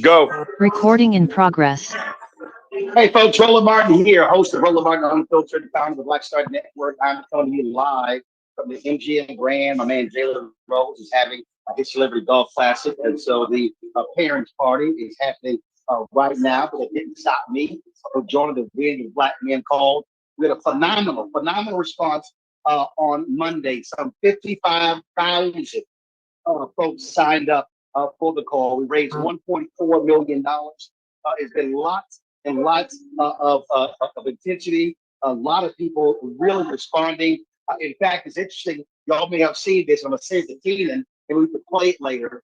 Go. Recording in progress. Hey folks, Roland Martin here, host of Roland Martin Unfiltered, founder of the Black Star Network. I'm coming to you live from the MGM Grand. My man Jalen Rose is having his Celebrity Golf Classic, and so the parents' party is happening right now. But it didn't stop me from joining the Wind of Black Men called. We had a phenomenal response on Monday. Some 55,000 folks signed up for the call. We raised $1.4 million. It's been lots and lots of intensity. A lot of people really responding. In fact, it's interesting. Y'all may have seen this. I'm going to send it to Keenan, and we can play it later.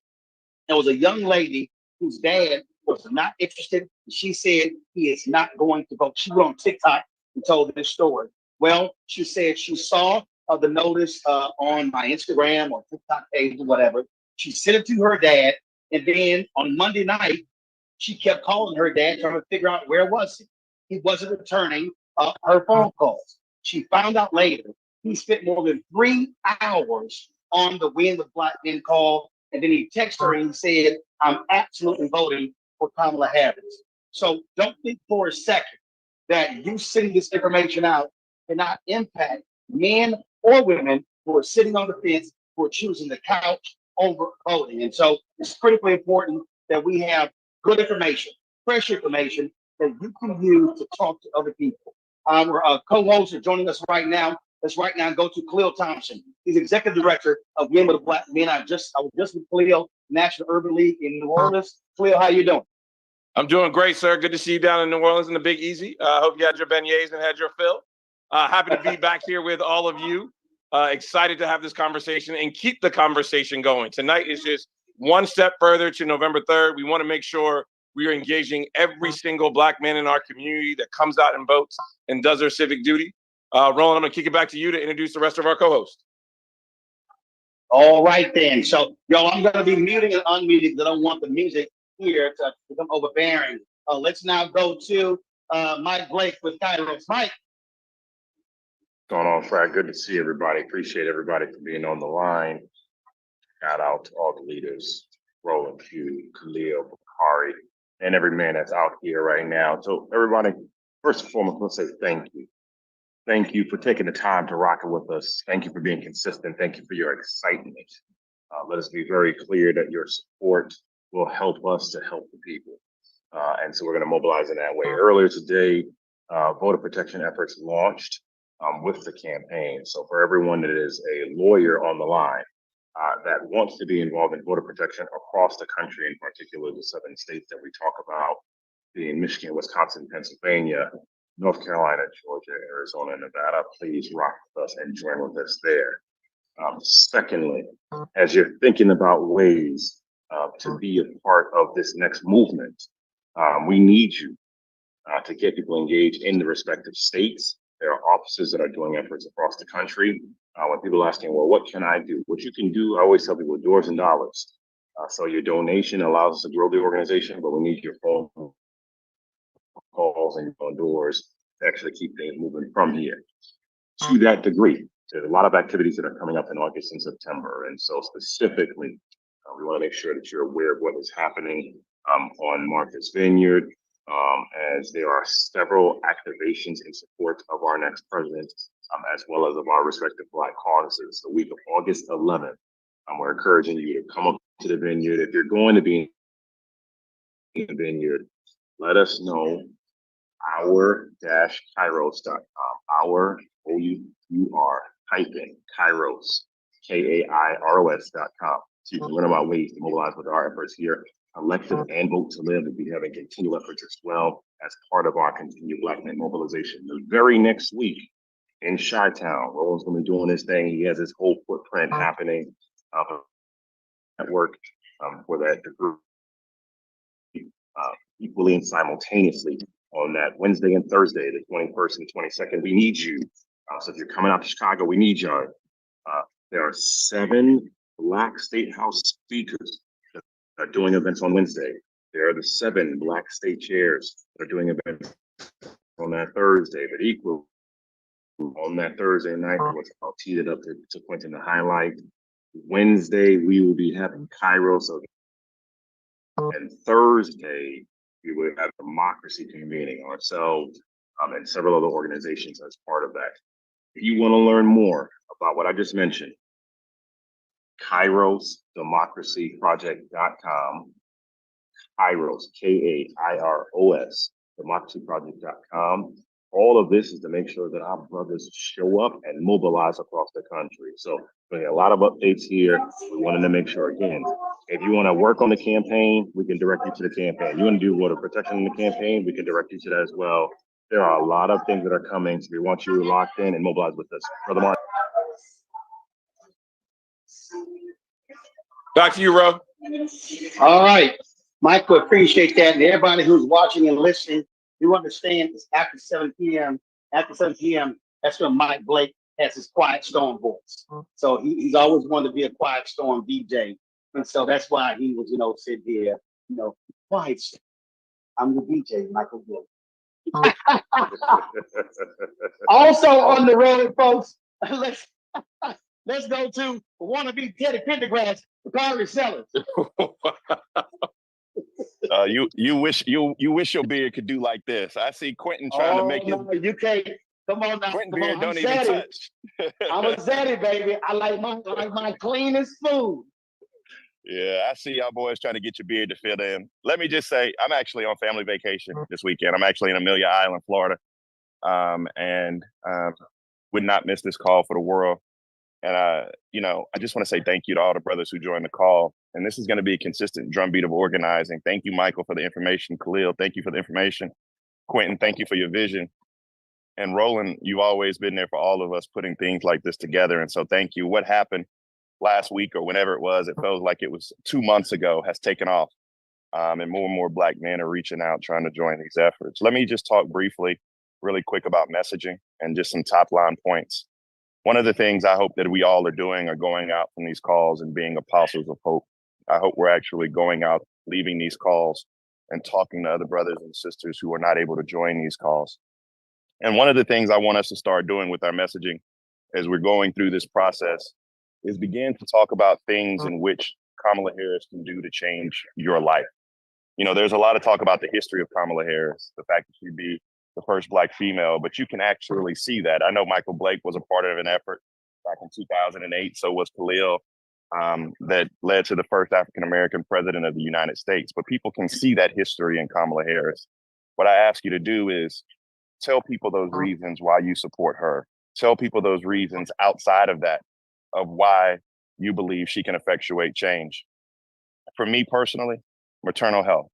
There was a young lady whose dad was not interested. She said he is not going to vote. She went on TikTok and told this story. Well, she said she saw the notice on my Instagram or TikTok page or whatever. She sent it to her dad, and then on Monday night, she kept calling her dad, trying to figure out where was he. He wasn't returning her phone calls. She found out later he spent more than 3 hours on the Wind of Black Men call, and then he texted her and he said, "I'm absolutely voting for Kamala Harris." So don't think for a second that you sending this information out cannot impact men or women who are sitting on the fence, who are choosing the couch over voting. And so it's critically important that we have good information, fresh information that you can use to talk to other people. Our co-hosts are joining us right now. Let's right now go to Khalil Thompson. He's executive director of Women of Black Men. I was just with Khalil, National Urban League in New Orleans. Khalil, how you doing? I'm doing great, sir. Good to see you down in New Orleans in the Big Easy. Hope you had your beignets and had your fill. Happy to be back here with all of you. Excited to have this conversation and keep the conversation going. Tonight is just one step further to November 3rd. We want to make sure we are engaging every single Black man in our community that comes out and votes and does their civic duty. Roland, I'm going to kick it back to you to introduce the rest of our co-hosts. All right, then. So, I'm going to be muting and unmuting because I don't want the music here to become overbearing. Let's now go to Mike Blake with Kairos. Mike. Going on, Frank. Good to see everybody. Appreciate everybody for being on the line. Shout out to all the leaders, Roland, Q, Khalil, Bakari, and every man that's out here right now. So everybody, first and foremost, let's say thank you. Thank you for taking the time to rock it with us. Thank you for being consistent. Thank you for your excitement. Let us be very clear that your support will help us to help the people. And so we're going to mobilize in that way. Earlier today, voter protection efforts launched with the campaign. So for everyone that is a lawyer on the line that wants to be involved in voter protection across the country, in particular the 7 states that we talk about, being Michigan, Wisconsin, Pennsylvania, North Carolina, Georgia, Arizona, and Nevada, please rock with us and join with us there. Secondly, as you're thinking about ways to be a part of this next movement, we need you to get people engaged in the respective states. There are offices that are doing efforts across the country. When people are asking, well, what can I do? What you can do, I always tell people, doors and dollars. So your donation allows us to grow the organization, but we need your phone calls and your phone doors to actually keep things moving from here. To that degree, there's a lot of activities that are coming up in August and September. And so specifically, we want to make sure that you're aware of what is happening on Martha's Vineyard, as there are several activations in support of our next president, as well as of our respective Black causes. The week of August 11th, we're encouraging you to come up to the Vineyard. If you're going to be in the Vineyard, let us know. Our-Kairos.com. Our O-U-R hyphen Kairos, Kairos.com. So you can learn about ways to mobilize with our efforts here. Collective and Vote to Live will be having continual efforts as well as part of our continued Black Men mobilization. The very next week in Chi-Town, Roland's going to be doing his thing. He has his whole footprint happening at work for that group equally and simultaneously on that Wednesday and Thursday, the 21st and 22nd. We need you. So if you're coming out to Chicago, we need you. There are 7 Black State House speakers that are doing events on Wednesday. There are the 7 Black state chairs that are doing events on that Thursday, but equal on that Thursday night, what's I'll tee it up to Quentin to highlight. Wednesday, we will be having Cairo. So, and Thursday, we will have democracy convening ourselves and several other organizations as part of that. If you want to learn more about what I just mentioned, kairosdemocracyproject.com, Kairos, Kairos, democracyproject.com. All of this is to make sure that our brothers show up and mobilize across the country. So we have a lot of updates here. We wanted to make sure, again, if you want to work on the campaign, we can direct you to the campaign. You want to do water protection in the campaign, we can direct you to that as well. There are a lot of things that are coming, so we want you locked in and mobilized with us. Brother Mark. Back to you, Ro. All right, Michael, appreciate that. And everybody who's watching and listening, you understand it's after 7 p.m. After 7 p.m., that's when Mike Blake has his Quiet Storm voice. So he's always wanted to be a Quiet Storm DJ. And so that's why he was, sit here, quiet. I'm the DJ, Michael Blake. Also on the road, folks, let's go to wannabe Teddy Pendergrass, Bakari Sellers. You wish your beard could do like this. I see Quentin trying to make no, you can't. Come on now. Quentin Come beard on. don't even touch. I'm a Zaddy, baby. I like my cleanest food. Yeah, I see y'all boys trying to get your beard to fit in. Let me just say, I'm actually on family vacation this weekend. I'm actually in Amelia Island, Florida, and would not miss this call for the world. And I just want to say thank you to all the brothers who joined the call. And this is going to be a consistent drumbeat of organizing. Thank you, Michael, for the information. Khalil, thank you for the information. Quentin, thank you for your vision. And Roland, you've always been there for all of us putting things like this together. And so thank you. What happened last week or whenever it was, it felt like it was 2 months ago, has taken off. And more Black men are reaching out, trying to join these efforts. Let me just talk briefly, really quick about messaging and just some top line points. One of the things I hope that we all are doing are going out from these calls and being apostles of hope. I hope we're actually going out, leaving these calls and talking to other brothers and sisters who are not able to join these calls. And one of the things I want us to start doing with our messaging as we're going through this process is begin to talk about things in which Kamala Harris can do to change your life. There's a lot of talk about the history of Kamala Harris, the fact that she'd be the first Black female, but you can actually see that. I know Michael Blake was a part of an effort back in 2008. So was Khalil, that led to the first African-American president of the United States. But people can see that history in Kamala Harris. What I ask you to do is tell people those reasons why you support her. Tell people those reasons outside of that, of why you believe she can effectuate change. For me personally, maternal health,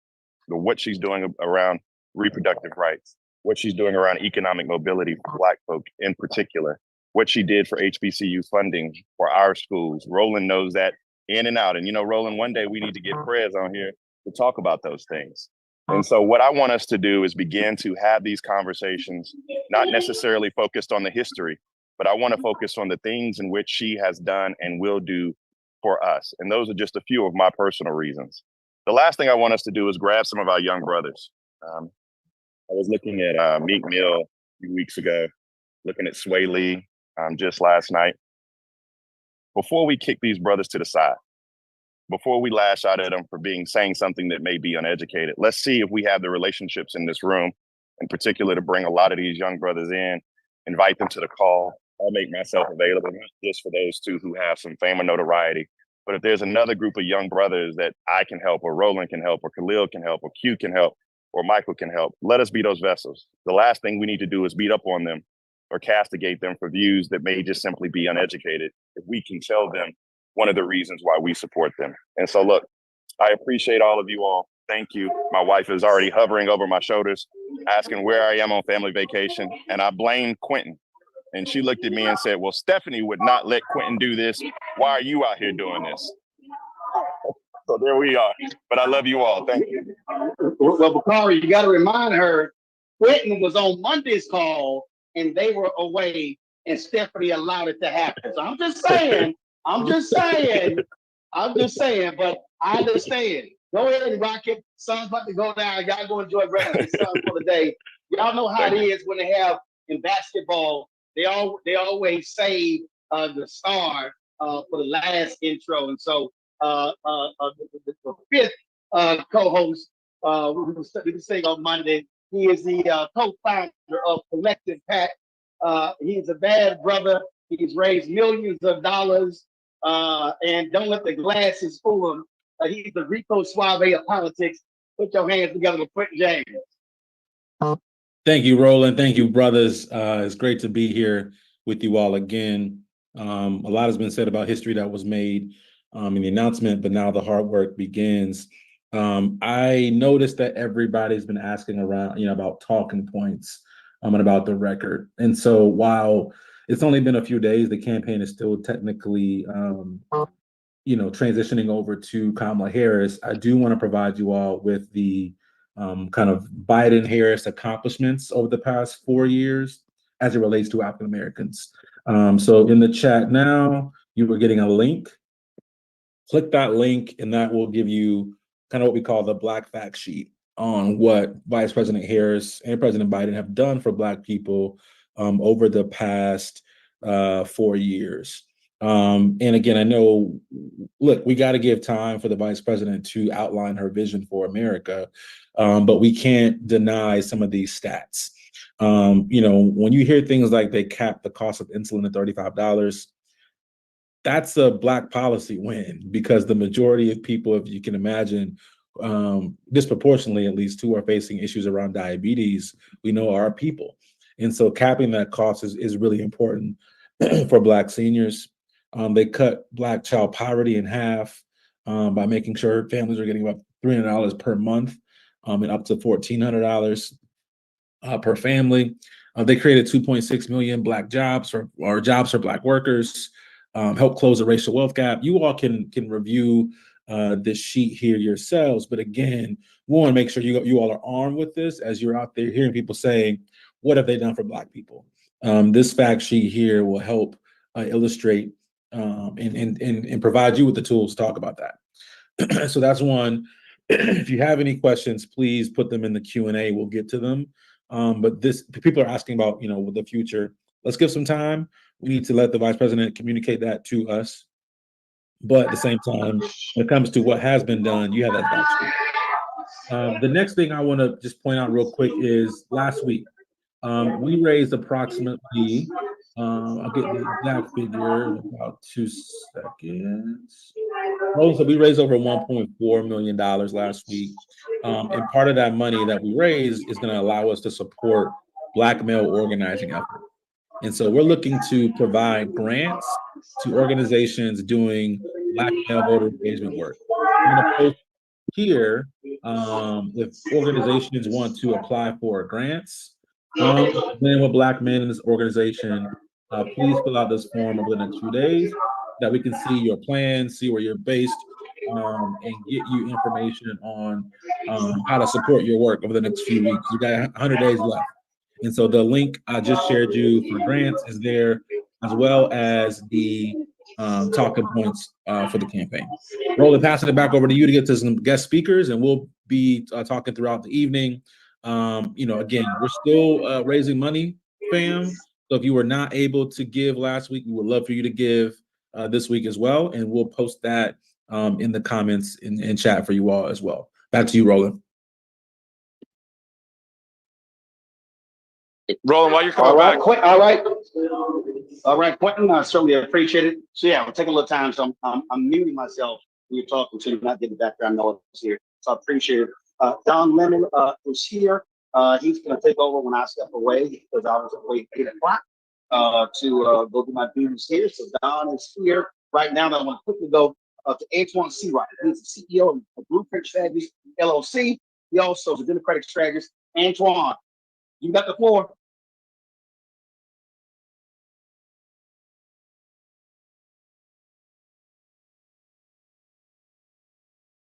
what she's doing around reproductive rights, what she's doing around economic mobility for Black folk in particular, what she did for HBCU funding for our schools. Roland knows that in and out. And Roland, one day we need to get Prez on here to talk about those things. And so what I want us to do is begin to have these conversations, not necessarily focused on the history, but I want to focus on the things in which she has done and will do for us. And those are just a few of my personal reasons. The last thing I want us to do is grab some of our young brothers. I was looking at Meek Mill a few weeks ago, looking at Sway Lee just last night. Before we kick these brothers to the side, before we lash out at them for saying something that may be uneducated, let's see if we have the relationships in this room, in particular, to bring a lot of these young brothers in, invite them to the call. I'll make myself available, not just for those two who have some fame or notoriety, but if there's another group of young brothers that I can help, or Roland can help, or Khalil can help, or Q can help, or Michael can help, let us be those vessels. The last thing we need to do is beat up on them or castigate them for views that may just simply be uneducated. If we can tell them one of the reasons why we support them. And so look, I appreciate all of you all. Thank you. My wife is already hovering over my shoulders, asking where I am on family vacation. And I blame Quentin. And she looked at me and said, well, Stephanie would not let Quentin do this. Why are you out here doing this? So there we are. But I love you all. Thank you. Well, Bakari, you got to remind her, Quentin was on Monday's call and they were away and Stephanie allowed it to happen. So I'm just saying, but I understand. Go ahead and rock it. Sun's about to go down. Y'all go enjoy the rest of the sun for the day. Y'all know how it is when they have in basketball, they always save the star for the last intro. And so the fifth co-host, we will saying on Monday, he is the co-founder of Collective PAC. He's a bad brother. He's raised millions of dollars. And don't let the glasses fool him. He's the Rico Suave of politics. Put your hands together with Quentin James. Thank you, Roland. Thank you, brothers. It's great to be here with you all again. A lot has been said about history that was made in the announcement, but now the hard work begins. I noticed that everybody's been asking around, about talking points and about the record. And so while it's only been a few days, the campaign is still technically, transitioning over to Kamala Harris. I do want to provide you all with the kind of Biden-Harris accomplishments over the past 4 years as it relates to African Americans. So in the chat now, you were getting a link. Click that link, and that will give you kind of what we call the Black fact sheet on what Vice President Harris and President Biden have done for Black people over the past 4 years. And again, I know, look, we got to give time for the vice president to outline her vision for America, but we can't deny some of these stats. When you hear things like they capped the cost of insulin at $35, that's a Black policy win, because the majority of people, if you can imagine, disproportionately at least, who are facing issues around diabetes, we know are people. And so capping that cost is really important for Black seniors. They cut Black child poverty in half by making sure families are getting about $300 per month and up to $1,400 per family. They created 2.6 million Black jobs or jobs for Black workers, help close the racial wealth gap. You all can review this sheet here yourselves. But again, we want to make sure you all are armed with this as you're out there hearing people saying, what have they done for Black people? This fact sheet here will help illustrate and provide you with the tools to talk about that. So that's one. If you have any questions, please put them in the Q&A. We'll get to them. But people are asking about, the future. Let's give some time. We need to let the vice president communicate that to us. But at the same time, when it comes to what has been done, you have that fact sheet. The next thing I want to just point out real quick is last week, we raised approximately, I'll get the exact figure in about 2 seconds. So we raised over $1.4 million last week. And part of that money that we raised is going to allow us to support Black male organizing effort. And so we're looking to provide grants to organizations doing Black male voter engagement work. I'm going to post here, if organizations want to apply for grants, then with Black men in this organization, please fill out this form over the next few days that we can see your plan, see where you're based, and get you information on how to support your work over the next few weeks. You got 100 days left. And so the link I just shared you for grants is there, as well as the talking points for the campaign. Roland, passing it back over to you to get to some guest speakers, and we'll be talking throughout the evening. Again, we're still raising money, fam. So if you were not able to give last week, we would love for you to give this week as well. And we'll post that in the comments in chat for you all as well. Back to you, Roland. Roland, while you're coming back. All right, Quentin, I certainly appreciate it. So yeah, we'll take a little time. So I'm muting myself when you're talking, so you're not getting background noise here. So I appreciate it. Don Lemon is here. He's going to take over when I step away, because I was away at 8 o'clock to go do my duties here. So Don is here right now. And I want to quickly go to Antoine Seawright. He's the CEO of Blueprint Strategies, LLC. He also is a Democratic strategist. Antoine, you got the floor.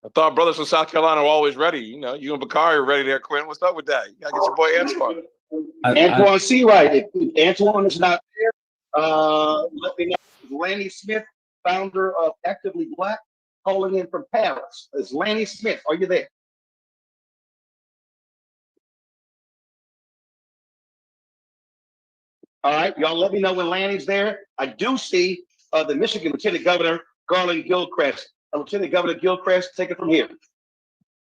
I thought brothers from South Carolina were always ready. You and Bakari are ready there, Quentin. What's up with that? You gotta get your boy Antoine. Antoine Seawright. If Antoine is not there, let me know. Lanny Smith, founder of Actively Black, calling in from Paris. It's Lanny Smith. Are you there? All right, y'all let me know when Lanny's there. I do see the Michigan Lieutenant Governor, Garland Gilchrist. Lieutenant Governor Gilchrist, take it from here.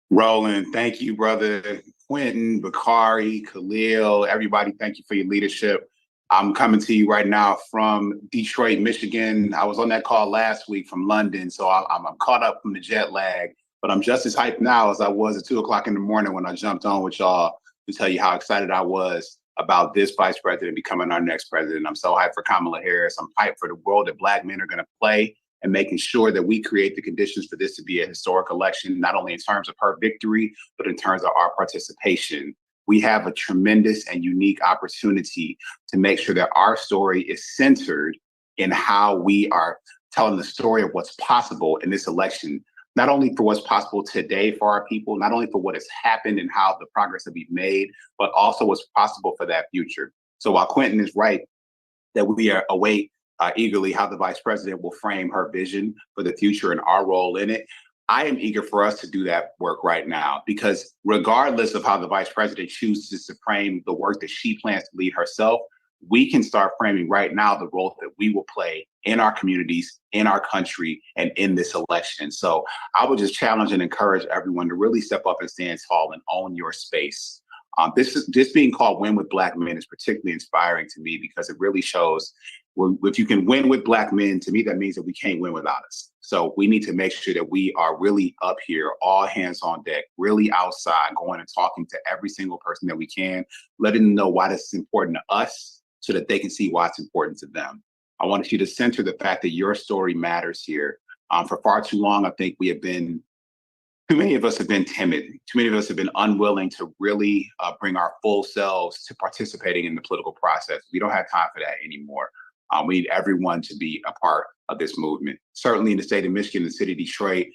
Roland, thank you, brother. Quentin, Bakari, Khalil, everybody, thank you for your leadership. I'm coming to you right now from Detroit, Michigan. I was on that call last week from London, so I'm caught up from the jet lag, but I'm just as hyped now as I was at 2 o'clock in the morning when I jumped on with y'all to tell you how excited I was about this vice president becoming our next president. I'm so hyped for Kamala Harris. I'm hyped for the role that Black men are going to play and making sure that we create the conditions for this to be a historic election, not only in terms of her victory, but in terms of our participation. We have a tremendous and unique opportunity to make sure that our story is centered in how we are telling the story of what's possible in this election, not only for what's possible today for our people, not only for what has happened and how the progress that we've made, but also what's possible for that future. So while Quentin is right that we await eagerly how the vice president will frame her vision for the future and our role in it, I am eager for us to do that work right now, because regardless of how the vice president chooses to frame the work that she plans to lead herself, we can start framing right now the role that we will play in our communities, in our country, and in this election. So I would just challenge and encourage everyone to really step up and stand tall and own your space. This being called Win with Black Men is particularly inspiring to me because it really shows, well, if you can win with Black men, to me, that means that we can't win without us. So we need to make sure that we are really up here, all hands on deck, really outside, going and talking to every single person that we can, letting them know why this is important to us so that they can see why it's important to them. I want you to center the fact that your story matters here. For far too long, I think too many of us have been timid. Too many of us have been unwilling to really bring our full selves to participating in the political process. We don't have time for that anymore. We need everyone to be a part of this movement. Certainly in the state of Michigan, the city of Detroit,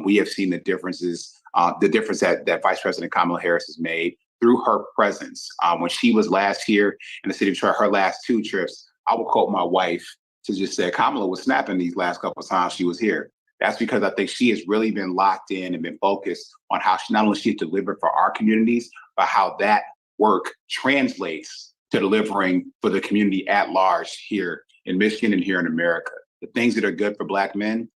we have seen the difference that Vice President Kamala Harris has made through her presence. When she was last here in the city of Detroit, her last 2 trips, I will quote my wife to just say, Kamala was snapping these last couple of times she was here. That's because I think she has really been locked in and been focused on how she not only she's delivered for our communities, but how that work translates to delivering for the community at large here in Michigan and here in America. The things that are good for Black men,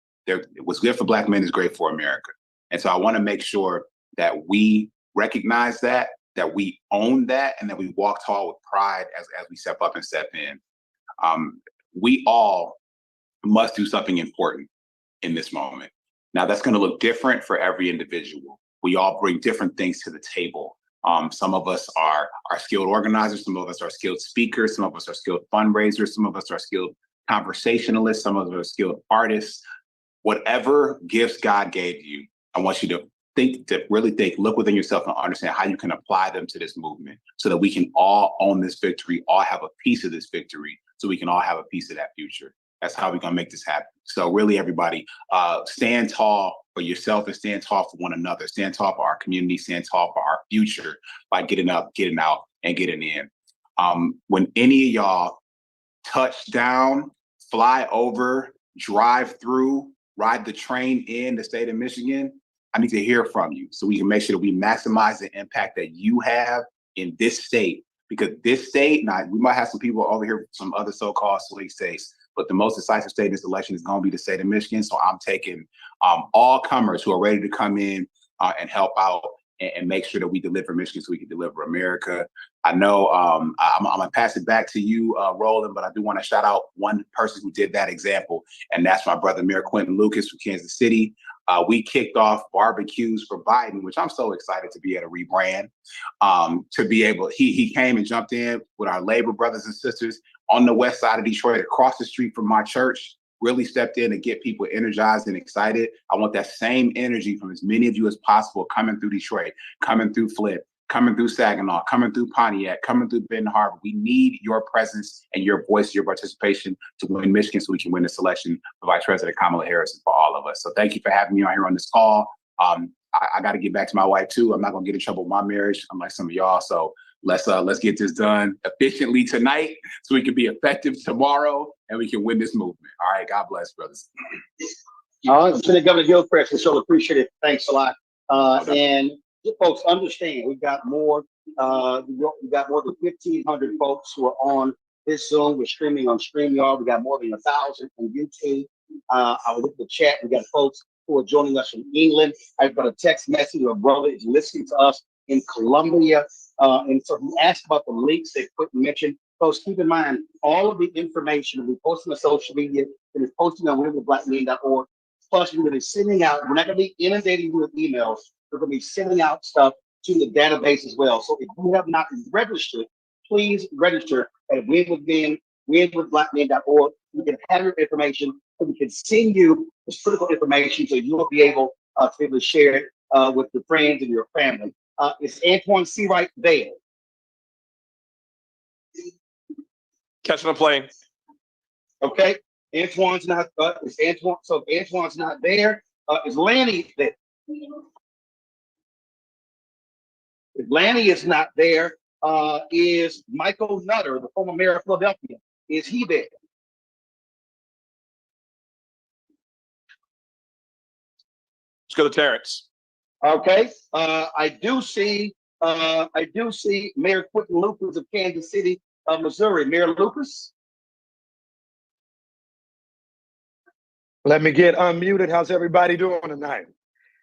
what's good for Black men is great for America. And so I want to make sure that we recognize that we own that, and that we walk tall with pride as we step up and step in. We all must do something important in this moment. Now, that's going to look different for every individual. We all bring different things to the table. Some of us are skilled organizers, some of us are skilled speakers, some of us are skilled fundraisers, some of us are skilled conversationalists, some of us are skilled artists. Whatever gifts God gave you, I want you to really think, look within yourself and understand how you can apply them to this movement so that we can all own this victory, all have a piece of this victory, so we can all have a piece of that future. That's how we're going to make this happen. So really, everybody, stand tall for yourself and stand tall for one another. Stand tall for our community, stand tall for our future by getting up, getting out, and getting in. When any of y'all touch down, fly over, drive through, ride the train in the state of Michigan, I need to hear from you so we can make sure that we maximize the impact that you have in this state. Because this state, now we might have some people over here, some other so-called swing states, but the most decisive state in this election is going to be the state of Michigan. So I'm taking all comers who are ready to come in and help out and make sure that we deliver Michigan so we can deliver America. I know I'm going to pass it back to you, Roland, but I do want to shout out one person who did that example, and that's my brother, Mayor Quentin Lucas from Kansas City. We kicked off barbecues for Biden, which I'm so excited to be able to rebrand. To be able, he came and jumped in with our labor brothers and sisters on the west side of Detroit, across the street from my church, really stepped in to get people energized and excited. I want that same energy from as many of you as possible coming through Detroit, coming through Flint, coming through Saginaw, coming through Pontiac, coming through Benton Harbor. We need your presence and your voice, your participation to win Michigan so we can win this election for Vice President Kamala Harris and for all of us. So thank you for having me on here on this call. I got to get back to my wife too. I'm not going to get in trouble with my marriage. I'm like some of y'all. So let's get this done efficiently tonight so we can be effective tomorrow and we can win this movement. All right. God bless, brothers. All right. Lieutenant Governor Gilchrist, we so appreciate it. Thanks a lot. And folks, understand we got more than 1,500 folks who are on this Zoom. We're streaming on StreamYard. We got more than 1,000 on YouTube. I will look at the chat. We got folks who are joining us from England. I've got a text message. A brother is listening to us in Colombia. And so he asked about the links that Quentin mentioned. Folks, keep in mind, all of the information we posting on social media and is posting on womenwithblackmen.org. Plus, we're going to be sending out, we're not going to be inundating you with emails. We're going to be sending out stuff to the database as well. So if you have not registered, please register at winwithblackmen.org. You can have your information, and we can send you this critical information so you will be able to share it with your friends and your family. Is Antoine Seawright there? Catching a plane. Okay, Antoine's not. Is Antoine? So if Antoine's not there. Is Lanny there? If Lanny is not there, is Michael Nutter, the former mayor of Philadelphia, is he there? Let's go to Terrence. Okay, I do see Mayor Quentin Lucas of Kansas City, Missouri. Mayor Lucas. Let me get unmuted. How's everybody doing tonight?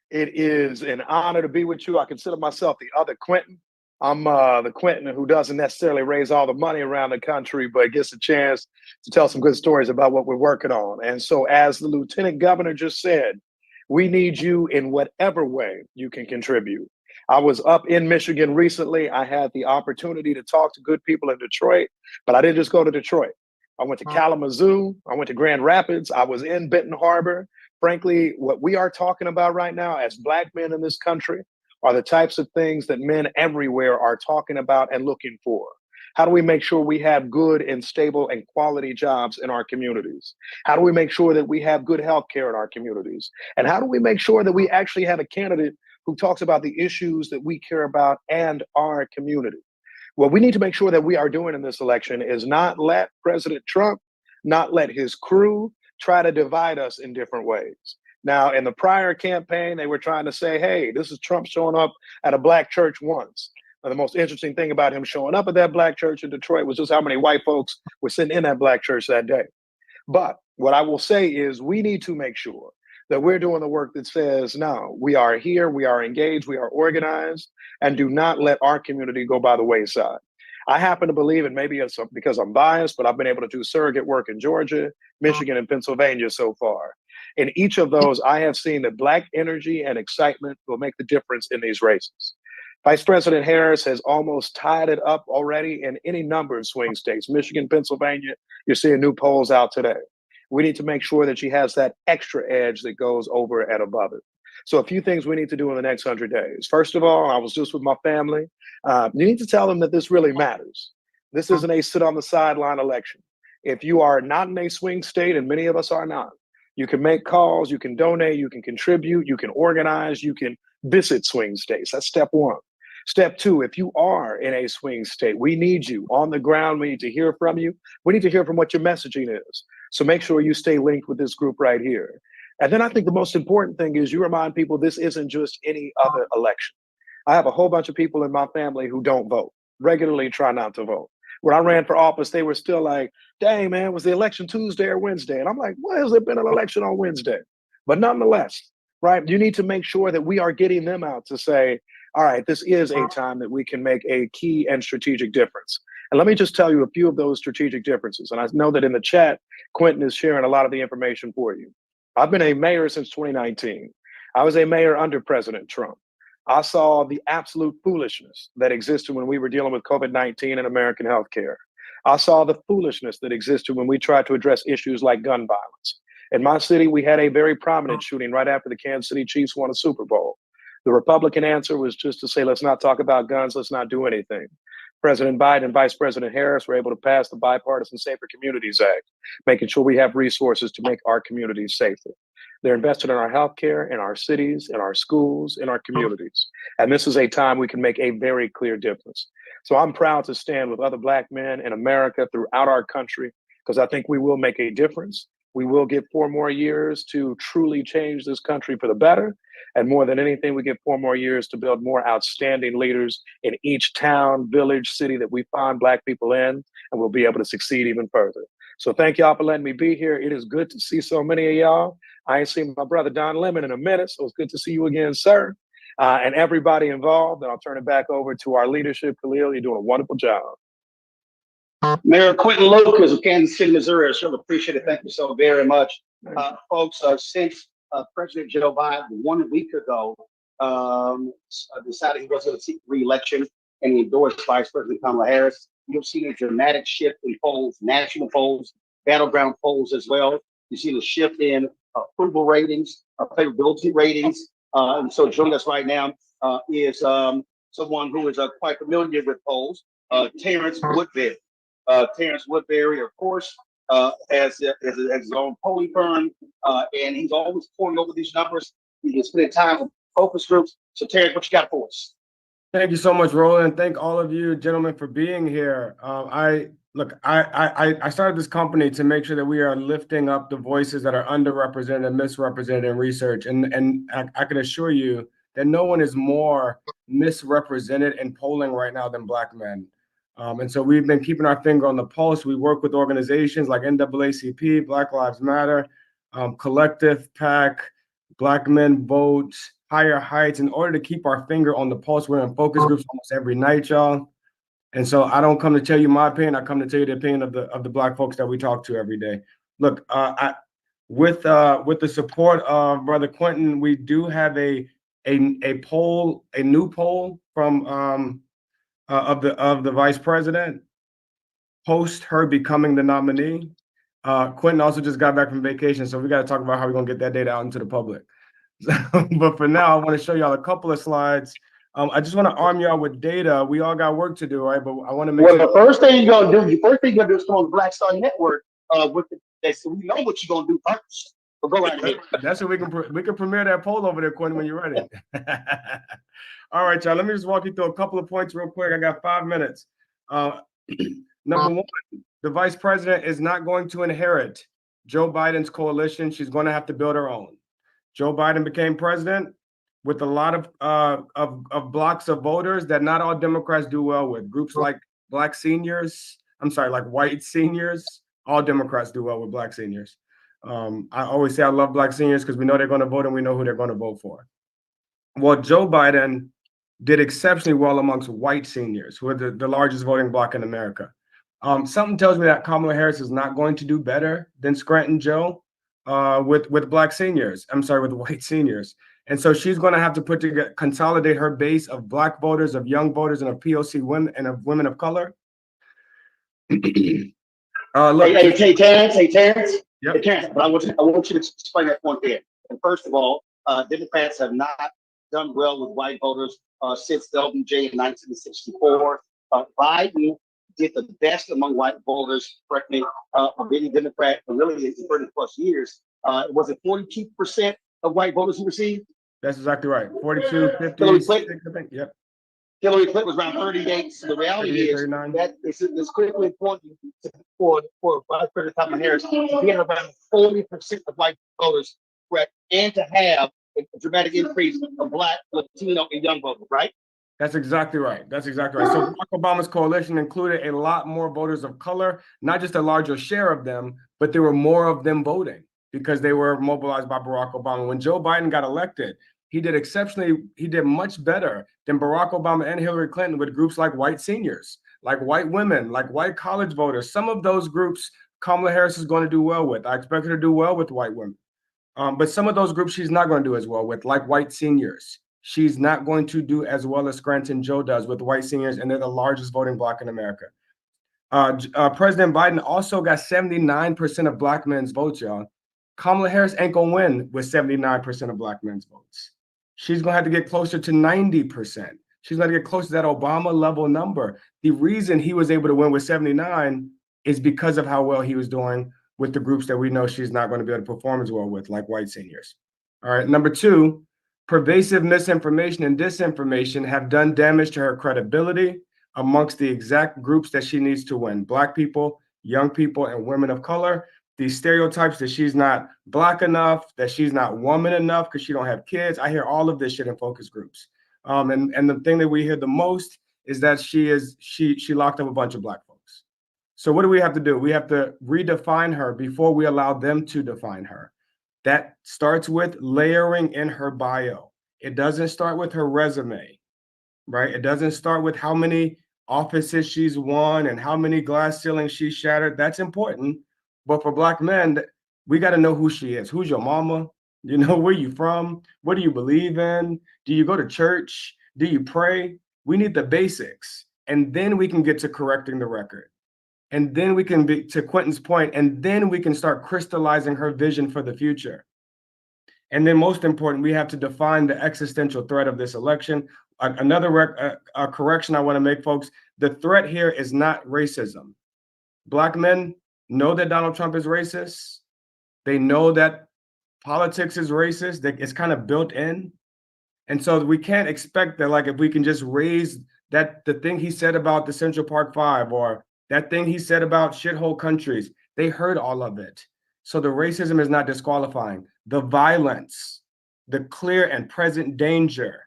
It is an honor to be with you. I consider myself the other Quentin. I'm the Quentin who doesn't necessarily raise all the money around the country, but gets a chance to tell some good stories about what we're working on. And so, as the Lieutenant Governor just said, we need you in whatever way you can contribute. I was up in Michigan recently. I had the opportunity to talk to good people in Detroit, but I didn't just go to Detroit. I went to Kalamazoo. I went to Grand Rapids. I was in Benton Harbor. Frankly, what we are talking about right now as Black men in this country are the types of things that men everywhere are talking about and looking for. How do we make sure we have good and stable and quality jobs in our communities? How do we make sure that we have good health care in our communities? And how do we make sure that we actually have a candidate who talks about the issues that we care about and our community? What we need to make sure that we are doing in this election is not let President Trump, not let his crew try to divide us in different ways. Now, in the prior campaign, they were trying to say, hey, this is Trump showing up at a Black church once. Now, the most interesting thing about him showing up at that Black church in Detroit was just how many white folks were sitting in that Black church that day. But what I will say is we need to make sure that we're doing the work that says, no, we are here, we are engaged, we are organized, and do not let our community go by the wayside. I happen to believe, and maybe it's because I'm biased, but I've been able to do surrogate work in Georgia, Michigan, and Pennsylvania so far. In each of those, I have seen that Black energy and excitement will make the difference in these races. Vice President Harris has almost tied it up already in any number of swing states. Michigan, Pennsylvania, you're seeing new polls out today. We need to make sure that she has that extra edge that goes over and above it. So a few things we need to do in the next 100 days. First of all, I was just with my family. You need to tell them that this really matters. This isn't a sit on the sideline election. If you are not in a swing state, and many of us are not, you can make calls, you can donate, you can contribute, you can organize, you can visit swing states. That's step one. Step two, if you are in a swing state, we need you on the ground. We need to hear from you. We need to hear from what your messaging is. So make sure you stay linked with this group right here. And then I think the most important thing is you remind people this isn't just any other election. I have a whole bunch of people in my family who don't vote, regularly try not to vote. When I ran for office, they were still like, dang, man, was the election Tuesday or Wednesday? And I'm like, why has there been an election on Wednesday? But nonetheless, right, you need to make sure that we are getting them out to say, all right, this is a time that we can make a key and strategic difference. And let me just tell you a few of those strategic differences. And I know that in the chat, Quentin is sharing a lot of the information for you. I've been a mayor since 2019. I was a mayor under President Trump. I saw the absolute foolishness that existed when we were dealing with COVID-19 and American healthcare. I saw the foolishness that existed when we tried to address issues like gun violence. In my city, we had a very prominent shooting right after the Kansas City Chiefs won a Super Bowl. The Republican answer was just to say, let's not talk about guns, let's not do anything. President Biden and Vice President Harris were able to pass the Bipartisan Safer Communities Act, making sure we have resources to make our communities safer. They're invested in our healthcare, in our cities, in our schools, in our communities. And this is a time we can make a very clear difference. So I'm proud to stand with other Black men in America throughout our country, because I think we will make a difference. We will get 4 more years to truly change this country for the better. And more than anything, we get 4 more years to build more outstanding leaders in each town, village, city that we find Black people in, and we'll be able to succeed even further. So thank y'all for letting me be here. It is good to see so many of y'all. I ain't seen my brother Don Lemon in a minute, so it's good to see you again, sir. And everybody involved. And I'll turn it back over to our leadership. Khalil, you're doing a wonderful job. Mayor Quentin Lucas of Kansas City, Missouri. I sure appreciate it. Thank you so very much. Folks, since President Joe Biden 1 week ago decided he wasn't going to seek re-election and he endorsed Vice President Kamala Harris, you've seen a dramatic shift in polls, national polls, battleground polls as well. You've seen a shift in approval ratings, favorability ratings. And so joining us right now is someone who is quite familiar with polls, Terrence Woodbury. Terrence Woodbury, of course, has his own polling firm, and he's always pouring over these numbers. He's been spending time with focus groups. So, Terrence, what you got for us? Thank you so much, Roland. Thank all of you gentlemen for being here. I started this company to make sure that we are lifting up the voices that are underrepresented and misrepresented in research. And I can assure you that no one is more misrepresented in polling right now than Black men. And so we've been keeping our finger on the pulse. We work with organizations like NAACP, Black Lives Matter, Collective PAC, Black Men Vote, Higher Heights, in order to keep our finger on the pulse. We're in focus groups almost every night, y'all. And so I don't come to tell you my opinion. I come to tell you the opinion of the Black folks that we talk to every day. Look, with the support of Brother Quentin, we do have a new poll from of the vice president post her becoming the nominee. Quentin also just got back from vacation, so we got to talk about how we're gonna get that data out into the public. But for now, I want to show y'all a couple of slides. I just want to arm y'all with data. We all got work to do, right? But I want to make sure. The first thing you're gonna do is come on the Black Star Network so we know what you're gonna do first. But go right ahead. That's what we can premiere that poll over there, Quentin, when you're ready. All right, y'all. Let me just walk you through a couple of points real quick. I got 5 minutes. Number one, the vice president is not going to inherit Joe Biden's coalition. She's going to have to build her own. Joe Biden became president with a lot of blocks of voters that not all Democrats do well with. Groups like white seniors. All Democrats do well with Black seniors. I always say I love Black seniors because we know they're going to vote and we know who they're going to vote for. Well, Joe Biden did exceptionally well amongst white seniors, who are the largest voting bloc in America. Something tells me that Kamala Harris is not going to do better than Scranton Joe with white seniors. And so she's going to have to consolidate her base of Black voters, of young voters, and of POC women and of women of color. Look, hey, Terrence. Yep. Hey, Terrence, but I want you to explain that point there. And first of all, Democrats have not done well with white voters since the LBJ in 1964. Biden did the best among white voters, correct me, of any Democrat for really 30 plus years. Was it 42% of white voters who received? That's exactly right. 42, 50, Hillary 60, I think. Yep. Hillary Clinton was around 38. So the reality is 39. that it's critically important for Vice President Kamala Harris to get around 40% of white voters, correct, and to have a dramatic increase of Black, Latino, and young voters, right? That's exactly right. So Barack Obama's coalition included a lot more voters of color, not just a larger share of them, but there were more of them voting because they were mobilized by Barack Obama. When Joe Biden got elected, he did much better than Barack Obama and Hillary Clinton with groups like white seniors, like white women, like white college voters. Some of those groups Kamala Harris is going to do well with. I expect her to do well with white women. But some of those groups she's not going to do as well with, like white seniors. She's not going to do as well as Scranton Joe does with white seniors, and they're the largest voting bloc in America. President Biden also got 79% of Black men's votes, y'all. Kamala Harris ain't going to win with 79% of Black men's votes. She's going to have to get closer to 90%. She's going to get close to that Obama level number. The reason he was able to win with 79 is because of how well he was doing with the groups that we know she's not going to be able to perform as well with, like white seniors. All right, number two, pervasive misinformation and disinformation have done damage to her credibility amongst the exact groups that she needs to win: Black people, young people, and women of color. these stereotypes that she's not Black enough, that she's not woman enough because she don't have kids. I hear all of this shit in focus groups. And the thing that we hear the most is that she locked up a bunch of Black folks. So what do we have to do? We have to redefine her before we allow them to define her. That starts with layering in her bio. It doesn't start with her resume, right? It doesn't start with how many offices she's won and how many glass ceilings she's shattered. That's important. But for Black men, we got to know who she is. Who's your mama? You know, where you from? What do you believe in? Do you go to church? Do you pray? We need the basics. And then we can get to correcting the record. And then we can be, to Quentin's point, and then we can start crystallizing her vision for the future. And then most important, we have to define the existential threat of this election. Another correction I want to make, folks, the threat here is not racism. Black men know that Donald Trump is racist. They know that politics is racist, that it's kind of built in. And so we can't expect that, like, if we can just raise that, the thing he said about the Central Park Five, or that thing he said about shithole countries, they heard all of it. So the racism is not disqualifying. The violence, the clear and present danger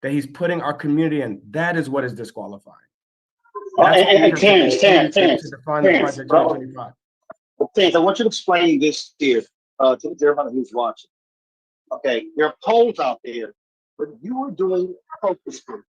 that he's putting our community in, that is what is disqualifying. And Terrence, to define the Project 2025. Terrence, I want you to explain this here to everybody who's watching. Okay, there are polls out there, but you are doing focus group,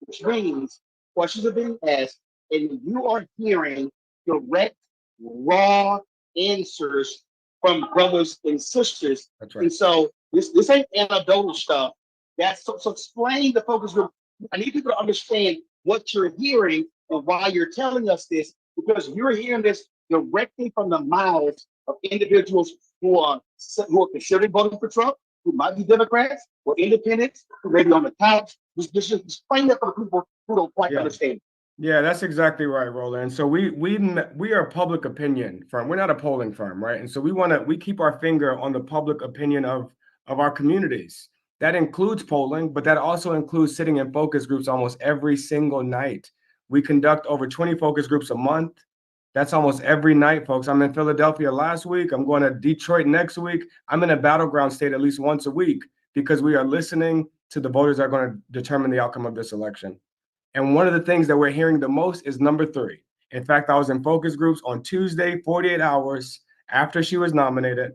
which means questions are being asked, and you are hearing direct, raw answers from brothers and sisters. That's right. And so this ain't anecdotal stuff. That's so explain the focus group. I need people to understand what you're hearing and why you're telling us this, because you're hearing this directly from the mouths of individuals who are considering voting for Trump, who might be Democrats or independents, who may be on the couch. Just explain that for the people who don't quite understand. Yeah, that's exactly right, Roland. And so we are a public opinion firm. We're not a polling firm, right? And so we keep our finger on the public opinion of our communities. That includes polling, but that also includes sitting in focus groups almost every single night. We conduct over 20 focus groups a month. That's almost every night, folks. I'm in Philadelphia last week. I'm going to Detroit next week. I'm in a battleground state at least once a week because we are listening to the voters that are going to determine the outcome of this election. And one of the things that we're hearing the most is number 3. In fact, I was in focus groups on Tuesday, 48 hours after she was nominated,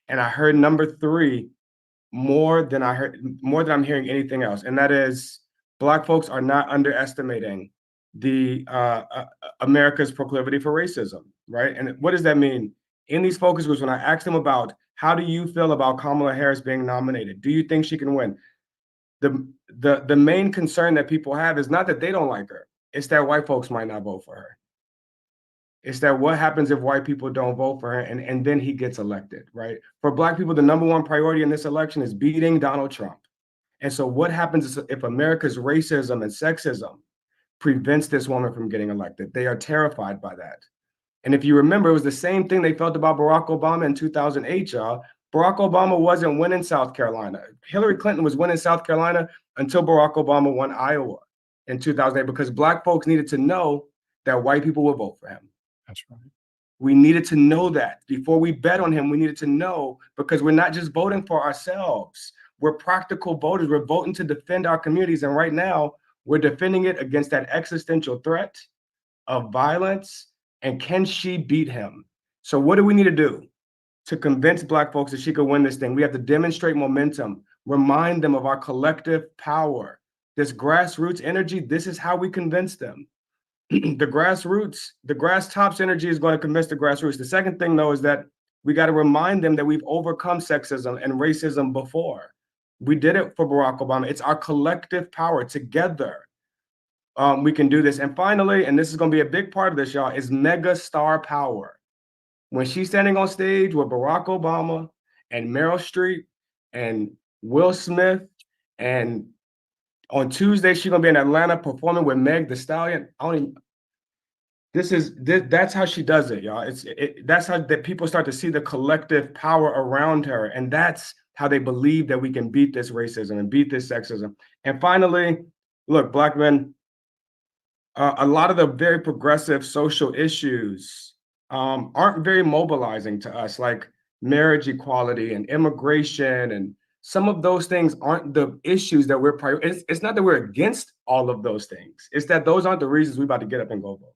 and I heard number 3 more than I'm hearing anything else. And that is, Black folks are not underestimating the America's proclivity for racism, right? And what does that mean? In these focus groups, when I asked them about, how do you feel about Kamala Harris being nominated? Do you think she can win? The main concern that people have is not that they don't like her. It's that white folks might not vote for her. It's that what happens if white people don't vote for her and then he gets elected, right? For Black people, the number one priority in this election is beating Donald Trump. And so what happens if America's racism and sexism prevents this woman from getting elected? They are terrified by that. And if you remember, it was the same thing they felt about Barack Obama in 2008, y'all. Barack Obama wasn't winning South Carolina. Hillary Clinton was winning South Carolina until Barack Obama won Iowa in 2008, because Black folks needed to know that white people would vote for him. That's right. We needed to know that before we bet on him. We needed to know, because we're not just voting for ourselves. We're practical voters. We're voting to defend our communities. And right now, we're defending it against that existential threat of violence. And can she beat him? So what do we need to do to convince Black folks that she could win this thing? We have to demonstrate momentum, remind them of our collective power, this grassroots energy. This is how we convince them. The grassroots, the grass tops energy is going to convince the grassroots. The second thing, though, is that we got to remind them that we've overcome sexism and racism before. We did it for Barack Obama. It's our collective power. Together, we can do this. And finally, and this is going to be a big part of this, y'all, is mega star power. When she's standing on stage with Barack Obama and Meryl Streep and Will Smith, and on Tuesday, she's going to be in Atlanta performing with Meg Thee Stallion. That's how she does it, y'all. That's how that people start to see the collective power around her. And that's how they believe that we can beat this racism and beat this sexism. And finally, look, Black men, a lot of the very progressive social issues aren't very mobilizing to us, like marriage equality and immigration, and some of those things aren't the issues that we're it's not that we're against all of those things. It's that those aren't the reasons we're about to get up and go vote,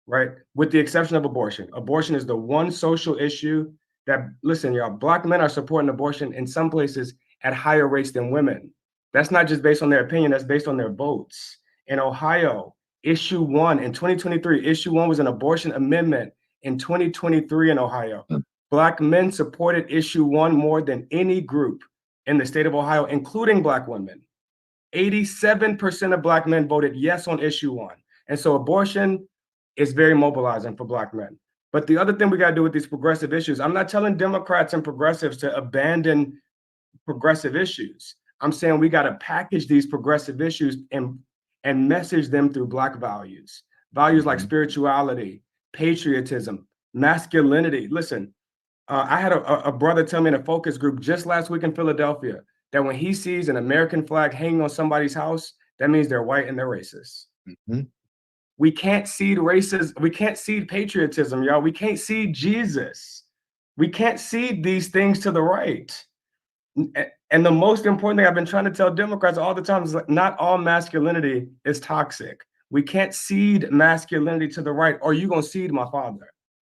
right? With the exception of abortion. Abortion is the one social issue that, listen, y'all, Black men are supporting abortion in some places at higher rates than women. That's not just based on their opinion, that's based on their votes. In Ohio, issue 1 in 2023, issue 1 was an abortion amendment in 2023 in Ohio. Black men supported issue 1 more than any group in the state of Ohio, including Black women. 87% of Black men voted yes on issue 1. And so abortion is very mobilizing for Black men. But the other thing we got to do with these progressive issues, I'm not telling Democrats and progressives to abandon progressive issues. I'm saying we got to package these progressive issues and message them through Black values. Values like spirituality, patriotism, masculinity. Listen, I had a brother tell me in a focus group just last week in Philadelphia that when he sees an American flag hanging on somebody's house, that means they're white and they're racist. We can't seed racism. We can't seed patriotism, y'all. We can't seed Jesus. We can't seed these things to the right. And the most important thing I've been trying to tell Democrats all the time is like, not all masculinity is toxic. We can't seed masculinity to the right, or you're going to seed my father.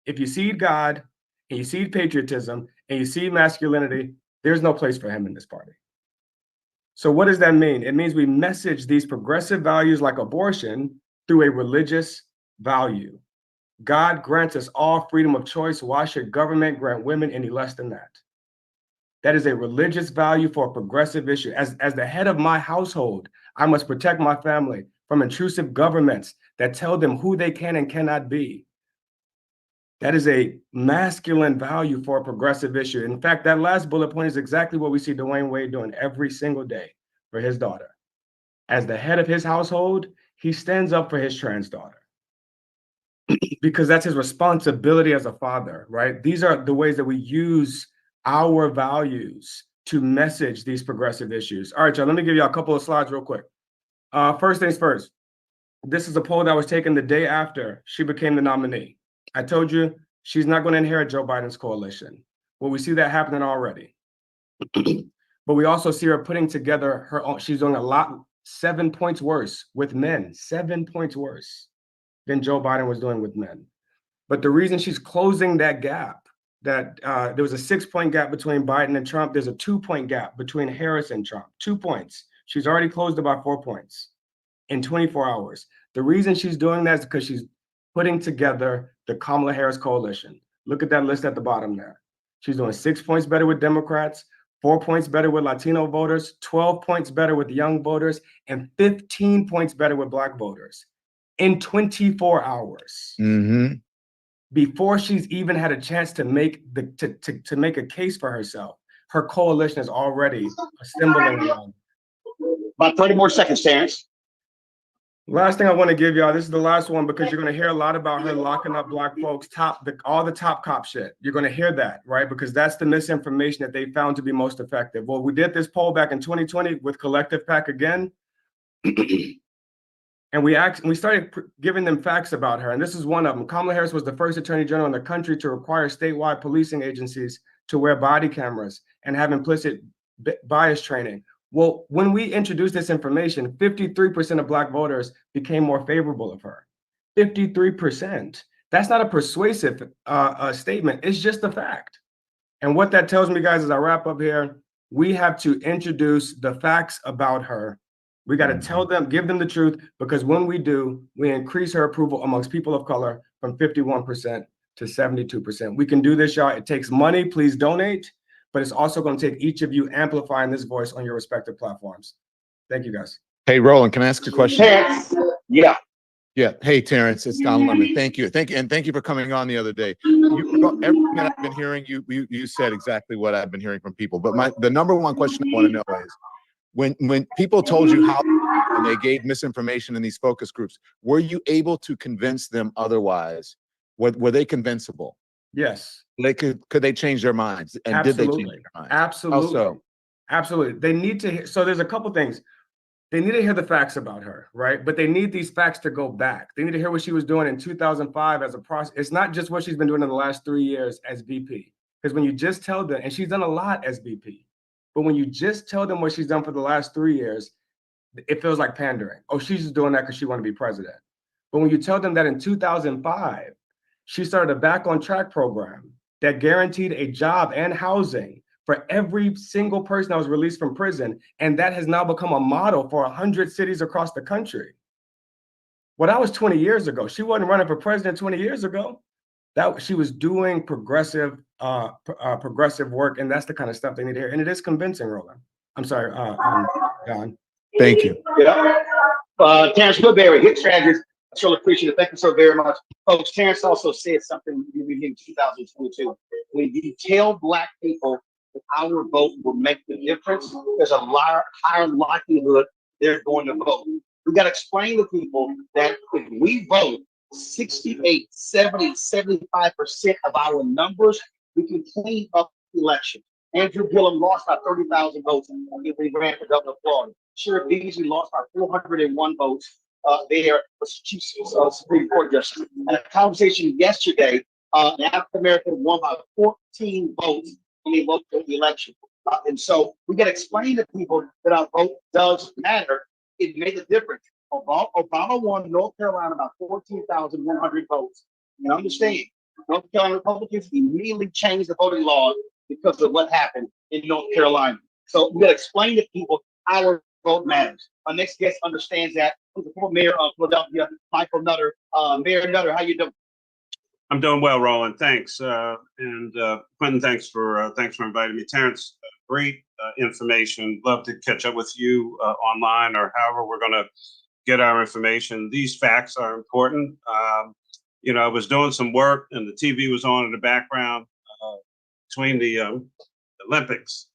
If you seed God, and you seed patriotism, and you seed masculinity, there's no place for him in this party. So what does that mean? It means we message these progressive values like abortion through a religious value. God grants us all freedom of choice. Why should government grant women any less than that? That is a religious value for a progressive issue. As the head of my household, I must protect my family from intrusive governments that tell them who they can and cannot be. That is a masculine value for a progressive issue. In fact, that last bullet point is exactly what we see Dwayne Wade doing every single day for his daughter. As the head of his household, he stands up for his trans daughter because that's his responsibility as a father, right? These are the ways that we use our values to message these progressive issues. All right, y'all, let me give you a couple of slides real quick. First things first, this is a poll that was taken the day after she became the nominee. I told you she's not going to inherit Joe Biden's coalition. Well, we see that happening already. But we also see her putting together her own. She's doing a lot, 7 points worse with men, 7 points worse than Joe Biden was doing with men. But the reason she's closing that gap, that there was a 6-point gap between Biden and Trump, there's a 2-point gap between Harris and Trump, 2 points. She's already closed about 4 points in 24 hours. The reason she's doing that is because she's putting together the Kamala Harris coalition. Look at that list at the bottom there. She's doing 6 points better with Democrats, 4 points better with Latino voters, 12 points better with young voters, and 15 points better with Black voters in 24 hours. Before she's even had a chance to make to make a case for herself, her coalition is already assembling one. About 30 more seconds, Terrence. Last thing I want to give y'all, this is the last one because you're going to hear a lot about her locking up Black folks, all the top cop shit. You're going to hear that, right? Because that's the misinformation that they found to be most effective. Well, we did this poll back in 2020 with Collective PAC again. And we started giving them facts about her. And this is one of them. Kamala Harris was the first attorney general in the country to require statewide policing agencies to wear body cameras and have implicit bias training. Well, when we introduced this information, 53% of Black voters became more favorable of her. 53%. That's not a persuasive statement. It's just a fact. And what that tells me, guys, as I wrap up here, we have to introduce the facts about her. We got to tell them, give them the truth, because when we do, we increase her approval amongst people of color from 51% to 72%. We can do this, y'all. It takes money. Please donate. But it's also going to take each of you amplifying this voice on your respective platforms. Thank you, guys. Hey, Roland, can I ask a question? Terrence. Yeah. Yeah. Hey, Terrence, it's Don Lemon. Thank you. And thank you for coming on the other day. Everything that I've been hearing, you said exactly what I've been hearing from people. But the number one question I want to know is, when people told you how and they gave misinformation in these focus groups, were you able to convince them otherwise? Were they convincible? Yes. Could they change their minds? And Absolutely. did they change their minds? Absolutely. Also, absolutely. They need to hear. So there's a couple things. they need to hear the facts about her, right? But they need these facts to go back. They need to hear what she was doing in 2005 as a process. It's not just what she's been doing in the last 3 years as VP. Because when you just tell them, and she's done a lot as VP, but when you just tell them what she's done for the last 3 years, it feels like pandering. Oh, she's just doing that because she wanted to be president. But when you tell them that in 2005, she started a Back on Track program that guaranteed a job and housing for every single person that was released from prison, and that has now become a model for 100 cities across the country. Well, that was 20 years ago. She wasn't running for president 20 years ago. That she was doing progressive work, and that's the kind of stuff they need to hear. And it is convincing, Roland. I'm sorry, John. Thank you. Yeah. Terrence Woodbury, hit strategist. I truly appreciate it. Thank you so very much. Folks, Terrence also said something in 2022. When you tell Black people that our vote will make the difference, there's a higher likelihood they're going to vote. We got to explain to people that if we vote 68, 70, 75% of our numbers, we can clean up the election. Andrew Gillum lost by 30,000 votes when he ran for governor of Florida. Sheriff Beasley lost by 401 votes. There was Chief Supreme Court Justice. And a conversation yesterday, an African American won by 14 votes in the local election. And so we got to explain to people that our vote does matter. It made a difference. Obama won North Carolina by 14,100 votes. And understand, North Carolina Republicans immediately changed the voting law because of what happened in North Carolina. So we got to explain to people our vote matters. Our next guest understands that. The former mayor of Philadelphia, Michael Nutter. Mayor Nutter, how you doing? I'm doing well, Roland. Thanks, and Quentin. Thanks for inviting me. Terrence, great information. Love to catch up with you online or however we're going to get our information. These facts are important. I was doing some work and the TV was on in the background between the Olympics,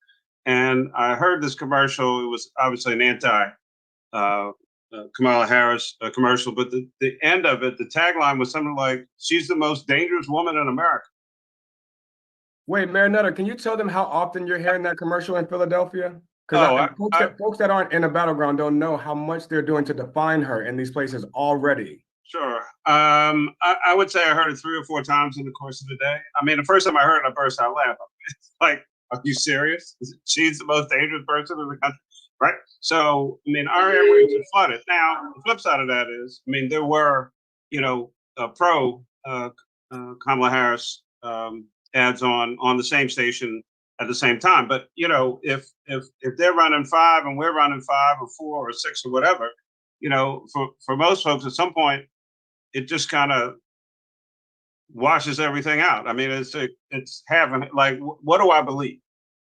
and I heard this commercial. It was obviously an anti Kamala Harris commercial, but the end of it, the tagline was something like, "She's the most dangerous woman in America." Wait, Mayor Nutter, can you tell them how often you're hearing that commercial in Philadelphia? Because folks that aren't in the battleground don't know how much they're doing to define her in these places already. Sure. I would say I heard it 3 or 4 times in the course of the day. I mean, the first time I heard it, I burst out laughing. It's like, are you serious? She's the most dangerous person in the country, right? So, I mean, our airwaves are flooded. Now, the flip side of that is, I mean, there were, pro Kamala Harris ads on the same station at the same time. But if they're running 5 and we're running 5 or 4 or 6 or whatever, for most folks at some point, it just kind of washes everything out. I mean, it's having like, what do I believe,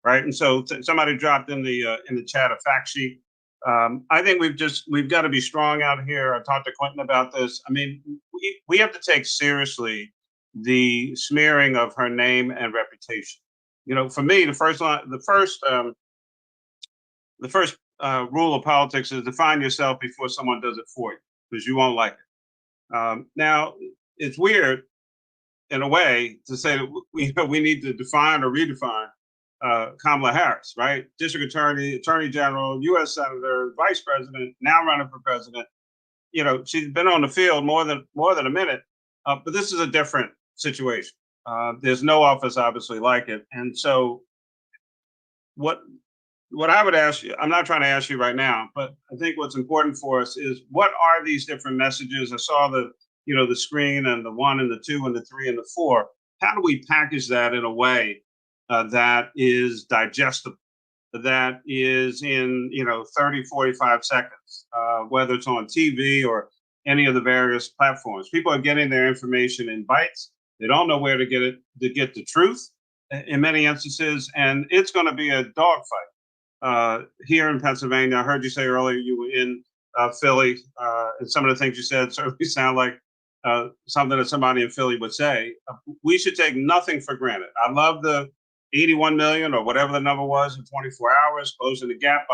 right? And so somebody dropped in the chat a fact sheet. I think we've got to be strong out here. I talked to Quentin about this. I mean, we have to take seriously the smearing of her name and reputation. For me, the first rule of politics is define yourself before someone does it for you, because you won't like it. Now, it's weird in a way to say that we need to define or redefine Kamala Harris, right? District Attorney, Attorney General, U.S. Senator, Vice President, now running for president. She's been on the field more than a minute, but this is a different situation. There's no office obviously like it, and so what I would ask you, I'm not trying to ask you right now, but I think what's important for us is, what are these different messages? I saw the screen and the 1 and the 2 and the 3 and the 4. How do we package that in a way that is digestible, that is in 30, 45 seconds, whether it's on TV or any of the various platforms? People are getting their information in bites. They don't know where to get it, to get the truth in many instances, and it's going to be a dogfight. Here in Pennsylvania, I heard you say earlier you were in Philly, and some of the things you said certainly sound like something that somebody in Philly would say. We should take nothing for granted. I love the 81 million or whatever the number was in 24 hours, closing the gap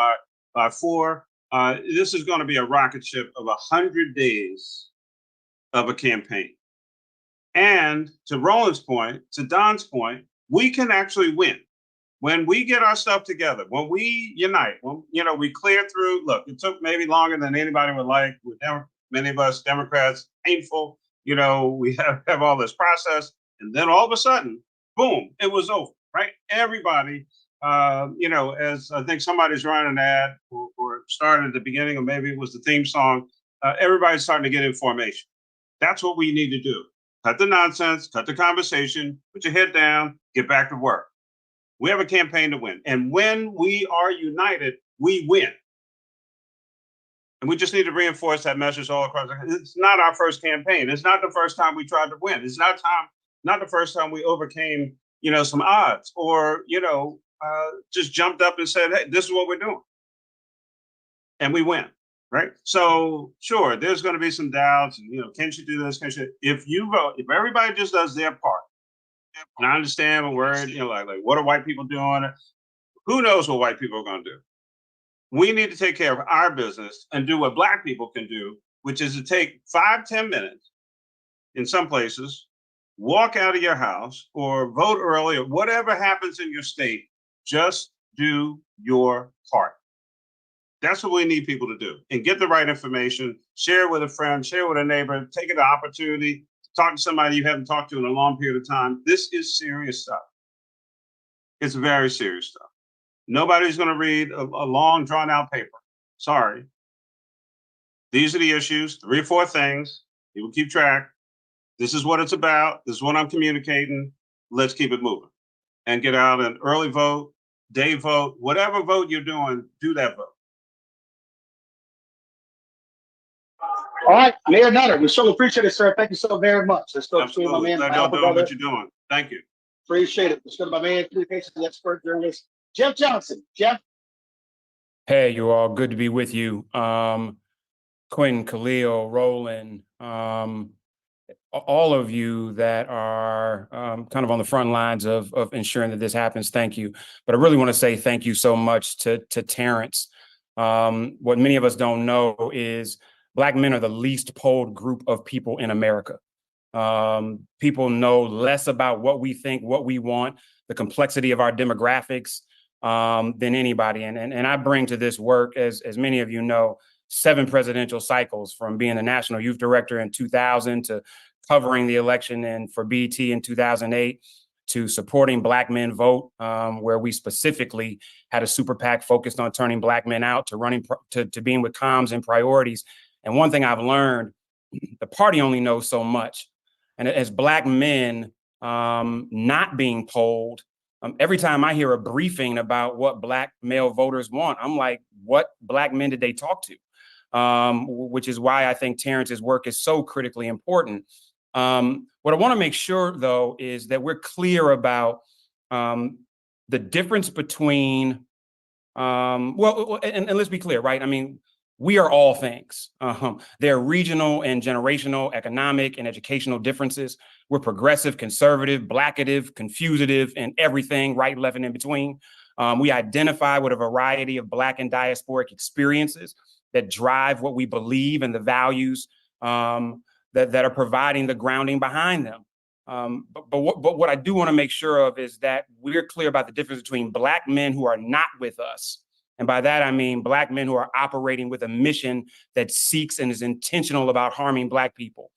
by 4. This is going to be a rocket ship of 100 days of a campaign. And to Roland's point, to Don's point, we can actually win. When we get our stuff together, when we unite, when we clear through. Look, it took maybe longer than anybody would like. With many of us Democrats, painful. We have all this process, and then all of a sudden, boom, it was over. Right? Everybody, as I think somebody's running an ad or started at the beginning, or maybe it was the theme song. Everybody's starting to get information. That's what we need to do. Cut the nonsense, cut the conversation, put your head down, get back to work. We have a campaign to win. And when we are united, we win. And we just need to reinforce that message all across. It's not our first campaign. It's not the first time we tried to win. It's not the first time we overcame, some odds or, just jumped up and said, hey, this is what we're doing. And we win. Right. So, sure, there's going to be some doubts. And, can she do this? Can she? If you vote, if everybody just does their part, and I understand and worried, like what are white people doing? Who knows what white people are going to do? We need to take care of our business and do what Black people can do, which is to take 5-10 minutes in some places, walk out of your house or vote early or whatever happens in your state. Just do your part. That's what we need people to do, and get the right information, share with a friend, share with a neighbor, take an opportunity to talk to somebody you haven't talked to in a long period of time. This is serious stuff. It's very serious stuff. Nobody's going to read a long, drawn out paper. Sorry. These are the issues, 3 or 4 things. People keep track. This is what it's about. This is what I'm communicating. Let's keep it moving and get out and early vote, day vote, whatever vote you're doing, do that vote. All right, Mayor Nutter, we so appreciate it, sir. Thank you so very much. Let's go to my man. Glad y'all doing what you're doing. Thank you. Appreciate it. Let's go to my man, communications expert, journalist, Jeff Johnson. Jeff. Hey, you all. Good to be with you. Quentin, Khalil, Roland, all of you that are kind of on the front lines of ensuring that this happens. Thank you. But I really want to say thank you so much to Terrence. What many of us don't know is Black men are the least polled group of people in America. People know less about what we think, what we want, the complexity of our demographics than anybody. And I bring to this work, as many of you know, 7 presidential cycles, from being the national youth director in 2000 to covering the election for BET in 2008 to supporting Black Men Vote, where we specifically had a super PAC focused on turning Black men out, to running to being with comms and priorities. And one thing I've learned, the party only knows so much. And as Black men not being polled, every time I hear a briefing about what Black male voters want, I'm like, what Black men did they talk to? Which is why I think Terrence's work is so critically important. What I want to make sure, though, is that we're clear about the difference between, and let's be clear, right? I mean, we are all things. There are regional and generational, economic and educational differences. We're progressive, conservative, blackative, confusative, and everything, right, left, and in between. We identify with a variety of Black and diasporic experiences that drive what we believe and the values that are providing the grounding behind them. But what I do want to make sure of is that we're clear about the difference between Black men who are not with us. And by that, I mean Black men who are operating with a mission that seeks and is intentional about harming Black people.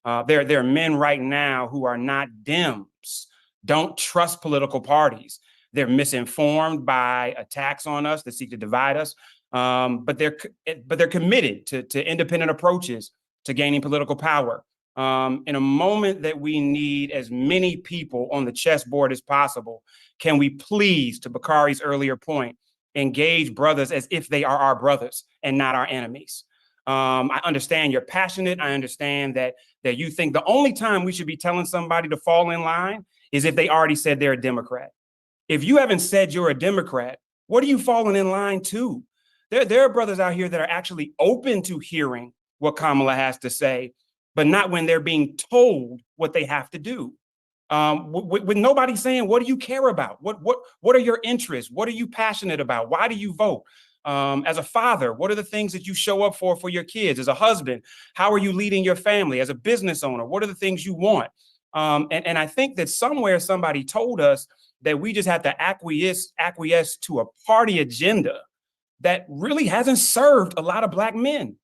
There are men right now who are not Dems, don't trust political parties. They're misinformed by attacks on us that seek to divide us. But they're committed to independent approaches to gaining political power. In a moment that we need as many people on the chessboard as possible, can we please, to Bakari's earlier point, engage brothers as if they are our brothers and not our enemies? I understand you're passionate. I understand that you think the only time we should be telling somebody to fall in line is if they already said they're a Democrat. If you haven't said you're a Democrat, what are you falling in line to? There are brothers out here that are actually open to hearing what Kamala has to say, but not when they're being told what they have to do. With nobody saying, what do you care about? What are your interests? What are you passionate about? Why do you vote? As a father, what are the things that you show up for your kids? As a husband, how are you leading your family? As a business owner, what are the things you want? And I think that somewhere somebody told us that we just have to acquiesce to a party agenda that really hasn't served a lot of Black men.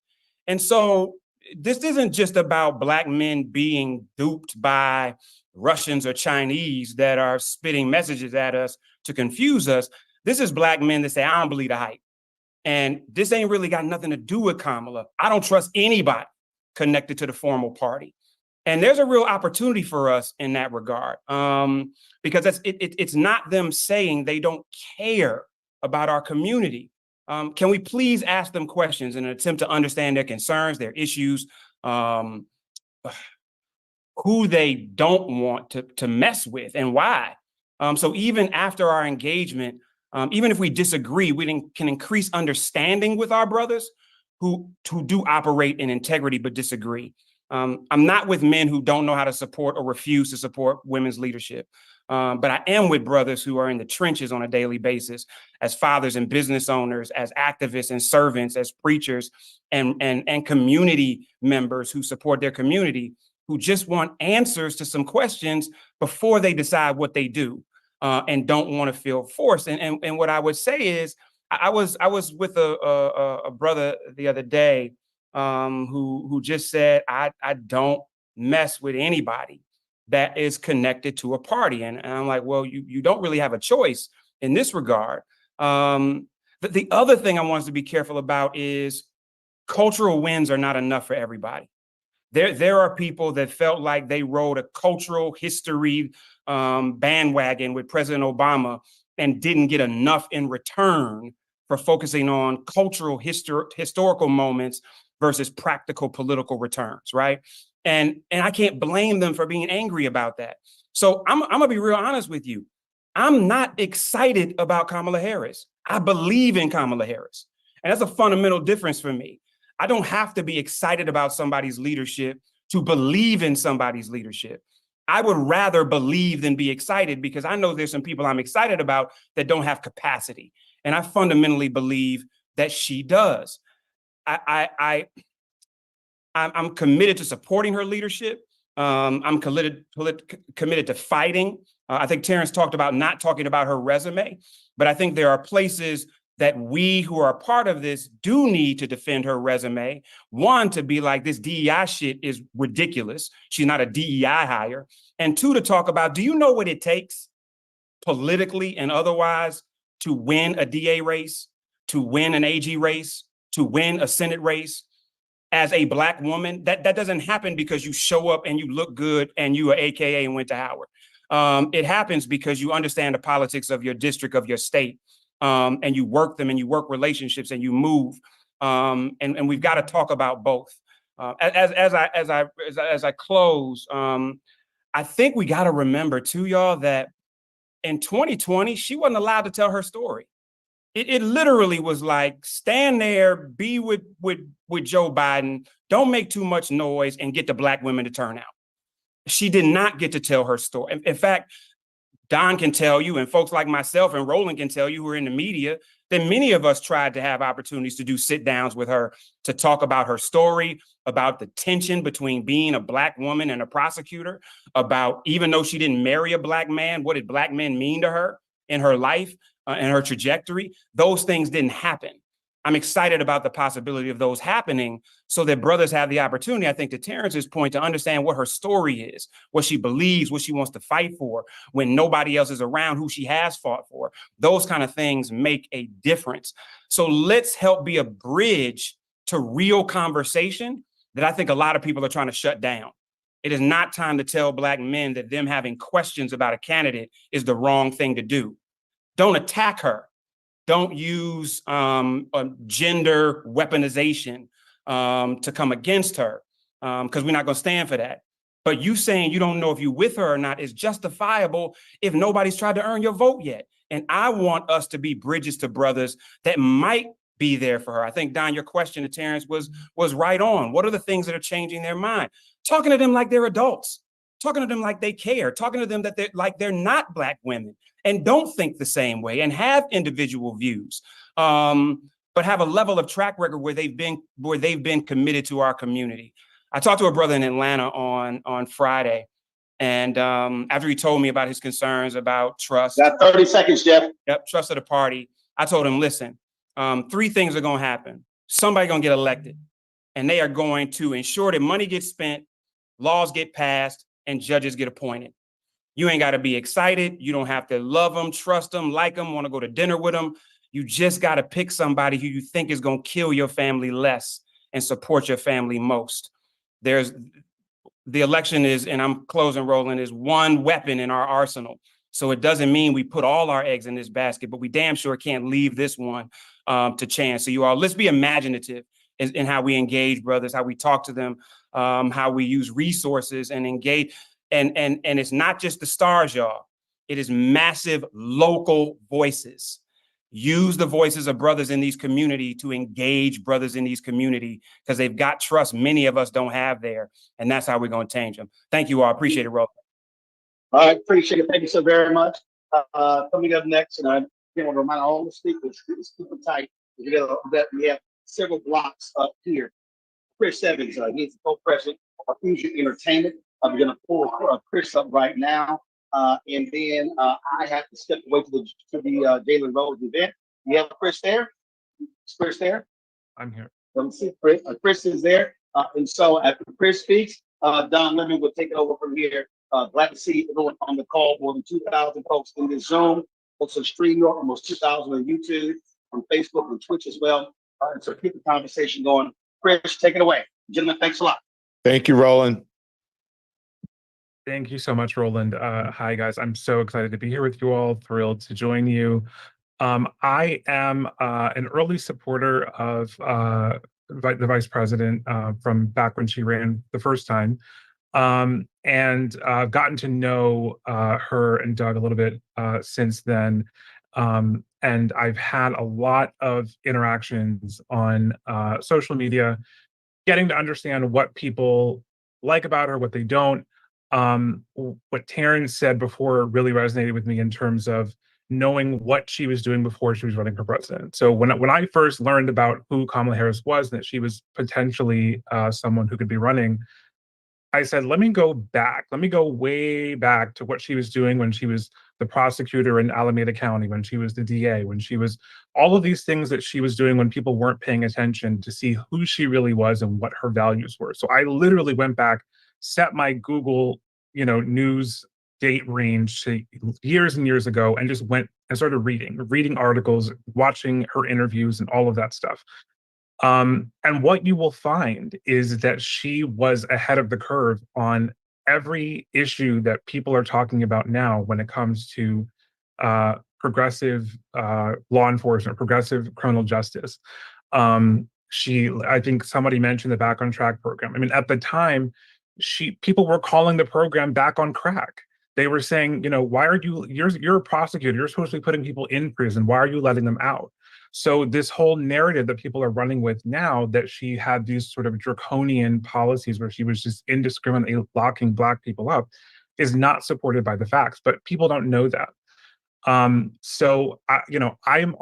And so this isn't just about Black men being duped by Russians or Chinese that are spitting messages at us to confuse us. This is Black men that say, I don't believe the hype. And this ain't really got nothing to do with Kamala. I don't trust anybody connected to the formal party. And there's a real opportunity for us in that regard, because it's not them saying they don't care about our community. Can we please ask them questions in an attempt to understand their concerns, their issues, who they don't want to mess with and why? So even after our engagement, even if we disagree, we can increase understanding with our brothers who do operate in integrity but disagree. I'm not with men who don't know how to support or refuse to support women's leadership. But I am with brothers who are in the trenches on a daily basis as fathers and business owners, as activists and servants, as preachers and community members who support their community, who just want answers to some questions before they decide what they do, and don't want to feel forced. And what I would say is, I was with a brother the other day who just said, I don't mess with anybody that is connected to a party. And I'm like, well, you don't really have a choice in this regard. The other thing I want us to be careful about is cultural wins are not enough for everybody. There are people that felt like they rode a cultural history bandwagon with President Obama and didn't get enough in return for focusing on cultural historical moments versus practical political returns, right? And I can't blame them for being angry about that. So I'm gonna be real honest with you. I'm not excited about Kamala Harris. I believe in Kamala Harris. And that's a fundamental difference for me. I don't have to be excited about somebody's leadership to believe in somebody's leadership. I would rather believe than be excited, because I know there's some people I'm excited about that don't have capacity. And I fundamentally believe that she does. I'm committed to supporting her leadership. I'm committed to fighting. I think Terrence talked about not talking about her resume, but I think there are places that we who are a part of this do need to defend her resume. One, to be like, this DEI shit is ridiculous. She's not a DEI hire. And two, to talk about, do you know what it takes politically and otherwise to win a DA race, to win an AG race, to win a Senate race as a Black woman? That doesn't happen because you show up and you look good and you are AKA and went to Howard. It happens because you understand the politics of your district, of your state. And you work them and you work relationships and you move. And we've got to talk about both. As I close, I think we got to remember too, y'all, that in 2020, she wasn't allowed to tell her story. It literally was like, stand there, be with Joe Biden, don't make too much noise, and get the Black women to turn out. She did not get to tell her story. In fact, Don can tell you, and folks like myself and Roland can tell you who are in the media, that many of us tried to have opportunities to do sit downs with her to talk about her story, about the tension between being a Black woman and a prosecutor, about, even though she didn't marry a Black man, what did Black men mean to her in her life and her trajectory? Those things didn't happen. I'm excited about the possibility of those happening so that brothers have the opportunity, I think, to Terrence's point, to understand what her story is, what she believes, what she wants to fight for when nobody else is around, who she has fought for. Those kind of things make a difference. So let's help be a bridge to real conversation that I think a lot of people are trying to shut down. It is not time to tell Black men that them having questions about a candidate is the wrong thing to do. Don't attack her. Don't use gender weaponization to come against her, because we're not going to stand for that. But you saying you don't know if you're with her or not is justifiable if nobody's tried to earn your vote yet. And I want us to be bridges to brothers that might be there for her. I think, Don, your question to Terrence was right on. What are the things that are changing their mind? Talking to them like they're adults. Talking to them like they care, talking to them that they're not Black women and don't think the same way and have individual views, but have a level of track record where they've been committed to our community. I talked to a brother in Atlanta on Friday, And after he told me about his concerns about trust, Got 30 seconds, Jeff. Yep, trust of the party, I told him, listen, three things are going to happen. Somebody going to get elected, and they are going to ensure that money gets spent, laws get passed, and judges get appointed. You ain't got to be excited. You don't have to love them, trust them, like them, want to go to dinner with them. You just got to pick somebody who you think is going to kill your family less and support your family most. The election is, and I'm closing, Roland, is one weapon in our arsenal. So it doesn't mean we put all our eggs in this basket, but we damn sure can't leave this one to chance. So you all, let's be imaginative in how we engage brothers, how we talk to them, how we use resources and engage. And it's not just the stars, y'all. It is massive local voices. Use the voices of brothers in these community to engage brothers in these community, because they've got trust many of us don't have there. And that's how we're going to change them. Thank you all. Appreciate it, Roland. All right, appreciate it. Thank you so very much. Coming up next, and I want to remind all the speakers, it's super tight. We have several blocks up here. Chris Evans, he's the co-president of Fusion Entertainment. I'm going to pull Chris up right now. And then I have to step away to the Jalen Rose event. You have Chris there? Is Chris there? I'm here. Let me see, Chris. Chris is there. And so after Chris speaks, Don Lemon will take it over from here. Glad to see everyone on the call. More than 2,000 folks in this Zoom. Also stream almost 2,000 on YouTube, on Facebook, and Twitch as well. And so keep the conversation going. Chris, take it away. Gentlemen, thanks a lot. Thank you, Roland. Thank you so much, Roland. Hi, guys. I'm so excited to be here with you all. Thrilled to join you. I am an early supporter of the vice president from back when she ran the first time. And I've gotten to know her and Doug a little bit since then. And I've had a lot of interactions on social media, getting to understand what people like about her, what they don't. What Terrence said before really resonated with me in terms of knowing what she was doing before she was running for president. So when I first learned about who Kamala Harris was, and that she was potentially someone who could be running, I said, let me go back. Let me go way back to what she was doing when she was the prosecutor in Alameda County, when she was the DA, when she was all of these things that she was doing when people weren't paying attention, to see who she really was and what her values were. So I literally went back, set my Google, news date range to years and years ago, and just went and started reading articles, watching her interviews and all of that stuff. And what you will find is that she was ahead of the curve on every issue that people are talking about now when it comes to progressive law enforcement, progressive criminal justice. I think somebody mentioned the Back on Track program. I mean, at the time, people were calling the program Back on Crack. They were saying, why are you're a prosecutor, you're supposed to be putting people in prison. Why are you letting them out? So this whole narrative that people are running with now, that she had these sort of draconian policies where she was just indiscriminately locking Black people up, is not supported by the facts, but people don't know that. So I'm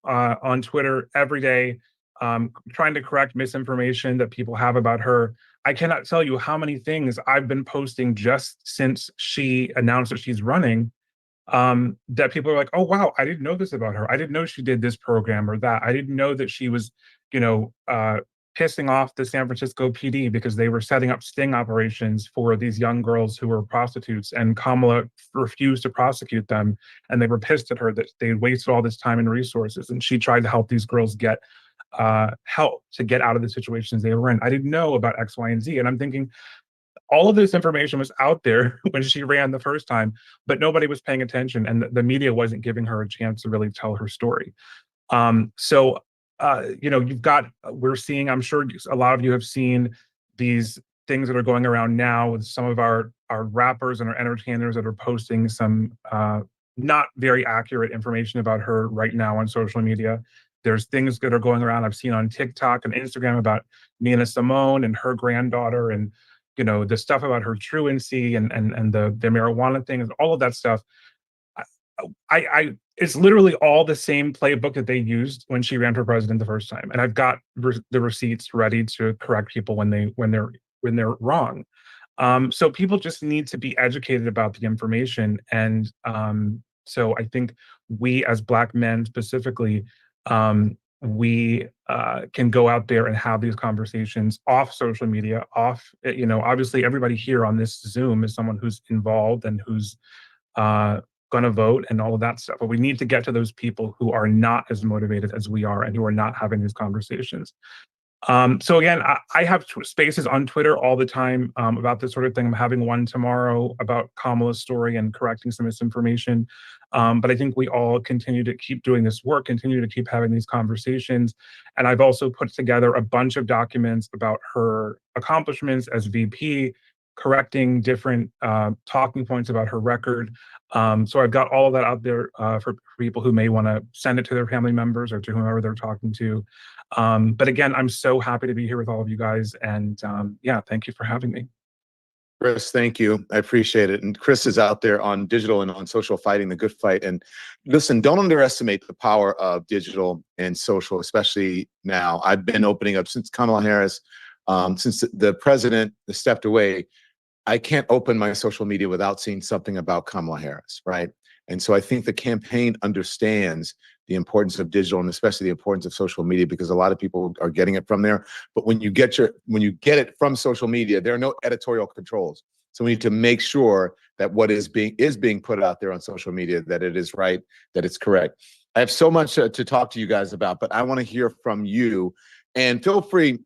on Twitter every day, trying to correct misinformation that people have about her. I cannot tell you how many things I've been posting just since she announced that she's running, that people are like, oh, wow, I didn't know this about her. I didn't know she did this program or that. I didn't know that she was, pissing off the San Francisco PD because they were setting up sting operations for these young girls who were prostitutes, and Kamala refused to prosecute them. And they were pissed at her that they wasted all this time and resources. And she tried to help these girls get help to get out of the situations they were in. I didn't know about X, Y, and Z. And I'm thinking, all of this information was out there when she ran the first time, but nobody was paying attention, and the media wasn't giving her a chance to really tell her story. We're seeing, I'm sure a lot of you have seen these things that are going around now with some of our rappers and our entertainers that are posting some not very accurate information about her right now on social media. There's things that are going around I've seen on TikTok and Instagram about Nina Simone and her granddaughter, and the stuff about her truancy and the marijuana thing, and all of that stuff. It's literally all the same playbook that they used when she ran for president the first time, and I've got the receipts ready to correct people when they're wrong. So people just need to be educated about the information. And so I think we as Black men specifically, we can go out there and have these conversations off social media, obviously everybody here on this Zoom is someone who's involved and who's going to vote and all of that stuff. But we need to get to those people who are not as motivated as we are and who are not having these conversations. So again, I have spaces on Twitter all the time about this sort of thing. I'm having one tomorrow about Kamala's story and correcting some misinformation. But I think we all continue to keep doing this work, continue to keep having these conversations. And I've also put together a bunch of documents about her accomplishments as VP, correcting different talking points about her record. So I've got all of that out there for people who may want to send it to their family members or to whomever they're talking to. But again, I'm so happy to be here with all of you guys. And yeah, thank you for having me. Chris, thank you. I appreciate it. And Chris is out there on digital and on social fighting the good fight. And listen, don't underestimate the power of digital and social, especially now. I've been opening up since Kamala Harris, since the president stepped away. I can't open my social media without seeing something about Kamala Harris, right? And so I think the campaign understands the importance of digital and especially the importance of social media, because a lot of people are getting it from there. But when you get it from social media, there are no editorial controls. So we need to make sure that what is being put out there on social media, that it is right, that it's correct. I have so much to talk to you guys about, but I want to hear from you. And feel free,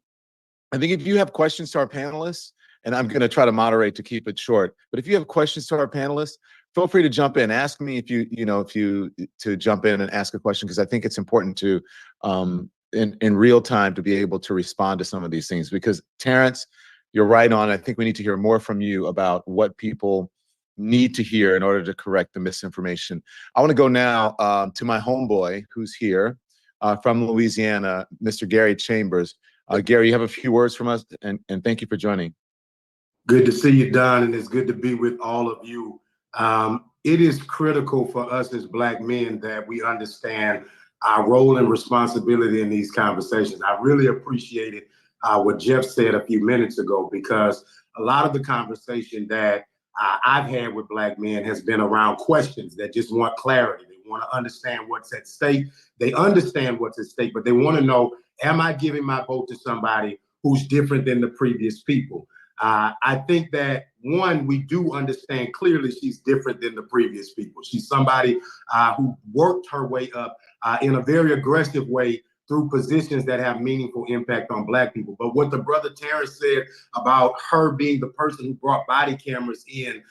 I think if you have questions to our panelists, and I'm going to try to moderate to keep it short, but if you have questions to our panelists, feel free to jump in. Ask me to jump in and ask a question, because I think it's important to, in real time, to be able to respond to some of these things. Because Terrence, you're right on. I think we need to hear more from you about what people need to hear in order to correct the misinformation. I want to go now to my homeboy who's here from Louisiana, Mr. Gary Chambers. Gary, you have a few words from us, and thank you for joining. Good to see you, Don, and it's good to be with all of you. It is critical for us as Black men that we understand our role and responsibility in these conversations. I really appreciated what Jeff said a few minutes ago, because a lot of the conversation that I've had with Black men has been around questions that just want clarity. They want to understand what's at stake. They understand what's at stake, but they want to know, am I giving my vote to somebody who's different than the previous people? I think that, one, we do understand clearly she's different than the previous people. She's somebody who worked her way up in a very aggressive way through positions that have meaningful impact on Black people. But what the brother Terrence said about her being the person who brought body cameras in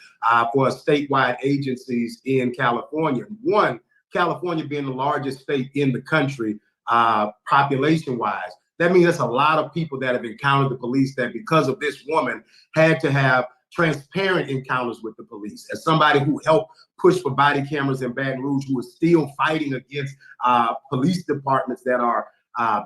for statewide agencies in California, one, California being the largest state in the country population-wise, that means there's a lot of people that have encountered the police that, because of this woman, had to have transparent encounters with the police. As somebody who helped push for body cameras in Baton Rouge, who is still fighting against police departments that are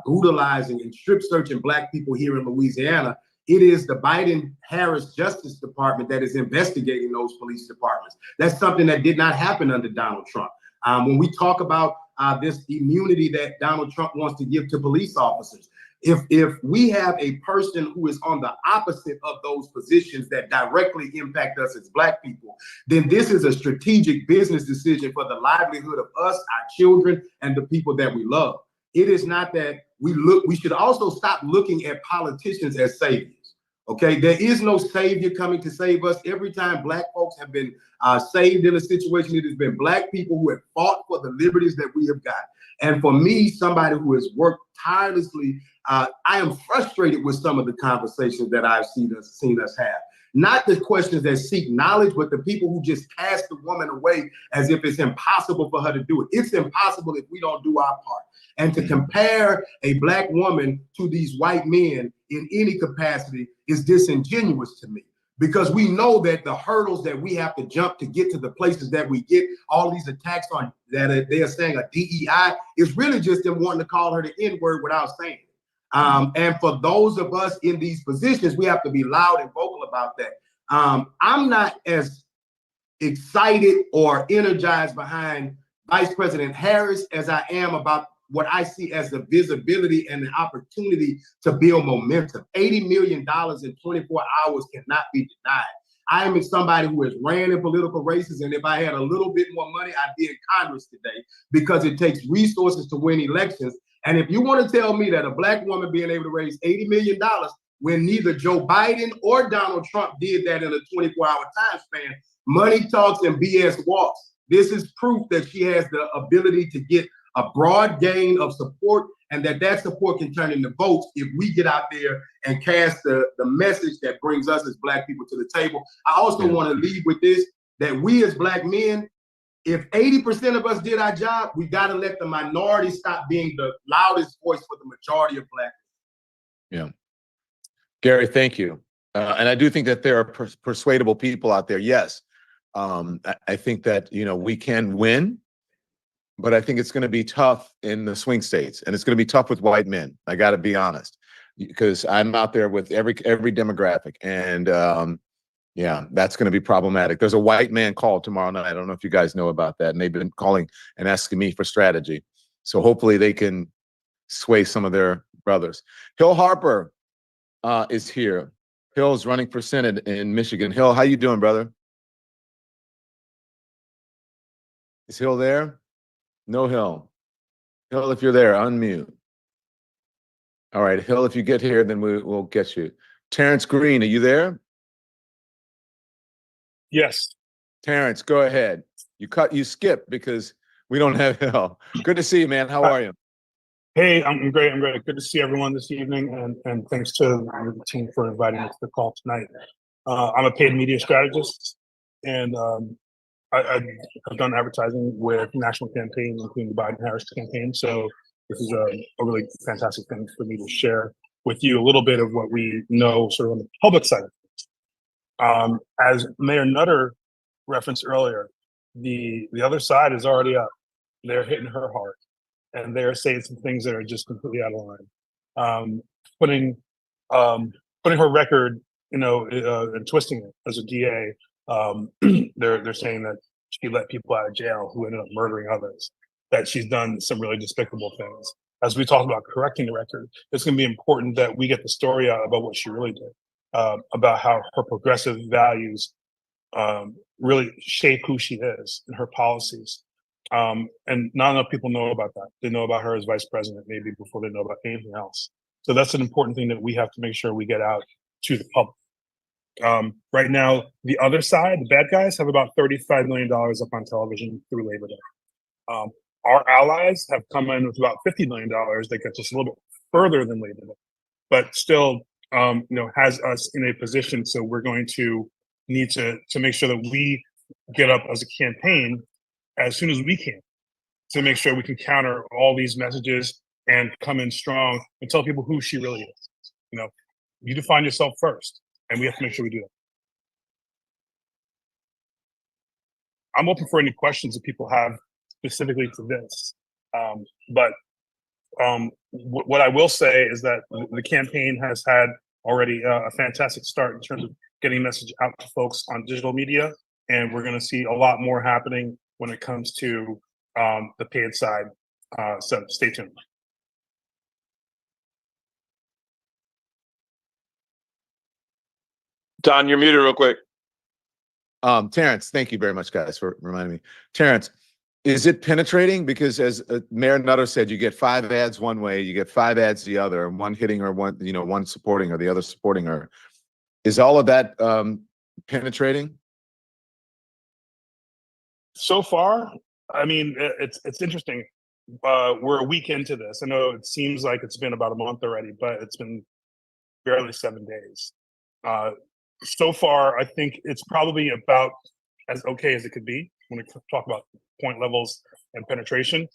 brutalizing and strip searching Black people here in Louisiana, it is the Biden-Harris Justice Department that is investigating those police departments. That's something that did not happen under Donald Trump. When we talk about this immunity that Donald Trump wants to give to police officers, if we have a person who is on the opposite of those positions that directly impact us as Black people, then this is a strategic business decision for the livelihood of us, our children, and the people that we love. It is not that we should also stop looking at politicians as saviors. Okay, there is no savior coming to save us. Every time Black folks have been saved in a situation, it has been Black people who have fought for the liberties that we have got. And for me, somebody who has worked tirelessly, I am frustrated with some of the conversations that I've seen us have. Not the questions that seek knowledge, but the people who just cast the woman away as if it's impossible for her to do it. It's impossible if we don't do our part. And to compare a Black woman to these white men in any capacity is disingenuous to me, because we know that the hurdles that we have to jump to get to the places that we get, all these attacks on that they are saying a DEI, is really just them wanting to call her the N-word without saying it. And for those of us in these positions, we have to be loud and vocal about that. I'm not as excited or energized behind Vice President Harris as I am about what I see as the visibility and the opportunity to build momentum. $80 million in 24 hours cannot be denied. I am somebody who has ran in political races, and if I had a little bit more money, I'd be in Congress today, because it takes resources to win elections. And if you want to tell me that a Black woman being able to raise $80 million when neither Joe Biden or Donald Trump did that in a 24-hour time span, money talks and BS walks. This is proof that she has the ability to get a broad gain of support, and that support can turn into votes if we get out there and cast the message that brings us as Black people to the table. I also want to leave with this, that we as Black men, if 80% of us did our job, we got to let the minority stop being the loudest voice for the majority of Black Yeah. Gary, thank you. And I do think that there are persuadable people out there. Yes. I think that, we can win, but I think it's going to be tough in the swing states, and it's going to be tough with white men. I got to be honest, because I'm out there with every demographic, and yeah, that's going to be problematic. There's a white man call tomorrow night. I don't know if you guys know about that, and they've been calling and asking me for strategy. So hopefully they can sway some of their brothers. Hill Harper is here. Hill's running for Senate in Michigan. Hill, how you doing, brother? Is Hill there? No Hill. Hill, if you're there, unmute. All right, Hill, if you get here, then we'll get you. Terrence Green, are you there? Yes. Terrence, go ahead. You skipped because we don't have Hill. Good to see you, man. How are you? Hey, I'm great. I'm great. Good to see everyone this evening, and thanks to the team for inviting us to the call tonight. I'm a paid media strategist, and I've done advertising with national campaigns, including the Biden-Harris campaign. So this is a really fantastic thing for me to share with you a little bit of what we know sort of on the public side of things. As Mayor Nutter referenced earlier, the other side is already up. They're hitting her hard, and they're saying some things that are just completely out of line. Putting her record, and twisting it as a DA. They're saying that she let people out of jail who ended up murdering others, that she's done some really despicable things. As we talk about correcting the record, it's going to be important that we get the story out about what she really did, about how her progressive values really shape who she is and her policies. And not enough people know about that. They know about her as vice president maybe before they know about anything else. So that's an important thing that we have to make sure we get out to the public. Right now, the other side, the bad guys, have about $35 million up on television through Labor Day. Our allies have come in with about $50 million that gets us a little bit further than Labor Day, but still, has us in a position. So we're going to need to make sure that we get up as a campaign as soon as we can to make sure we can counter all these messages and come in strong and tell people who she really is. You define yourself first. And we have to make sure we do that. I'm open for any questions that people have specifically to this. But what I will say is that the campaign has had already a fantastic start in terms of getting message out to folks on digital media. And we're going to see a lot more happening when it comes to the paid side. So stay tuned. Don, you're muted real quick. Terrence, thank you very much, guys, for reminding me. Terrence, is it penetrating? Because as Mayor Nutter said, you get 5 ads one way, you get 5 ads the other, one hitting her, one supporting her, the other supporting her. Is all of that penetrating? So far, I mean, it's interesting. We're a week into this. I know it seems like it's been about a month already, but it's been barely 7 days. So far, I think it's probably about as okay as it could be when we talk about point levels and penetration.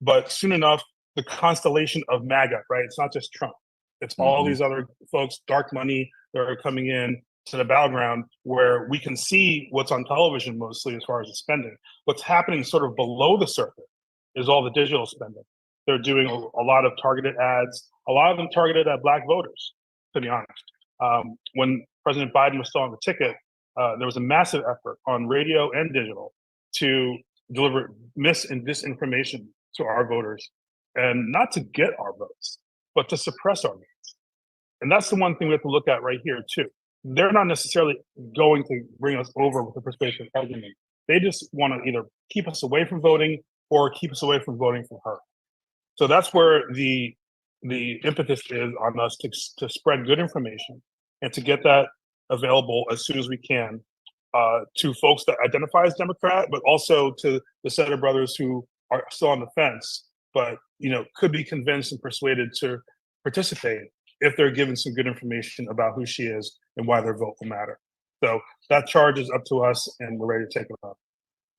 But soon enough, the constellation of MAGA, right? It's not just Trump. It's all these other folks, dark money, that are coming in to the battleground where we can see what's on television mostly as far as the spending. What's happening sort of below the surface is all the digital spending. They're doing a lot of targeted ads, a lot of them targeted at Black voters, to be honest. When President Biden was still on the ticket, there was a massive effort on radio and digital to deliver mis and disinformation to our voters. and not to get our votes, but to suppress our votes. And that's the one thing we have to look at right here too. They're not necessarily going to bring us over with a persuasive argument. They just want to either keep us away from voting or keep us away from voting for her. So that's where the impetus is on us to spread good information and to get that available as soon as we can to folks that identify as Democrat, but also to the Senator brothers who are still on the fence, but could be convinced and persuaded to participate if they're given some good information about who she is and why their vote will matter. So that charge is up to us, and we're ready to take it up.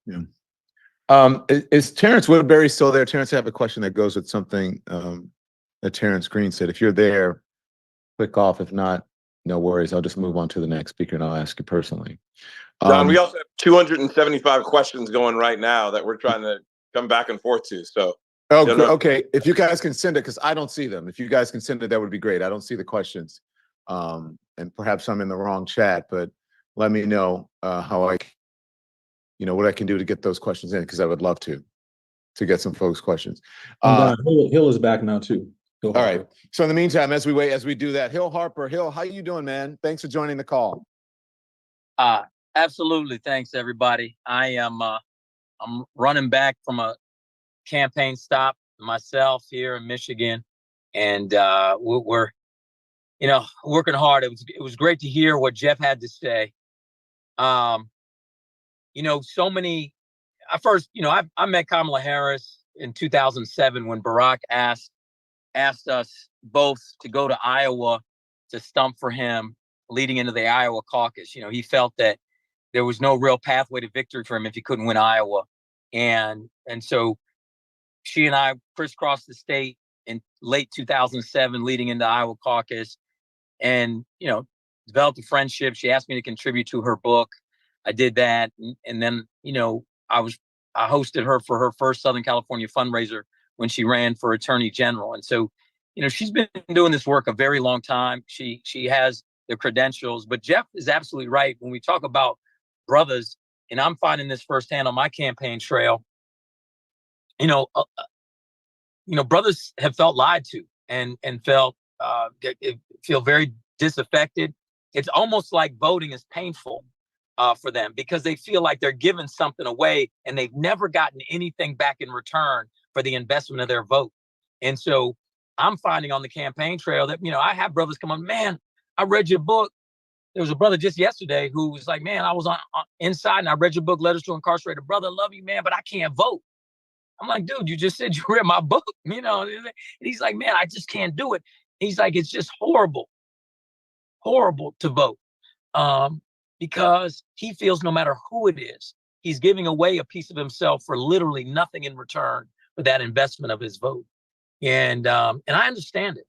Yeah. Is Terrence Woodbury still there? Terrence, I have a question that goes with something that Terrence Green said. If you're there, click off. If not, no worries. I'll just move on to the next speaker and I'll ask you personally. John, we also have 275 questions going right now that we're trying to come back and forth to. So, okay. If you guys can send it, because I don't see them. If you guys can send it, that would be great. I don't see the questions. And perhaps I'm in the wrong chat, but let me know how what I can do to get those questions in, because I would love to get some folks' questions. Hill is back now too. All right. So in the meantime, as we do that, Hill Harper, how you doing, man? Thanks for joining the call. Absolutely. Thanks, everybody. I'm running back from a campaign stop myself here in Michigan, and we're working hard. It was great to hear what Jeff had to say. So many. I met Kamala Harris in 2007 when Barack asked us both to go to Iowa to stump for him leading into the Iowa caucus. He felt that there was no real pathway to victory for him if he couldn't win Iowa. And so she and I crisscrossed the state in late 2007 leading into Iowa caucus and, developed a friendship. She asked me to contribute to her book. I did that. And then, I hosted her for her first Southern California fundraiser when she ran for Attorney General. And so, she's been doing this work a very long time. She has the credentials, but Jeff is absolutely right. When we talk about brothers, and I'm finding this firsthand on my campaign trail, brothers have felt lied to and feel very disaffected. It's almost like voting is painful for them because they feel like they're giving something away and they've never gotten anything back in return for the investment of their vote. And so I'm finding on the campaign trail that, I have brothers come on, man, I read your book. There was a brother just yesterday who was like, man, I was on inside and I read your book, Letters to Incarcerated Brother. Love you, man, but I can't vote. I'm like, dude, you just said you read my book, And he's like, man, I just can't do it. He's like, it's just horrible to vote. Because he feels no matter who it is, he's giving away a piece of himself for literally nothing in return for that investment of his vote. And I understand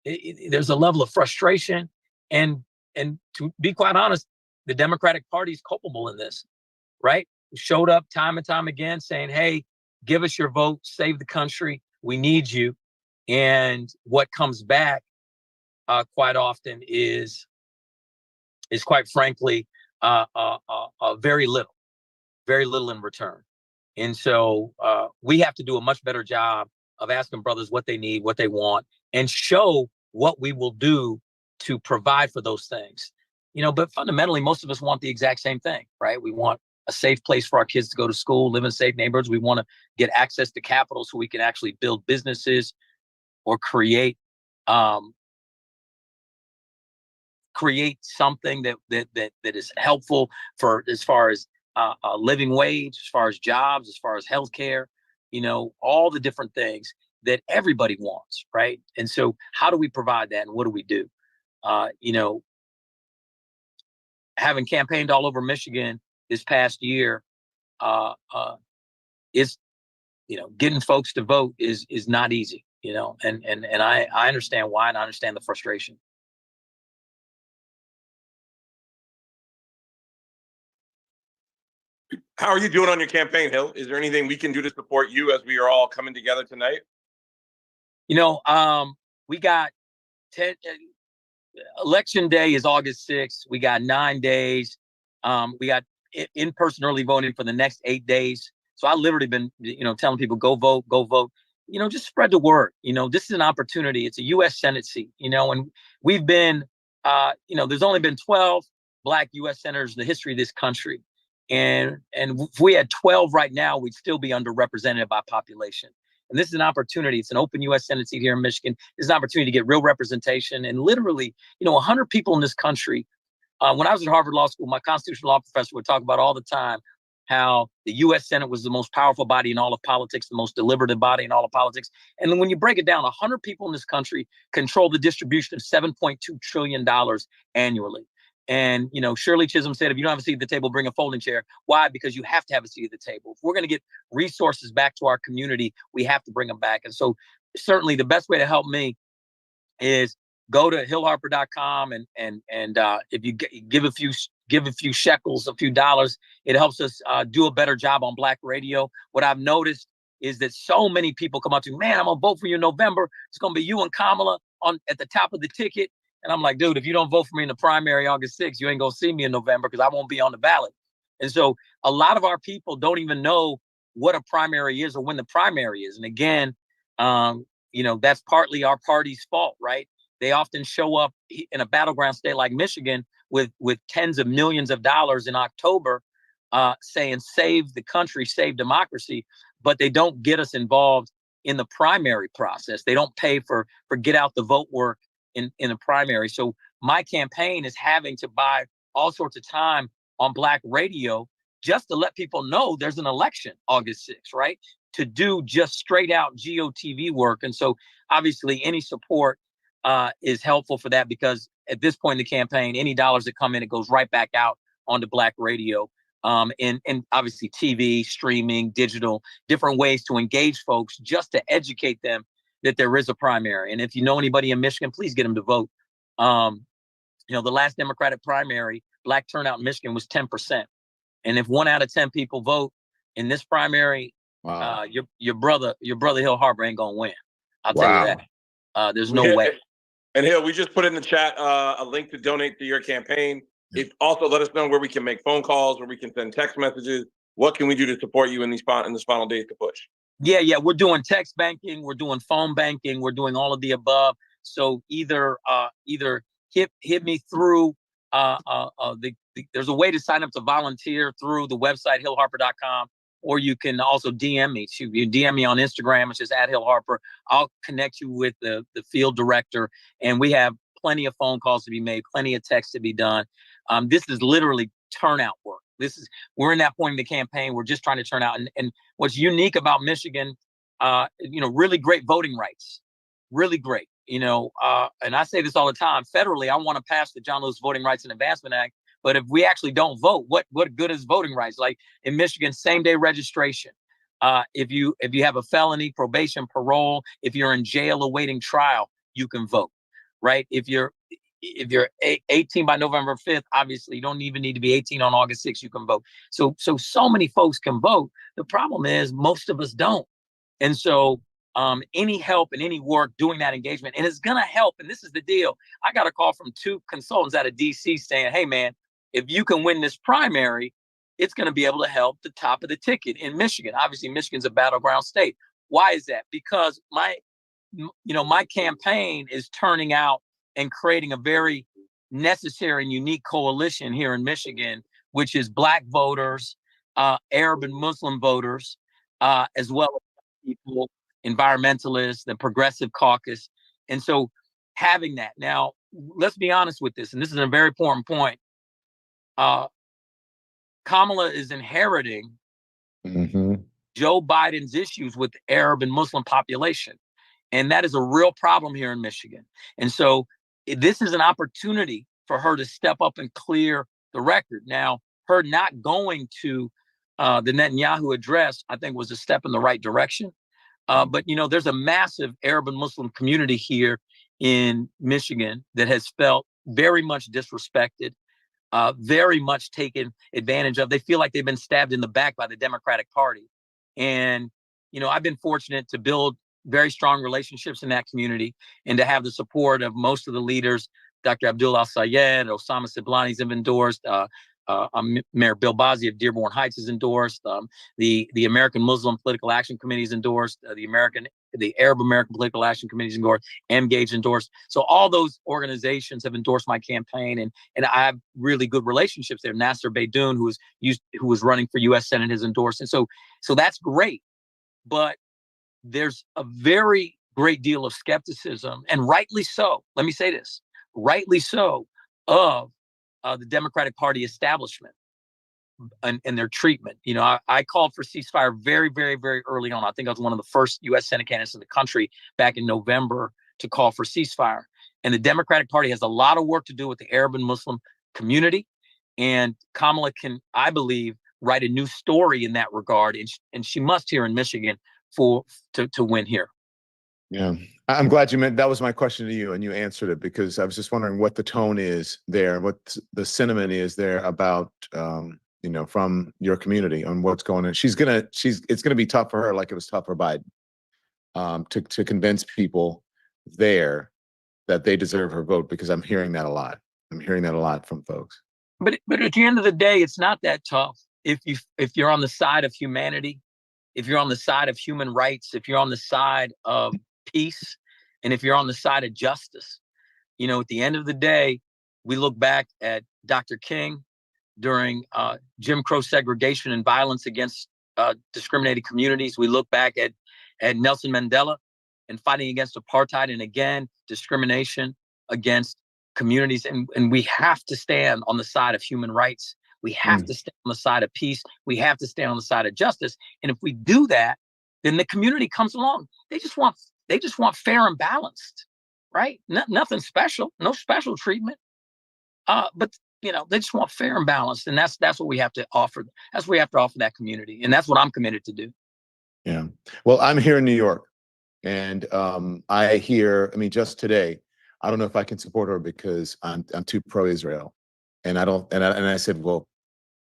it. There's a level of frustration. And to be quite honest, the Democratic Party is culpable in this, right? Showed up time and time again saying, hey, give us your vote, save the country. We need you. And what comes back quite often is quite frankly, very little in return. And so we have to do a much better job of asking brothers what they need, what they want, and show what we will do to provide for those things. But fundamentally, most of us want the exact same thing, right? We want a safe place for our kids to go to school, live in safe neighborhoods. We want to get access to capital so we can actually build businesses or create something that is helpful for as far as a living wage, as far as jobs, as far as healthcare, all the different things that everybody wants, right? And so how do we provide that and what do we do? Having campaigned all over Michigan this past year, is getting folks to vote is not easy, and I understand why, and I understand the frustration. How are you doing on your campaign, Hill? Is there anything we can do to support you as we are all coming together tonight? We got 10. Election day is August 6th. We got 9 days. We got in-person early voting for the next 8 days. So I literally been, telling people, go vote, go vote. just spread the word. This is an opportunity. It's a U.S. Senate seat, and we've been, there's only been 12 Black U.S. senators in the history of this country. And if we had 12 right now, we'd still be underrepresented by population. And this is an opportunity. It's an open U.S. Senate seat here in Michigan. It's an opportunity to get real representation. And literally, 100 people in this country. When I was at Harvard Law School, my constitutional law professor would talk about all the time how the U.S. Senate was the most powerful body in all of politics, the most deliberative body in all of politics. And then when you break it down, 100 people in this country control the distribution of $7.2 trillion annually. And, Shirley Chisholm said, if you don't have a seat at the table, bring a folding chair. Why? Because you have to have a seat at the table. If we're going to get resources back to our community, we have to bring them back. And so certainly the best way to help me is go to hillharper.com and if you give a few shekels, a few dollars, it helps us do a better job on Black radio. What I've noticed is that so many people come up to me, man, I'm gonna vote for you in November. It's gonna be you and Kamala at the top of the ticket. And I'm like, dude, if you don't vote for me in the primary August 6th, you ain't gonna see me in November because I won't be on the ballot. And so a lot of our people don't even know what a primary is or when the primary is. And again, that's partly our party's fault, right? They often show up in a battleground state like Michigan with tens of millions of dollars in October saying save the country, save democracy, but they don't get us involved in the primary process. They don't pay for get out the vote work in the primary. So my campaign is having to buy all sorts of time on Black radio just to let people know there's an election August 6th, right? To do just straight out GOTV work. And so obviously any support is helpful for that, because at this point in the campaign, any dollars that come in, it goes right back out onto Black radio. And obviously TV, streaming, digital, different ways to engage folks just to educate them that there is a primary. And if you know anybody in Michigan, please get them to vote. The last Democratic primary, Black turnout in Michigan was 10%. And if 1 out of 10 people vote in this primary, Wow. your brother Hill Harper ain't gonna win. I'll tell you that. There's no way. And Hill, we just put in the chat a link to donate to your campaign. If also let us know where we can make phone calls, where we can send text messages. What can we do to support you in this final days to push? Yeah, we're doing text banking, we're doing phone banking, we're doing all of the above. So either hit me through there's a way to sign up to volunteer through the website hillharper.com, or you can also DM me. You DM me on Instagram, it's just @HillHarper. I'll connect you with the field director, and we have plenty of phone calls to be made, plenty of texts to be done. This is literally turnout work. We're in that point in the campaign. We're just trying to turn out. And what's unique about Michigan, really great voting rights, really great. And I say this all the time. Federally, I want to pass the John Lewis Voting Rights and Advancement Act. But if we actually don't vote, what good is voting rights? Like in Michigan, same day registration. If you have a felony, probation, parole, if you're in jail awaiting trial, you can vote, right? If you're 18 by November 5th, obviously you don't even need to be 18 on August 6th, you can vote. So many folks can vote. The problem is most of us don't. And so any help and any work doing that engagement, and it's going to help. And this is the deal. I got a call from 2 consultants out of DC saying, hey, man, if you can win this primary, it's going to be able to help the top of the ticket in Michigan. Obviously, Michigan's a battleground state. Why is that? Because my campaign is turning out and creating a very necessary and unique coalition here in Michigan, which is Black voters, Arab and Muslim voters, as well as people, environmentalists, the Progressive Caucus. And so having that. Now, let's be honest with this, and this is a very important point. Kamala is inheriting Joe Biden's issues with the Arab and Muslim population. And that is a real problem here in Michigan. And so this is an opportunity for her to step up and clear the record. Now, her not going to the Netanyahu address, I think, was a step in the right direction. But, there's a massive Arab and Muslim community here in Michigan that has felt very much disrespected, very much taken advantage of. They feel like they've been stabbed in the back by the Democratic Party. And, I've been fortunate to build very strong relationships in that community and to have the support of most of the leaders. Dr. Abdul Al-Sayed, Osama Siblani's have endorsed, Mayor Bill Bazzi of Dearborn Heights has endorsed, the American Muslim Political Action Committee has endorsed, the American the Arab American Political Action Committee's endorsed, Engage endorsed. So all those organizations have endorsed my campaign, and I have really good relationships there. Nasser Beydoun, who was running for U.S. Senate, has endorsed, and so that's great. But there's a very great deal of skepticism, and rightly so. Let me say this, rightly so, of the Democratic Party establishment and their treatment. You know, I called for ceasefire very, very, very early on. I think I was one of the first U.S. Senate candidates in the country back in November to call for ceasefire. And the Democratic Party has a lot of work to do with the Arab and Muslim community. And Kamala can, I believe, write a new story in that regard. And she must here in Michigan to win here. Yeah, I'm glad you meant that was my question to you, and you answered it, because I was just wondering what the tone is there, what the sentiment is there about, you know, from your community on what's going on. It's gonna be tough for her, like it was tough for Biden, to convince people there that they deserve her vote, because I'm hearing that a lot. I'm hearing that a lot from folks. But at the end of the day, it's not that tough if you're on the side of humanity, if you're on the side of human rights, if you're on the side of peace, and if you're on the side of justice. You know, at the end of the day, we look back at Dr. King during Jim Crow segregation and violence against discriminated communities. We look back at Nelson Mandela and fighting against apartheid, and again, discrimination against communities. And we have to stand on the side of human rights. We have to stand on the side of peace. We have to stand on the side of justice. And if we do that, then the community comes along. They just want fair and balanced, right? Nothing special, no special treatment. But you know, they just want fair and balanced, and that's what we have to offer. That's what we have to offer that community, and that's what I'm committed to do. Yeah. Well, I'm here in New York, and I hear. I mean, just today, I don't know if I can support her because I'm too pro-Israel, and I don't. And I said, well,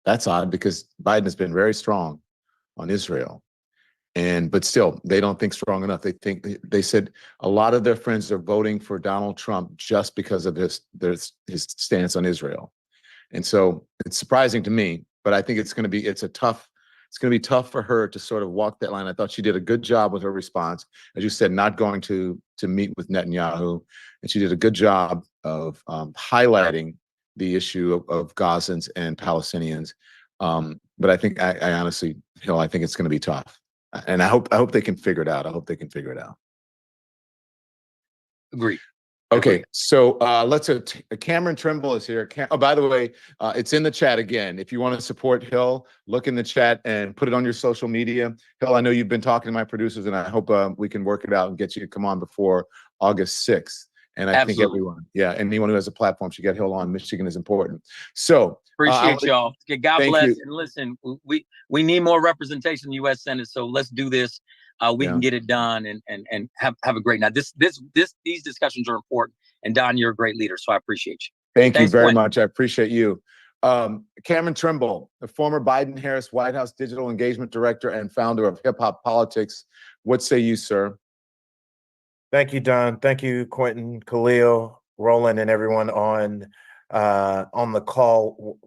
that's odd, because Biden has been very strong on Israel. But still, they don't think strong enough. They said a lot of their friends are voting for Donald Trump just because of his stance on Israel. And so it's surprising to me, but I think it's going to be tough for her to sort of walk that line. I thought she did a good job with her response, as you said, not going to meet with Netanyahu, and she did a good job of highlighting the issue of Gazans and Palestinians. But I think I honestly, Hill, I think it's going to be tough. And I hope they can figure it out. I hope they can figure it out. Agreed. Okay, so let's. Cameron Trimble is here. Oh, by the way, it's in the chat again. If you want to support Hill, look in the chat and put it on your social media. Hill, I know you've been talking to my producers, and I hope we can work it out and get you to come on before August 6th. And I think everyone, anyone who has a platform should get Hill on. Michigan is important. So appreciate y'all. God bless. You. And listen, we need more representation in the U.S. Senate. So let's do this. We can get it done and have a great night. These discussions are important. And Don, you're a great leader, so I appreciate you. Thanks you very much. I appreciate you. Cameron Trimble, the former Biden-Harris White House Digital Engagement Director and founder of Hip Hop Politics. What say you, sir? Thank you, Don. Thank you, Quentin, Khalil, Roland, and everyone on the call.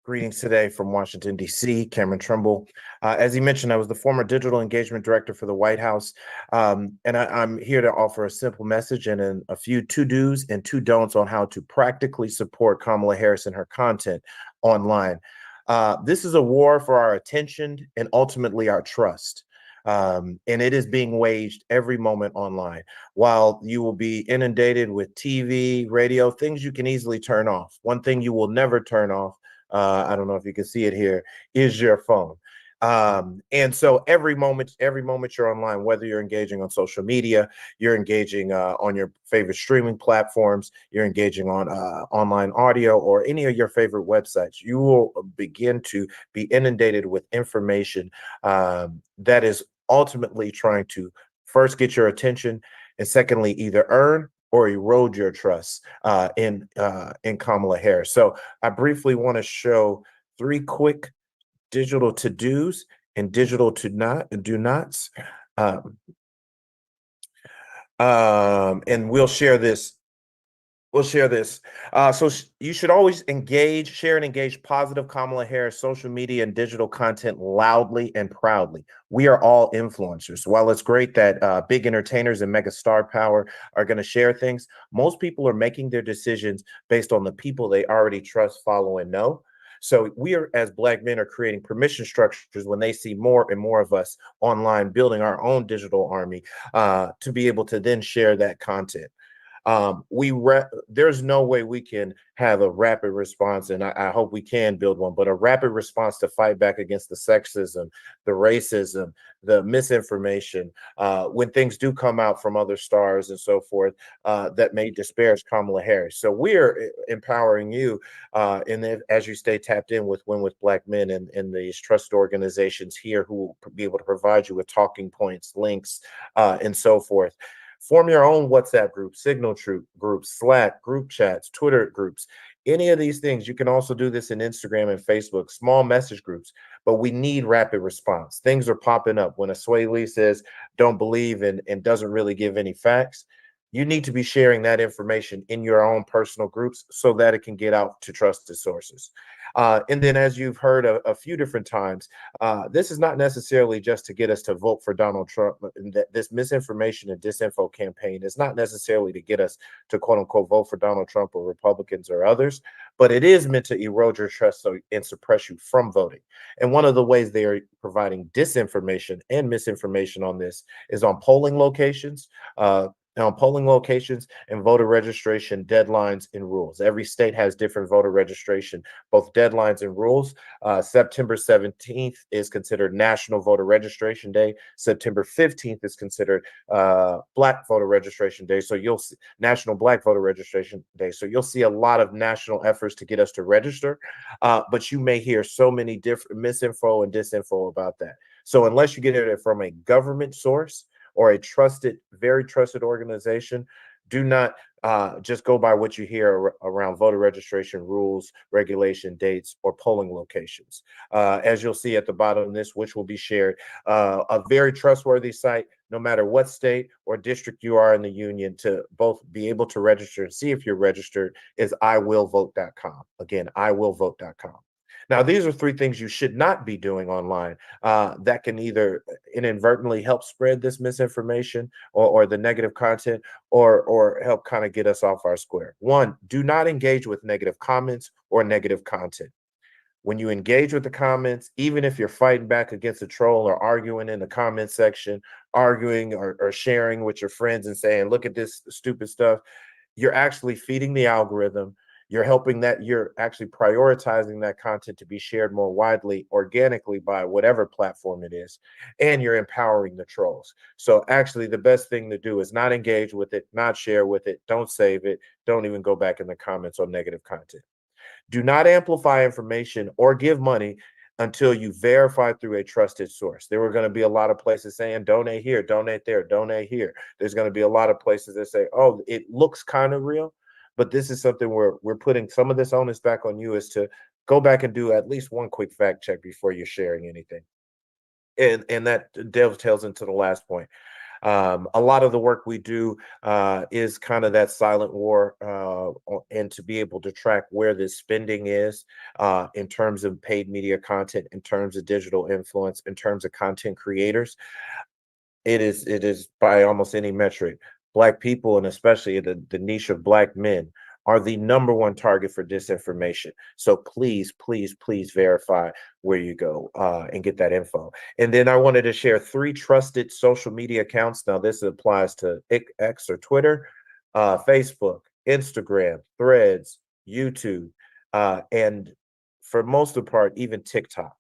Greetings today from Washington, D.C., Cameron Trimble. As he mentioned, I was the former digital engagement director for the White House, and I'm here to offer a simple message and a few to-dos and to-don'ts on how to practically support Kamala Harris and her content online. This is a war for our attention and ultimately our trust. And it is being waged every moment online. While you will be inundated with TV, radio, things you can easily turn off. One thing you will never turn off, I don't know if you can see it here, is your phone. And so every moment you're online, whether you're engaging on social media, you're engaging on your favorite streaming platforms, you're engaging on online audio or any of your favorite websites, you will begin to be inundated with information that is ultimately trying to first get your attention, and secondly, either earn or erode your trust in Kamala Harris. So I briefly want to show 3 quick digital to-dos and digital do-nots. And we'll share this We'll share this. You should always share and engage positive Kamala Harris social media and digital content loudly and proudly. We are all influencers. While it's great that big entertainers and mega star power are going to share things, most people are making their decisions based on the people they already trust, follow, and know. So we are, as Black men, are creating permission structures when they see more and more of us online building our own digital army to be able to then share that content. There's no way we can have a rapid response, and I hope we can build one, but a rapid response to fight back against the sexism, the racism, the misinformation, when things do come out from other stars and so forth, that may disparage Kamala Harris. So we are empowering you, as you stay tapped in with Win with Black Men and these trusted organizations here who will be able to provide you with talking points, links, and so forth. Form your own WhatsApp group, Signal groups, Slack, group chats, Twitter groups, any of these things. You can also do this in Instagram and Facebook, small message groups, but we need rapid response. Things are popping up. When a Sway Lee says, don't believe and doesn't really give any facts, you need to be sharing that information in your own personal groups so that it can get out to trusted sources. And then, as you've heard a few different times, this is not necessarily just to get us to vote for Donald Trump. This misinformation and disinfo campaign is not necessarily to get us to, quote unquote, vote for Donald Trump or Republicans or others, but it is meant to erode your trust and suppress you from voting. And one of the ways they are providing disinformation and misinformation on this is on polling locations. And voter registration deadlines and rules. Every state has different voter registration, both deadlines and rules. September 17th is considered National Voter Registration Day. September 15th is considered Black Voter Registration Day. So you'll see National Black Voter Registration Day. So you'll see a lot of national efforts to get us to register, but you may hear so many different misinfo and disinfo about that. So unless you get it from a government source or a very trusted organization, do not just go by what you hear around voter registration rules, regulation dates, or polling locations. As you'll see at the bottom of this, which will be shared, a very trustworthy site, no matter what state or district you are in the union, to both be able to register and see if you're registered, is iwillvote.com. Again, iwillvote.com. Now, these are three things you should not be doing online that can either inadvertently help spread this misinformation or the negative content, or help kind of get us off our square. One, do not engage with negative comments or negative content. When you engage with the comments, even if you're fighting back against a troll or arguing in the comment section, arguing or sharing with your friends and saying, look at this stupid stuff, you're actually feeding the algorithm. You're you're actually prioritizing that content to be shared more widely, organically, by whatever platform it is, and you're empowering the trolls. So actually the best thing to do is not engage with it, not share with it, don't save it, don't even go back in the comments on negative content. Do not amplify information or give money until you verify through a trusted source. There were going to be a lot of places saying donate here, donate there, donate here. There's going to be a lot of places that say, oh, it looks kind of real. But this is something where we're putting some of this onus back on you, is to go back and do at least one quick fact check before you're sharing anything. And that dovetails into the last point. A lot of the work we do is kind of that silent war, and to be able to track where this spending is in terms of paid media content, in terms of digital influence, in terms of content creators. It is by almost any metric, Black people, and especially the niche of Black men, are the number one target for disinformation. So please, please, please verify where you go and get that info. And then I wanted to share 3 trusted social media accounts. Now this applies to X or Twitter, Facebook, Instagram, Threads, YouTube, and for most of the part, even TikTok.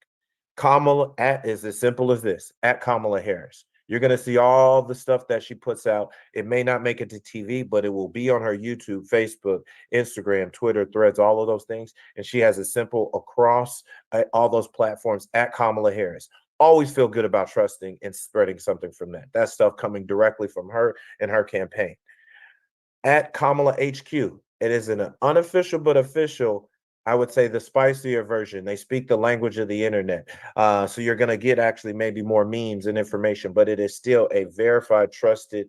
Kamala is as simple as this, at Kamala Harris. You're going to see all the stuff that she puts out. It may not make it to TV, but it will be on her YouTube, Facebook, Instagram, Twitter, Threads, all of those things. And she has a simple across all those platforms, at Kamala Harris. Always feel good about trusting and spreading something from that. That stuff coming directly from her and her campaign. At Kamala HQ, it is an unofficial but official, I would say, the spicier version. They speak the language of the internet. So you're going to get actually maybe more memes and information, but it is still a verified, trusted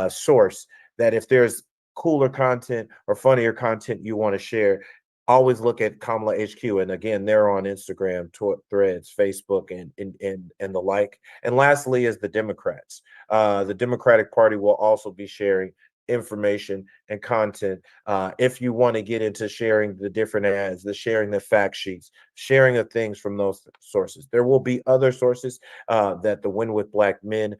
source that if there's cooler content or funnier content you want to share, always look at Kamala HQ. And again, they're on Instagram, Threads, Facebook, and the like. And lastly is the Democrats. The Democratic Party will also be sharing information and content. If you want to get into sharing the different ads, sharing the fact sheets, sharing the things from those sources. There will be other sources that the Win with Black Men,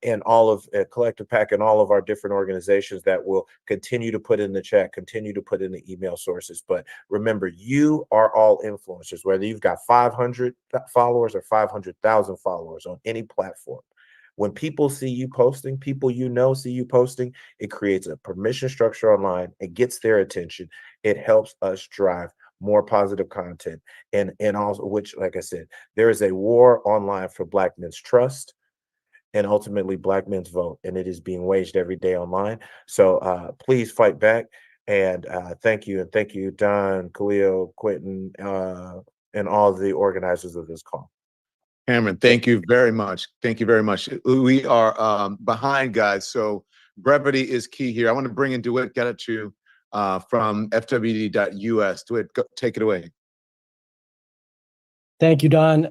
and all of Collective PAC and all of our different organizations that will continue to put in the chat, continue to put in the email sources. But remember, you are all influencers, whether you've got 500 followers or 500,000 followers on any platform. When people see you posting, people see you posting, it creates a permission structure online. It gets their attention. It helps us drive more positive content. And also, which, like I said, there is a war online for Black men's trust and ultimately Black men's vote. And it is being waged every day online. So please fight back. And thank you. And thank you, Don, Khalil, Quentin, and all of the organizers of this call. Cameron, thank you very much. Thank you very much. We are behind, guys, so brevity is key here. I want to bring in DeWitt Getachew from FWD.US. DeWitt, take it away. Thank you, Don,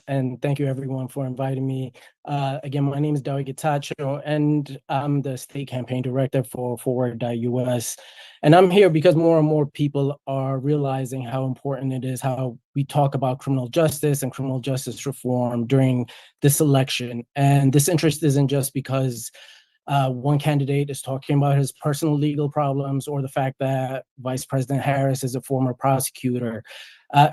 and thank you everyone for inviting me. Again, my name is DeWitt Getachew, and I'm the state campaign director for Forward.us. And I'm here because more and more people are realizing how important it is how we talk about criminal justice and criminal justice reform during this election. And this interest isn't just because one candidate is talking about his personal legal problems or the fact that Vice President Harris is a former prosecutor.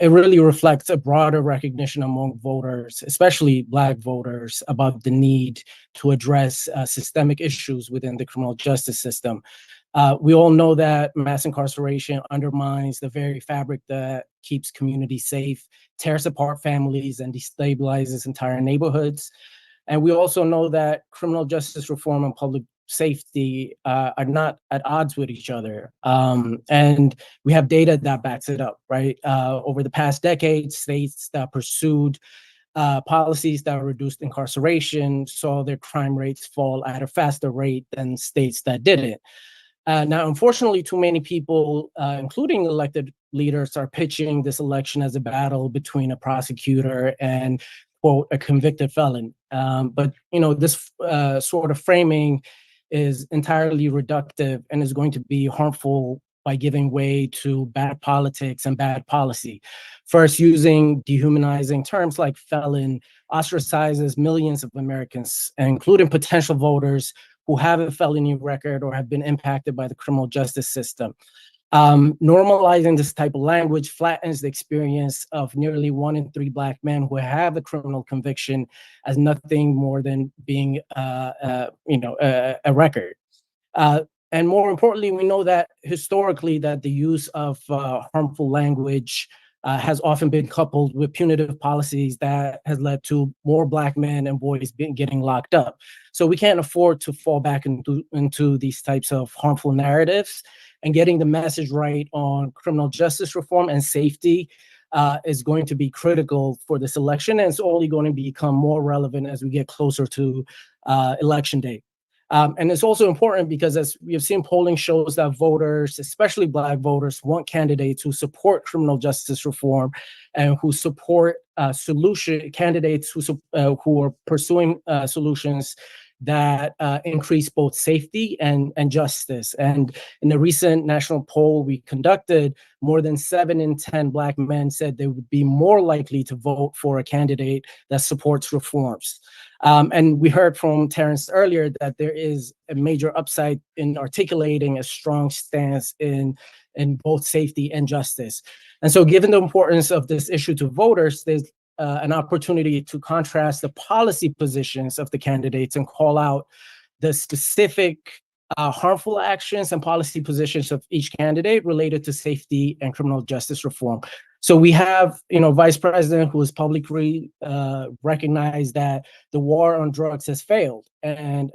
It really reflects a broader recognition among voters, especially Black voters, about the need to address systemic issues within the criminal justice system. We all know that mass incarceration undermines the very fabric that keeps communities safe, tears apart families, and destabilizes entire neighborhoods. And we also know that criminal justice reform and public safety are not at odds with each other. And we have data that backs it up, right? Over the past decade, states that pursued policies that reduced incarceration saw their crime rates fall at a faster rate than states that didn't. Now, unfortunately, too many people, including elected leaders, are pitching this election as a battle between a prosecutor and, quote, a convicted felon. But, you know, this sort of framing is entirely reductive and is going to be harmful by giving way to bad politics and bad policy. First, using dehumanizing terms like felon ostracizes millions of Americans, including potential voters who have a felony record or have been impacted by the criminal justice system. Normalizing this type of language flattens the experience of nearly 1 in 3 Black men who have a criminal conviction as nothing more than being, a record. And more importantly, we know that historically that the use of harmful language has often been coupled with punitive policies that has led to more Black men and boys getting locked up. So we can't afford to fall back into these types of harmful narratives. And getting the message right on criminal justice reform and safety is going to be critical for this election, and it's only going to become more relevant as we get closer to election day. And it's also important because, as we have seen, polling shows that voters, especially Black voters, want candidates who support criminal justice reform and who support candidates who are pursuing solutions that increase both safety and justice. And in the recent national poll we conducted, more than 7 in 10 Black men said they would be more likely to vote for a candidate that supports reforms. And we heard from Terrence earlier that there is a major upside in articulating a strong stance in both safety and justice. And so given the importance of this issue to voters, there's an opportunity to contrast the policy positions of the candidates and call out the specific harmful actions and policy positions of each candidate related to safety and criminal justice reform. So we have, Vice President who has publicly recognized that the war on drugs has failed. And,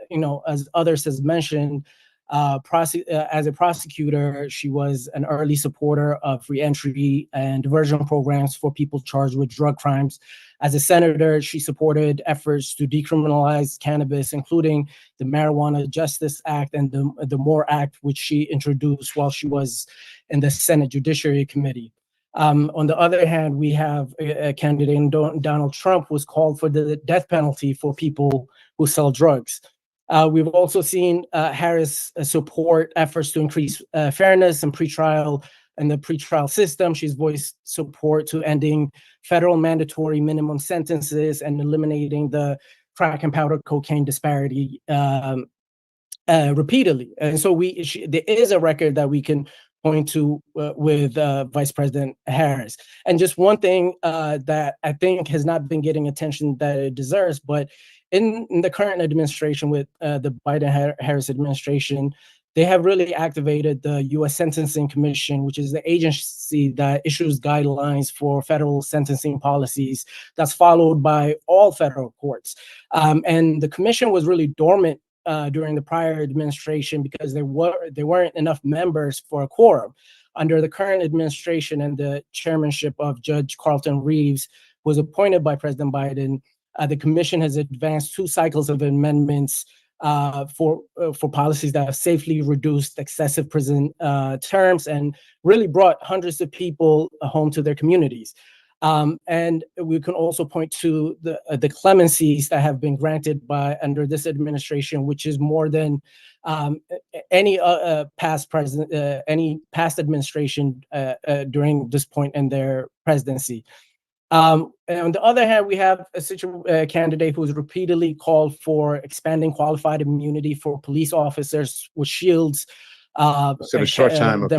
as others has mentioned, As a prosecutor, she was an early supporter of reentry and diversion programs for people charged with drug crimes. As a senator, she supported efforts to decriminalize cannabis, including the Marijuana Justice Act and the MORE Act, which she introduced while she was in the Senate Judiciary Committee. On the other hand, we have a candidate, Donald Trump, who's called for the death penalty for people who sell drugs. We've also seen Harris support efforts to increase fairness and the pretrial system. She's voiced support to ending federal mandatory minimum sentences and eliminating the crack and powder cocaine disparity repeatedly. And so there is a record that we can point to with Vice President Harris. And just one thing that I think has not been getting attention that it deserves, but in the current administration with the Biden-Harris administration, they have really activated the U.S. Sentencing Commission, which is the agency that issues guidelines for federal sentencing policies that's followed by all federal courts. And the commission was really dormant during the prior administration because there weren't enough members for a quorum. Under the current administration and the chairmanship of Judge Carlton Reeves, who was appointed by President Biden, the commission has advanced 2 cycles of amendments for policies that have safely reduced excessive prison terms and really brought hundreds of people home to their communities. And we can also point to the clemencies that have been granted under this administration, which is more than any past administration during this point in their presidency. And on the other hand, we have a candidate who has repeatedly called for expanding qualified immunity for police officers, which shields them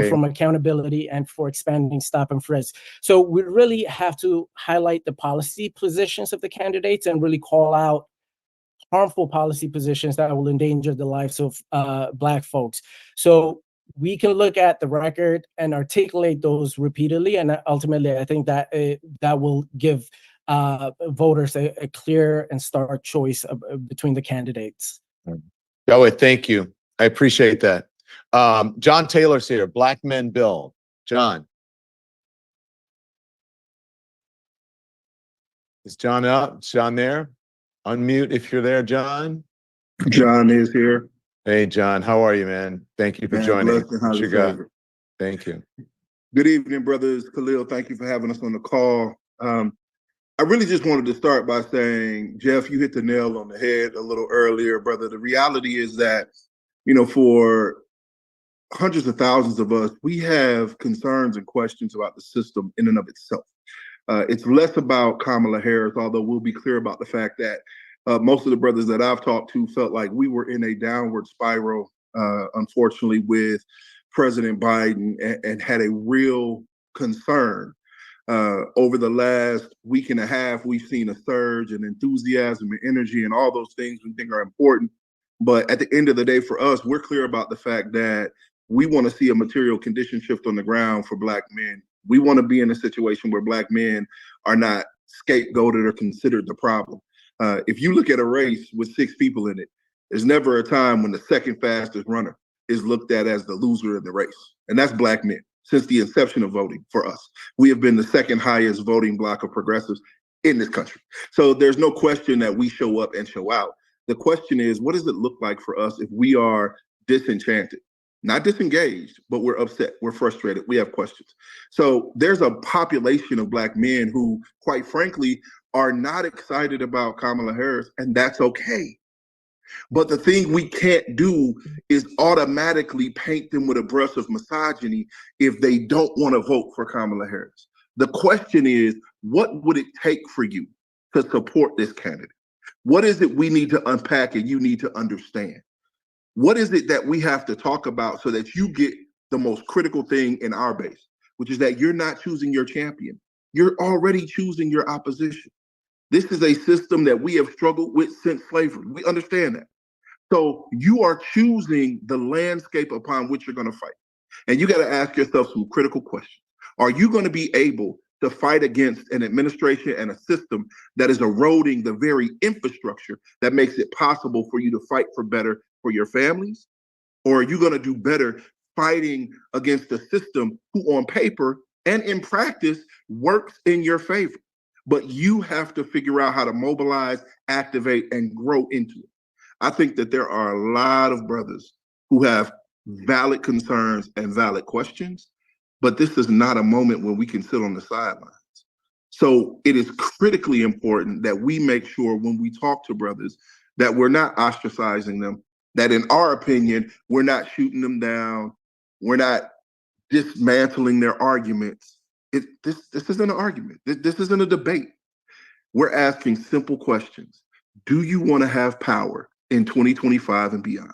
from accountability and for expanding stop and frisk. So we really have to highlight the policy positions of the candidates and really call out harmful policy positions that will endanger the lives of Black folks. So we can look at the record and articulate those repeatedly, and ultimately, I think that that will give voters a clear and stark choice between the candidates. Thank you. I appreciate that. John Taylor's here, Black Men Bill. John. Is John up? Is John there? Unmute if you're there, John. John is here. Hey, John, how are you, man? Thank you for joining. What you got? Thank you. Good evening, brothers. Khalil, thank you for having us on the call. I really just wanted to start by saying, Jeff, you hit the nail on the head a little earlier, brother. The reality is that, for hundreds of thousands of us, we have concerns and questions about the system in and of itself. It's less about Kamala Harris, although we'll be clear about the fact that most of the brothers that I've talked to felt like we were in a downward spiral, unfortunately, with President Biden and had a real concern. Over the last week and a half, we've seen a surge in enthusiasm and energy and all those things we think are important. But at the end of the day, for us, we're clear about the fact that we want to see a material condition shift on the ground for Black men. We want to be in a situation where Black men are not scapegoated or considered the problem. If you look at a race with 6 people in it, there's never a time when the second fastest runner is looked at as the loser in the race. And that's Black men. Since the inception of voting for us, we have been the second highest voting bloc of progressives in this country. So there's no question that we show up and show out. The question is, what does it look like for us if we are disenchanted? Not disengaged, but we're upset, we're frustrated, we have questions. So there's a population of Black men who, quite frankly, are not excited about Kamala Harris, and that's okay. But the thing we can't do is automatically paint them with a brush of misogyny if they don't want to vote for Kamala Harris. The question is, what would it take for you to support this candidate? What is it we need to unpack and you need to understand? What is it that we have to talk about so that you get the most critical thing in our base, which is that you're not choosing your champion. You're already choosing your opposition. This is a system that we have struggled with since slavery. We understand that. So you are choosing the landscape upon which you're going to fight. And you got to ask yourself some critical questions. Are you going to be able to fight against an administration and a system that is eroding the very infrastructure that makes it possible for you to fight for better for your families, Or are you going to do better fighting against a system who on paper and in practice works in your favor? But you have to figure out how to mobilize, activate, and grow into it. I think that there are a lot of brothers who have valid concerns and valid questions, but this is not a moment when we can sit on the sidelines. So it is critically important that we make sure when we talk to brothers that we're not ostracizing them, that in our opinion, we're not shooting them down, we're not dismantling their arguments. This isn't an argument. This isn't a debate. We're asking simple questions. Do you want to have power in 2025 and beyond?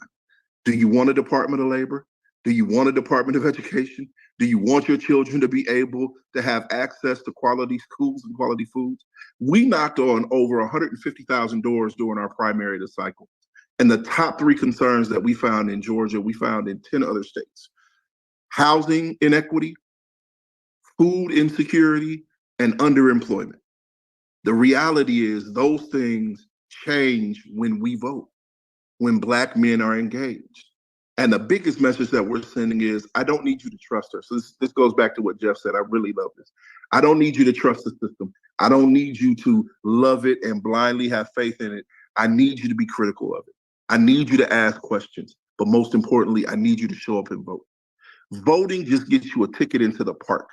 Do you want a Department of Labor? Do you want a Department of Education? Do you want your children to be able to have access to quality schools and quality foods? We knocked on over 150,000 doors during our primary this cycle. And the top 3 concerns that we found in Georgia, we found in 10 other states: housing inequity, food insecurity, and underemployment. The reality is those things change when we vote, when Black men are engaged. And the biggest message that we're sending is, I don't need you to trust her. So this goes back to what Jeff said. I really love this. I don't need you to trust the system. I don't need you to love it and blindly have faith in it. I need you to be critical of it. I need you to ask questions. But most importantly, I need you to show up and vote. Voting just gets you a ticket into the park.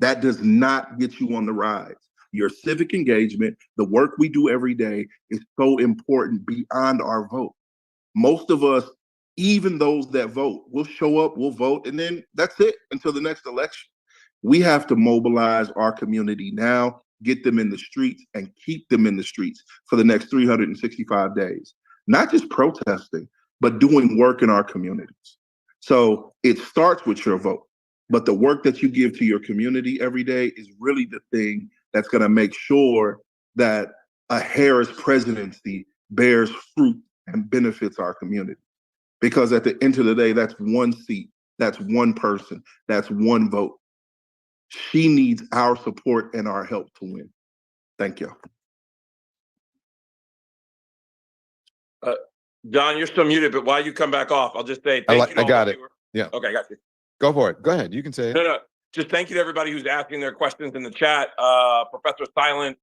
That does not get you on the rides. Your civic engagement, the work we do every day, is so important beyond our vote. Most of us, even those that vote, will show up, will vote, and then that's it until the next election. We have to mobilize our community now, get them in the streets, and keep them in the streets for the next 365 days. Not just protesting, but doing work in our communities. So it starts with your vote, but the work that you give to your community every day is really the thing that's going to make sure that a Harris presidency bears fruit and benefits our community. Because at the end of the day, that's one seat, that's one person, that's one vote. She needs our support and our help to win. Thank you. Don, you're still muted, but while you come back off, I'll just say thank you to I all got the it. viewers. Yeah. Okay, got you. Go for it. Go ahead. You can say it. No. Just thank you to everybody who's asking their questions in the chat. Professor Silent,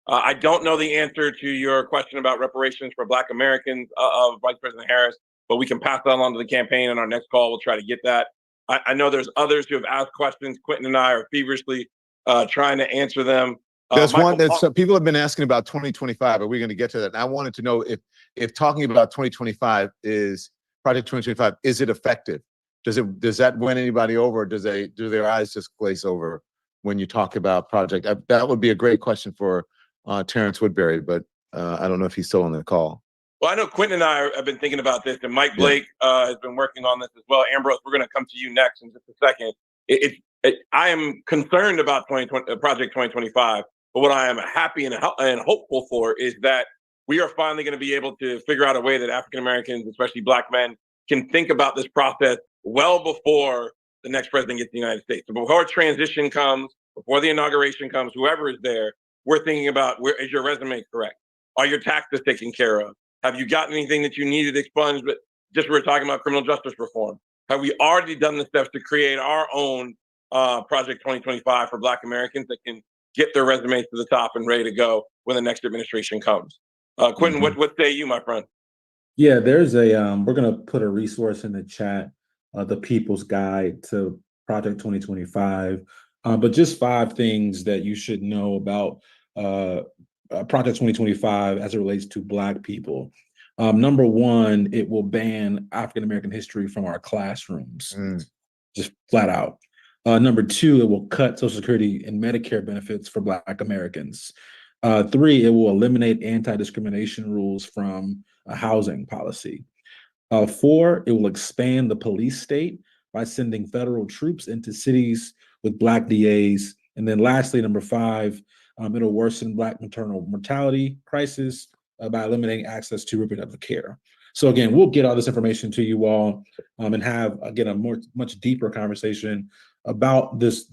I don't know the answer to your question about reparations for Black Americans of Vice President Harris, but we can pass that along to the campaign. In our next call, we'll try to get that. I know there's others who have asked questions. Quentin and I are feverishly trying to answer them. There's Michael, one that some people have been asking about 2025. Are we going to get to that? And I wanted to know if talking about 2025 is Project 2025, is it effective? Does that win anybody over? Or do their eyes just glaze over when you talk about project? That would be a great question for Terrence Woodbury, but I don't know if he's still on the call. Well, I know Quentin and I have been thinking about this, and Mike Blake has been working on this as well. Ambrose, we're going to come to you next in just a second. I am concerned about Project 2025, but what I am happy and hopeful for is that we are finally going to be able to figure out a way that African Americans, especially Black men, can think about this process well before the next president gets to the United States. So before transition comes, before the inauguration comes, whoever is there, we're thinking about, where is your resume correct? Are your taxes taken care of? Have you gotten anything that you needed expunged? But just we're talking about criminal justice reform. Have we already done the steps to create our own Project 2025 for Black Americans that can get their resumes to the top and ready to go when the next administration comes? Quentin, what say you, my friend? Yeah, there's we're going to put a resource in the chat, the People's Guide to Project 2025, but just 5 things that you should know about Project 2025 as it relates to Black people. Number 1, it will ban African-American history from our classrooms, just flat out. Number 2, it will cut Social Security and Medicare benefits for Black Americans. 3, it will eliminate anti-discrimination rules from a housing policy. 4, it will expand the police state by sending federal troops into cities with Black DAs. And then lastly, number 5, it'll worsen Black maternal mortality crisis by eliminating access to reproductive care. So again, we'll get all this information to you all and have, again, a much deeper conversation about this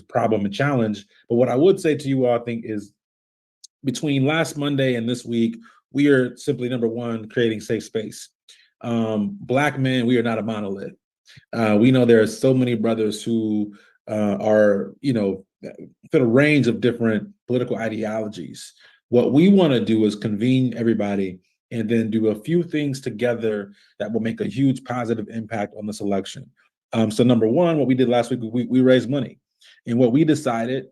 problem and challenge. But what I would say to you all, I think, is between last Monday and this week, we are simply, number 1, creating safe space. Black men, we are not a monolith. We know there are so many brothers who are, fit a range of different political ideologies. What we want to do is convene everybody and then do a few things together that will make a huge positive impact on this election. So number one, what we did last week, we raised money. And what we decided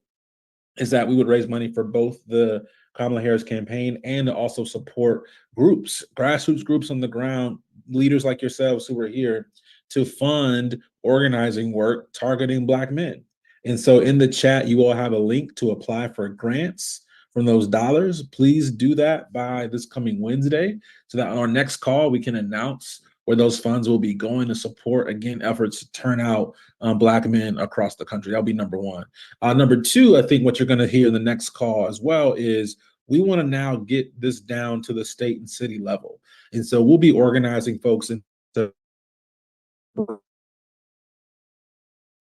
is that we would raise money for both the Kamala Harris campaign and to also support groups, grassroots groups on the ground, leaders like yourselves who are here to fund organizing work targeting Black men. And so in the chat, you all have a link to apply for grants from those dollars. Please do that by this coming Wednesday so that on our next call, we can announce where those funds will be going to support, again, efforts to turn out Black men across the country. That'll be number one. Number two, I think what you're going to hear in the next call as well is we want to now get this down to the state and city level. And so we'll be organizing folks into.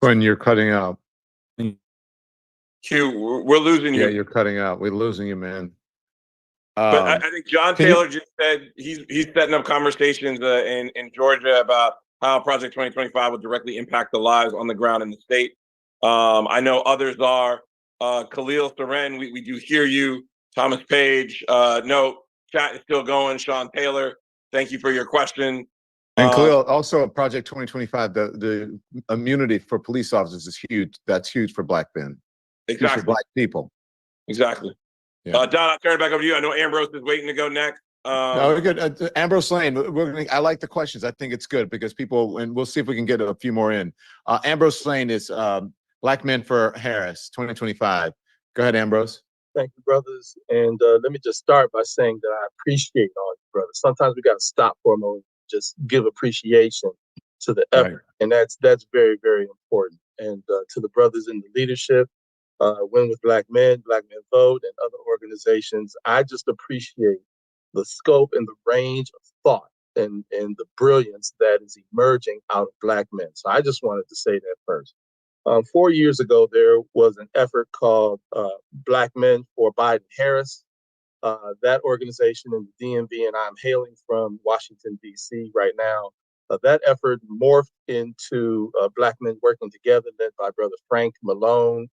When you're cutting out. Q, we're losing you. Yeah, you're cutting out. We're losing you, man. But I think John Taylor just said he's setting up conversations in Georgia about how Project 2025 would directly impact the lives on the ground in the state. I know others are. Khalil Seren, we do hear you. Thomas Page, no, chat is still going. Sean Taylor, thank you for your question. And Khalil, also Project 2025, the immunity for police officers is huge. That's huge for Black men. Exactly. Huge for Black people. Exactly. Yeah. Don, I'll turn it back over to you. I know Ambrose is waiting to go next. No, we're good. Ambrose Lane, I like the questions. I think it's good because people, and we'll see if we can get a few more in. Ambrose Lane is Black Men for Harris 2025. Go ahead, Ambrose. Thank you, brothers. And let me just start by saying that I appreciate all you brothers. Sometimes we got to stop for a moment, just give appreciation to the effort. Right. And that's very, very important. And to the brothers in the leadership, Win with Black Men Vote, and other organizations, I just appreciate the scope and the range of thought and the brilliance that is emerging out of Black men. So I just wanted to say that first. 4 years ago, there was an effort called Black Men for Biden Harris. That organization in the DMV, and I'm hailing from Washington, D.C. right now, that effort morphed into Black men working together, led by Brother Frank Malone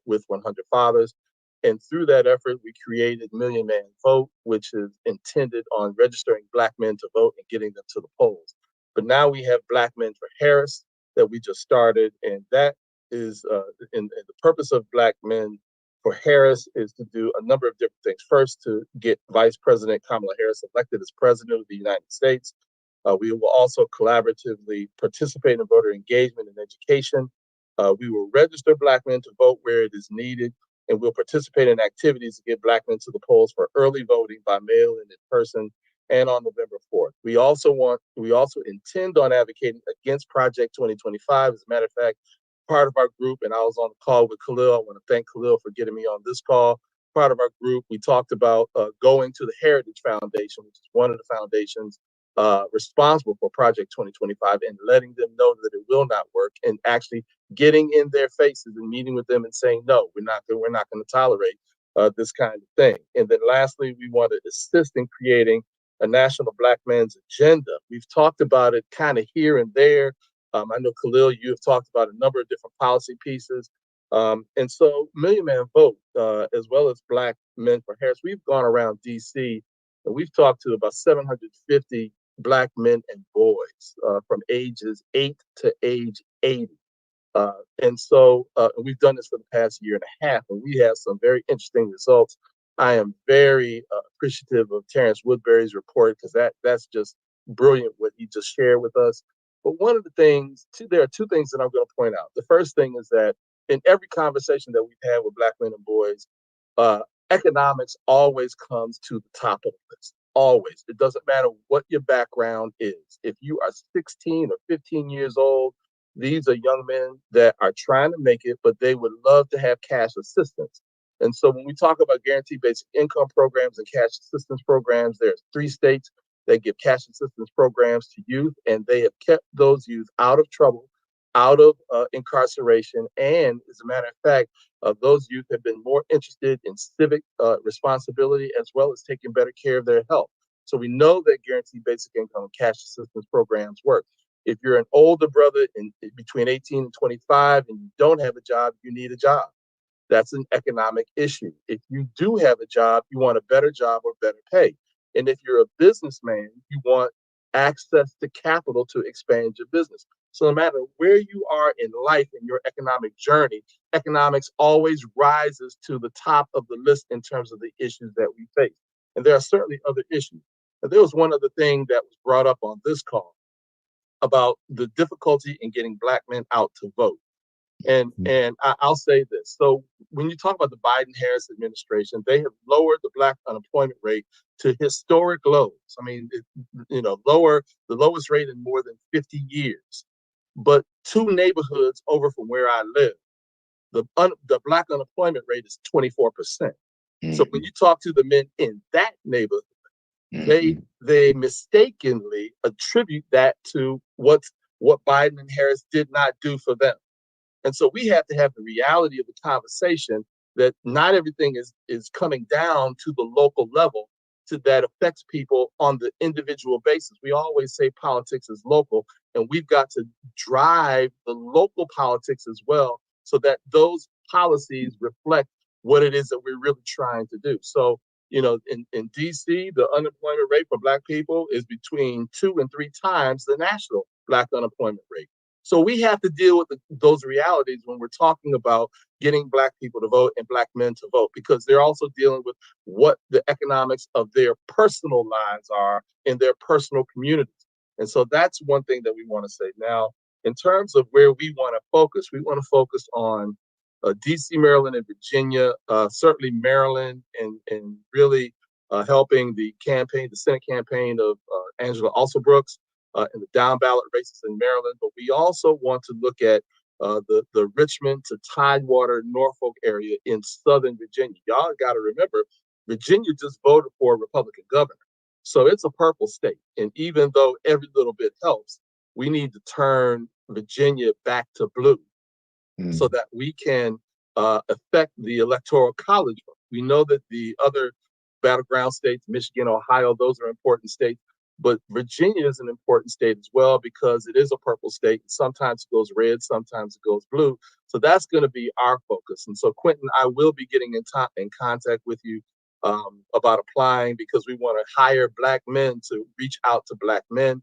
with 100 Fathers. And through that effort, we created Million Man Vote, which is intended on registering Black men to vote and getting them to the polls. But now we have Black Men for Harris that we just started, and that is in the purpose of Black Men for Harris is to do a number of different things. First, to get Vice President Kamala Harris elected as President of the United States. We will also collaboratively participate in voter engagement and education. We will register Black men to vote where it is needed, and we'll participate in activities to get Black men to the polls for early voting by mail and in person, and on November 4th. We also intend on advocating against Project 2025. As a matter of fact, part of our group, and I was on the call with Khalil. I want to thank Khalil for getting me on this call. Part of our group, we talked about going to the Heritage Foundation, which is one of the foundations responsible for Project 2025, and letting them know that it will not work, and actually getting in their faces and meeting with them and saying, no, we're not going to tolerate this kind of thing. And then lastly, we want to assist in creating a national Black men's agenda. We've talked about it kind of here and there. I know, Khalil, you have talked about a number of different policy pieces. And so Million Man Vote, as well as Black Men for Harris, we've gone around DC and we've talked to about 750 Black men and boys from ages 8 to age 80. And so we've done this for the past year and a half, and we have some very interesting results. I am very appreciative of Terrence Woodbury's report, because that's just brilliant what he just shared with us. But one of the things, there are two things that I'm going to point out. The first thing is that in every conversation that we've had with Black men and boys, economics always comes to the top of the list. Always. It doesn't matter what your background is. If you are 16 or 15 years old, these are young men that are trying to make it, but they would love to have cash assistance. And so when we talk about guaranteed basic income programs and cash assistance programs, there's 3 states that give cash assistance programs to youth, and they have kept those youth out of trouble, out of incarceration. And as a matter of fact, those youth have been more interested in civic responsibility, as well as taking better care of their health. So we know that guaranteed basic income and cash assistance programs work. If you're an older brother in between 18 and 25 and you don't have a job, you need a job. That's an economic issue. If you do have a job, you want a better job or better pay. And if you're a businessman, you want access to capital to expand your business. So no matter where you are in life in your economic journey, economics always rises to the top of the list in terms of the issues that we face. And there are certainly other issues. But there was one other thing that was brought up on this call about the difficulty in getting Black men out to vote. And I'll say this. So when you talk about the Biden-Harris administration, they have lowered the Black unemployment rate to historic lows. I mean, the lowest rate in more than 50 years. But 2 neighborhoods over from where I live, the Black unemployment rate is 24%. So when you talk to the men in that neighborhood, they mistakenly attribute that to what Biden and Harris did not do for them. And so we have to have the reality of the conversation that not everything is coming down to the local level that affects people on the individual basis. We always say politics is local, and we've got to drive the local politics as well so that those policies reflect what it is that we're really trying to do. So, in DC, the unemployment rate for Black people is between 2 and 3 times the national Black unemployment rate. So we have to deal with those realities when we're talking about getting Black people to vote and Black men to vote, because they're also dealing with what the economics of their personal lives are in their personal communities. And so that's one thing that we want to say. Now, in terms of where we want to focus on DC, Maryland, and Virginia, certainly Maryland, and really helping the Senate campaign of Angela Alsobrooks, in the down ballot races in Maryland. But we also want to look at the Richmond to Tidewater, Norfolk area in Southern Virginia. Y'all got to remember, Virginia just voted for a Republican governor. So it's a purple state. And even though every little bit helps, we need to turn Virginia back to blue so that we can affect the Electoral College vote. We know that the other battleground states, Michigan, Ohio, those are important states. But Virginia is an important state as well because it is a purple state. Sometimes it goes red, sometimes it goes blue. So that's going to be our focus. And so, Quentin, I will be getting in contact with you about applying, because we want to hire Black men to reach out to Black men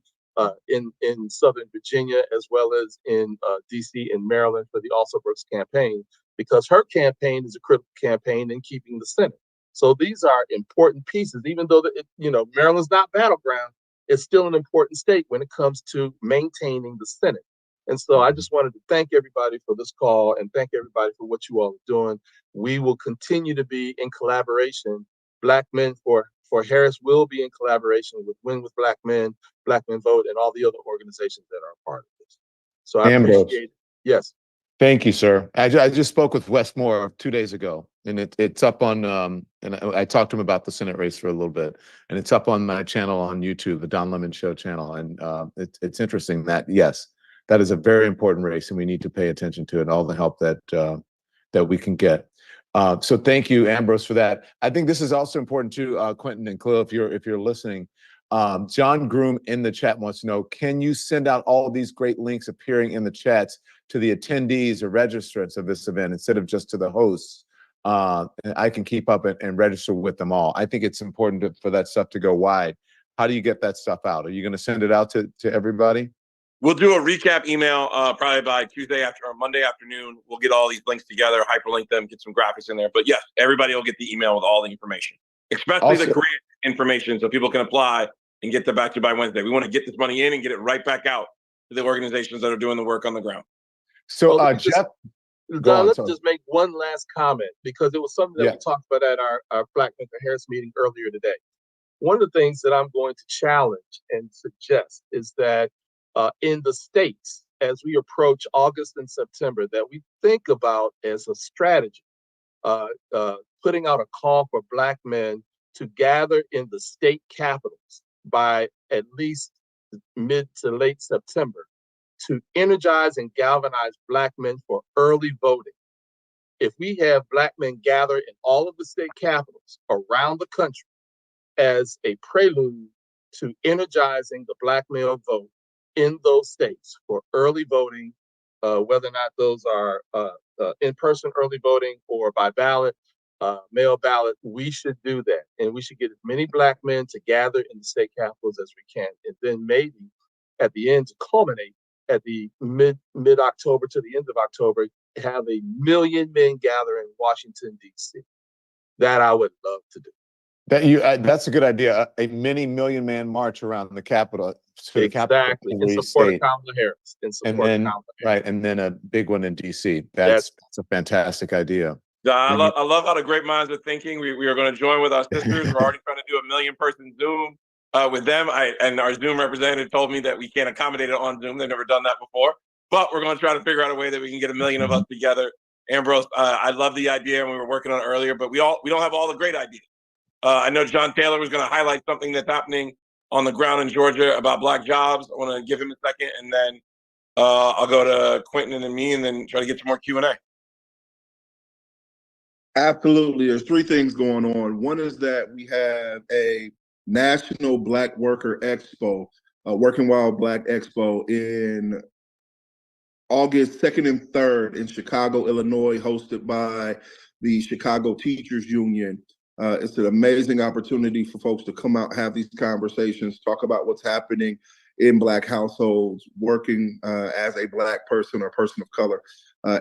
in Southern Virginia, as well as in DC and Maryland for the Alsobrooks campaign, because her campaign is a critical campaign in keeping the Senate. So these are important pieces, even though Maryland's not battleground. It's still an important state when it comes to maintaining the Senate. And so I just wanted to thank everybody for this call and thank everybody for what you all are doing. We will continue to be in collaboration. Black Men for Harris will be in collaboration with Win with Black Men Vote, and all the other organizations that are a part of this. So I appreciate it. Yes. Thank you, sir. I just spoke with Wes Moore 2 days ago, and it's up on, and I talked to him about the Senate race for a little bit, and it's up on my channel on YouTube, the Don Lemon Show channel. And it's interesting that, yes, that is a very important race, and we need to pay attention to it and all the help that we can get. So thank you, Ambrose, for that. I think this is also important too, Quentin and Khalil, if you're listening. John Groom in the chat wants to know, can you send out all of these great links appearing in the chats to the attendees or registrants of this event instead of just to the hosts? I can keep up and register with them all. I think it's important for that stuff to go wide. How do you get that stuff out? Are you going to send it out to everybody? We'll do a recap email probably by Tuesday or Monday afternoon. We'll get all these links together, hyperlink them, get some graphics in there. But yes, everybody will get the email with all the information, especially the grant information, so people can apply and get them back to you by Wednesday. We want to get this money in and get it right back out to the organizations that are doing the work on the ground. So, Jeff, let me just make one last comment, because it was something that we talked about at our Black Men for Harris meeting earlier today. One of the things that I'm going to challenge and suggest is that in the states, as we approach August and September, that we think about as a strategy, putting out a call for Black men to gather in the state capitals by at least mid to late September to energize and galvanize Black men for early voting. If we have Black men gather in all of the state capitals around the country as a prelude to energizing the Black male vote in those states for early voting, whether or not those are in-person early voting or by ballot, mail ballot. We should do that. And we should get as many Black men to gather in the state capitals as we can. And then maybe at the end, to culminate at the mid-October to the end of October, have 1 million men gather in Washington, D.C. That I would love to do. That's a good idea. A mini million-man march around the Capitol. Exactly, in support of Kamala Harris. Right, and then a big one in DC. That's a fantastic idea. I love how the great minds are thinking. We are going to join with our sisters. We're already trying to do a 1 million-person Zoom with them. And our Zoom representative told me that we can't accommodate it on Zoom. They've never done that before. But we're going to try to figure out a way that we can get 1 million of us together. Ambrose, I love the idea, and we were working on it earlier, but we don't have all the great ideas. I know John Taylor was going to highlight something that's happening on the ground in Georgia about Black jobs. I want to give him a second, and then I'll go to Quentin and me, and then try to get some more Q&A. Absolutely. There's 3 things going on. One is that we have a National Black Worker Expo, Working While Black Expo in August 2nd and 3rd in Chicago, Illinois, hosted by the Chicago Teachers Union. It's an amazing opportunity for folks to come out, have these conversations, talk about what's happening in Black households, working as a Black person or person of color.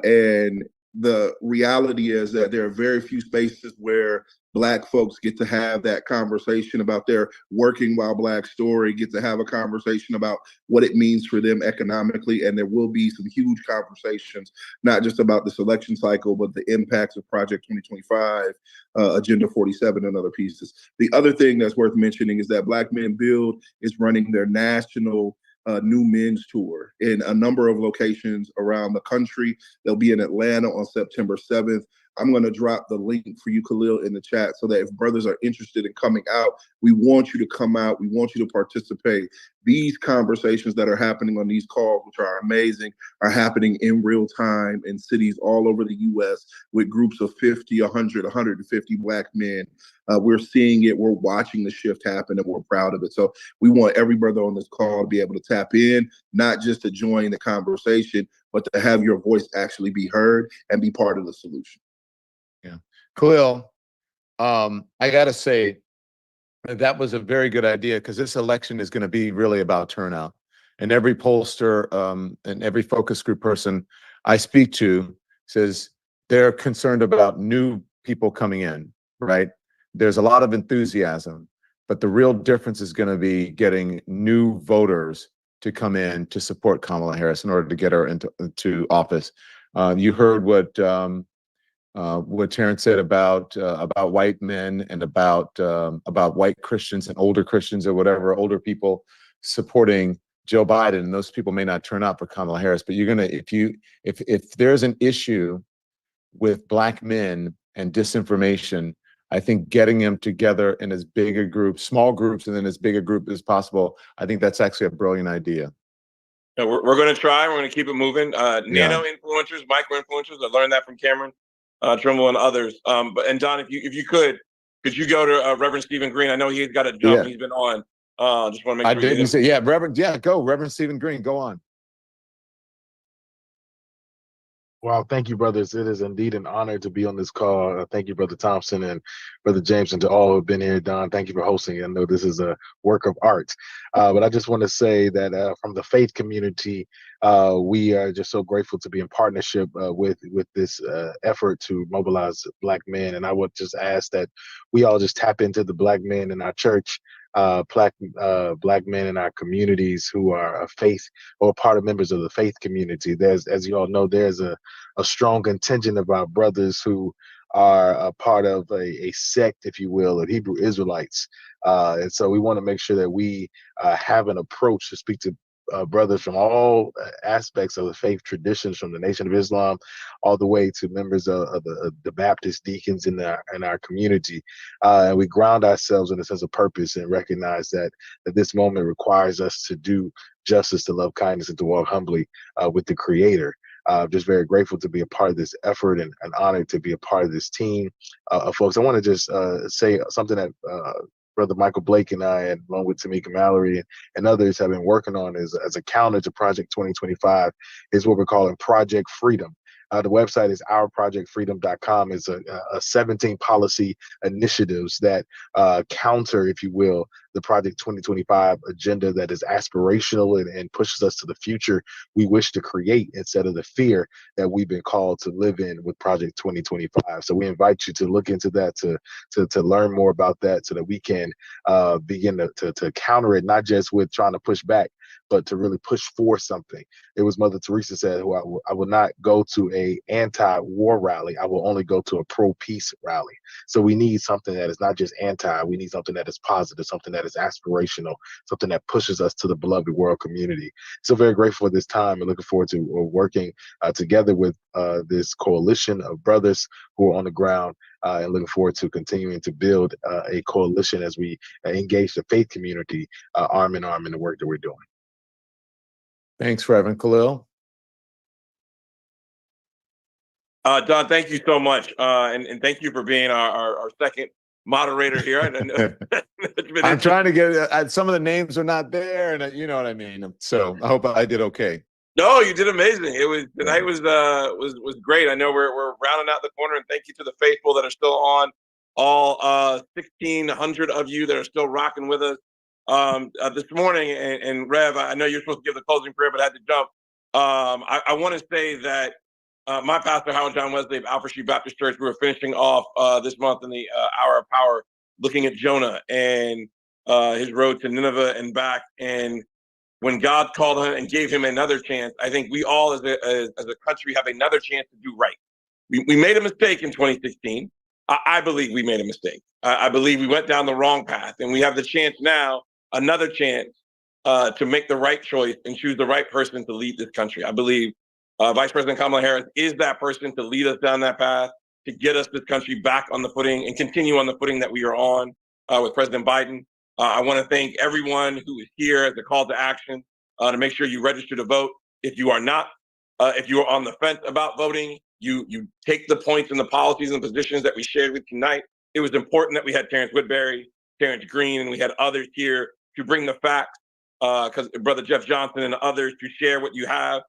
And the reality is that there are very few spaces where Black folks get to have that conversation about their working while Black story, get to have a conversation about what it means for them economically. And there will be some huge conversations, not just about this election cycle, but the impacts of Project 2025, Agenda 47 and other pieces. The other thing that's worth mentioning is that Black Men Build is running their national New Men's Tour in a number of locations around the country. They'll be in Atlanta on September 7th. I'm going to drop the link for you, Khalil, in the chat so that if brothers are interested in coming out, we want you to come out. We want you to participate. These conversations that are happening on these calls, which are amazing, are happening in real time in cities all over the U.S. with groups of 50, 100, 150 Black men. We're seeing it. We're watching the shift happen, and we're proud of it. So we want every brother on this call to be able to tap in, not just to join the conversation, but to have your voice actually be heard and be part of the solution. Yeah. Khalil, I got to say, that was a very good idea because this election is going to be really about turnout. And every pollster and every focus group person I speak to says they're concerned about new people coming in, right? There's a lot of enthusiasm, but the real difference is going to be getting new voters to come in to support Kamala Harris in order to get her into office. You heard what Terrence said about white men and about white Christians and older Christians or whatever, older people supporting Joe Biden, and those people may not turn out for Kamala Harris. But you're gonna, if there's an issue with Black men and disinformation, I think getting them together in as big a group, small groups, and then as big a group as possible, I think that's actually a brilliant idea. Yeah, we're going to try. We're going to keep it moving. Nano influencers, micro influencers. I learned that from Cameron Trimble and others. And Don, if you could you go to Reverend Stephen Green? I know he's got a jump. Yeah. He's been on. Just want to make sure. I didn't say, yeah, Reverend. Yeah, go Reverend Stephen Green. Go on. Well, thank you, brothers. It is indeed an honor to be on this call. Thank you, Brother Thompson and Brother James, and to all who have been here. Don, thank you for hosting. I know this is a work of art. But I just want to say that from the faith community, we are just so grateful to be in partnership with this effort to mobilize Black men. And I would just ask that we all just tap into the Black men in our church, Black men in our communities who are a faith or part of members of the faith community. There's, as you all know, there's a strong contingent of our brothers who are a part of a sect, if you will, of Hebrew Israelites. And so we want to make sure that we have an approach to speak to brothers from all aspects of the faith traditions, from the Nation of Islam all the way to members of the Baptist deacons in our community. And we ground ourselves in a sense of purpose and recognize that this moment requires us to do justice, to love kindness, and to walk humbly with the Creator. Just very grateful to be a part of this effort and honored to be a part of this team of folks. I want to just say something that Brother Michael Blake and I, and along with Tamika Mallory and others, have been working on as a counter to Project 2025 is what we're calling Project Freedom. The website is ourprojectfreedom.com. It's a 17 policy initiatives that counter, if you will, the Project 2025 agenda that is aspirational and pushes us to the future we wish to create instead of the fear that we've been called to live in with Project 2025. So we invite you to look into that, to learn more about that so that we can begin to counter it, not just with trying to push back, but to really push for something. It was Mother Teresa said, I will not go to a anti-war rally. I will only go to a pro-peace rally. So we need something that is not just anti, we need something that is positive, something that is aspirational, something that pushes us to the beloved world community. So very grateful for this time and looking forward to working together with this coalition of brothers who are on the ground and looking forward to continuing to build a coalition as we engage the faith community arm in arm in the work that we're doing. Thanks, Reverend Khalil. Don, thank you so much. And thank you for being our second moderator here. I'm trying to get some of the names are not there, and you know what I mean. So I hope I did okay. No, you did amazing. Tonight was great. I know we're rounding out the corner, and thank you to the faithful that are still on, all 1,600 of you that are still rocking with us this morning. And Rev, I know you're supposed to give the closing prayer, but I had to jump. I want to say that my pastor, Howard John Wesley of Alfred Street Baptist Church, we were finishing off this month in the Hour of Power, looking at Jonah and his road to Nineveh and back. And when God called him and gave him another chance, I think we all as a country have another chance to do right. We made a mistake in 2016. I believe we made a mistake. I believe we went down the wrong path, and we have the chance now, another chance to make the right choice and choose the right person to lead this country. I believe Vice President Kamala Harris is that person to lead us down that path, to get us this country back on the footing and continue on the footing that we are on with President Biden. I want to thank everyone who is here as a call to action to make sure you register to vote. If you are not, if you are on the fence about voting, you take the points and the policies and positions that we shared with you tonight. It was important that we had Terrence Woodbury, Terrence Green, and we had others here to bring the facts, because Brother Jeff Johnson and others to share what you have.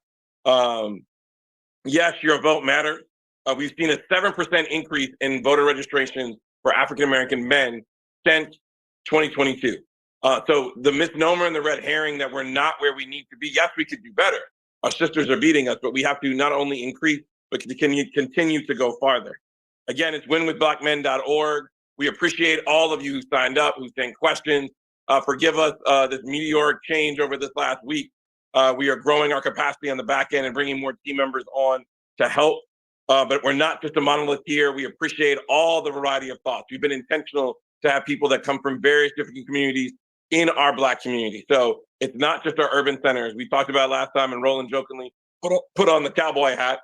Yes, your vote matters. We've seen a 7% increase in voter registrations for African-American men since 2022. So the misnomer and the red herring that we're not where we need to be, yes, we could do better. Our sisters are beating us, but we have to not only increase, but continue to go farther. Again, it's winwithblackmen.org. We appreciate all of you who signed up, who sent questions. Forgive us this meteoric change over this last week. We are growing our capacity on the back end and bringing more team members on to help. But we're not just a monolith here. We appreciate all the variety of thoughts. We've been intentional to have people that come from various different communities in our Black community. So it's not just our urban centers. We talked about last time, and Roland jokingly put on the cowboy hat.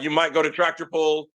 You might go to tractor pulls.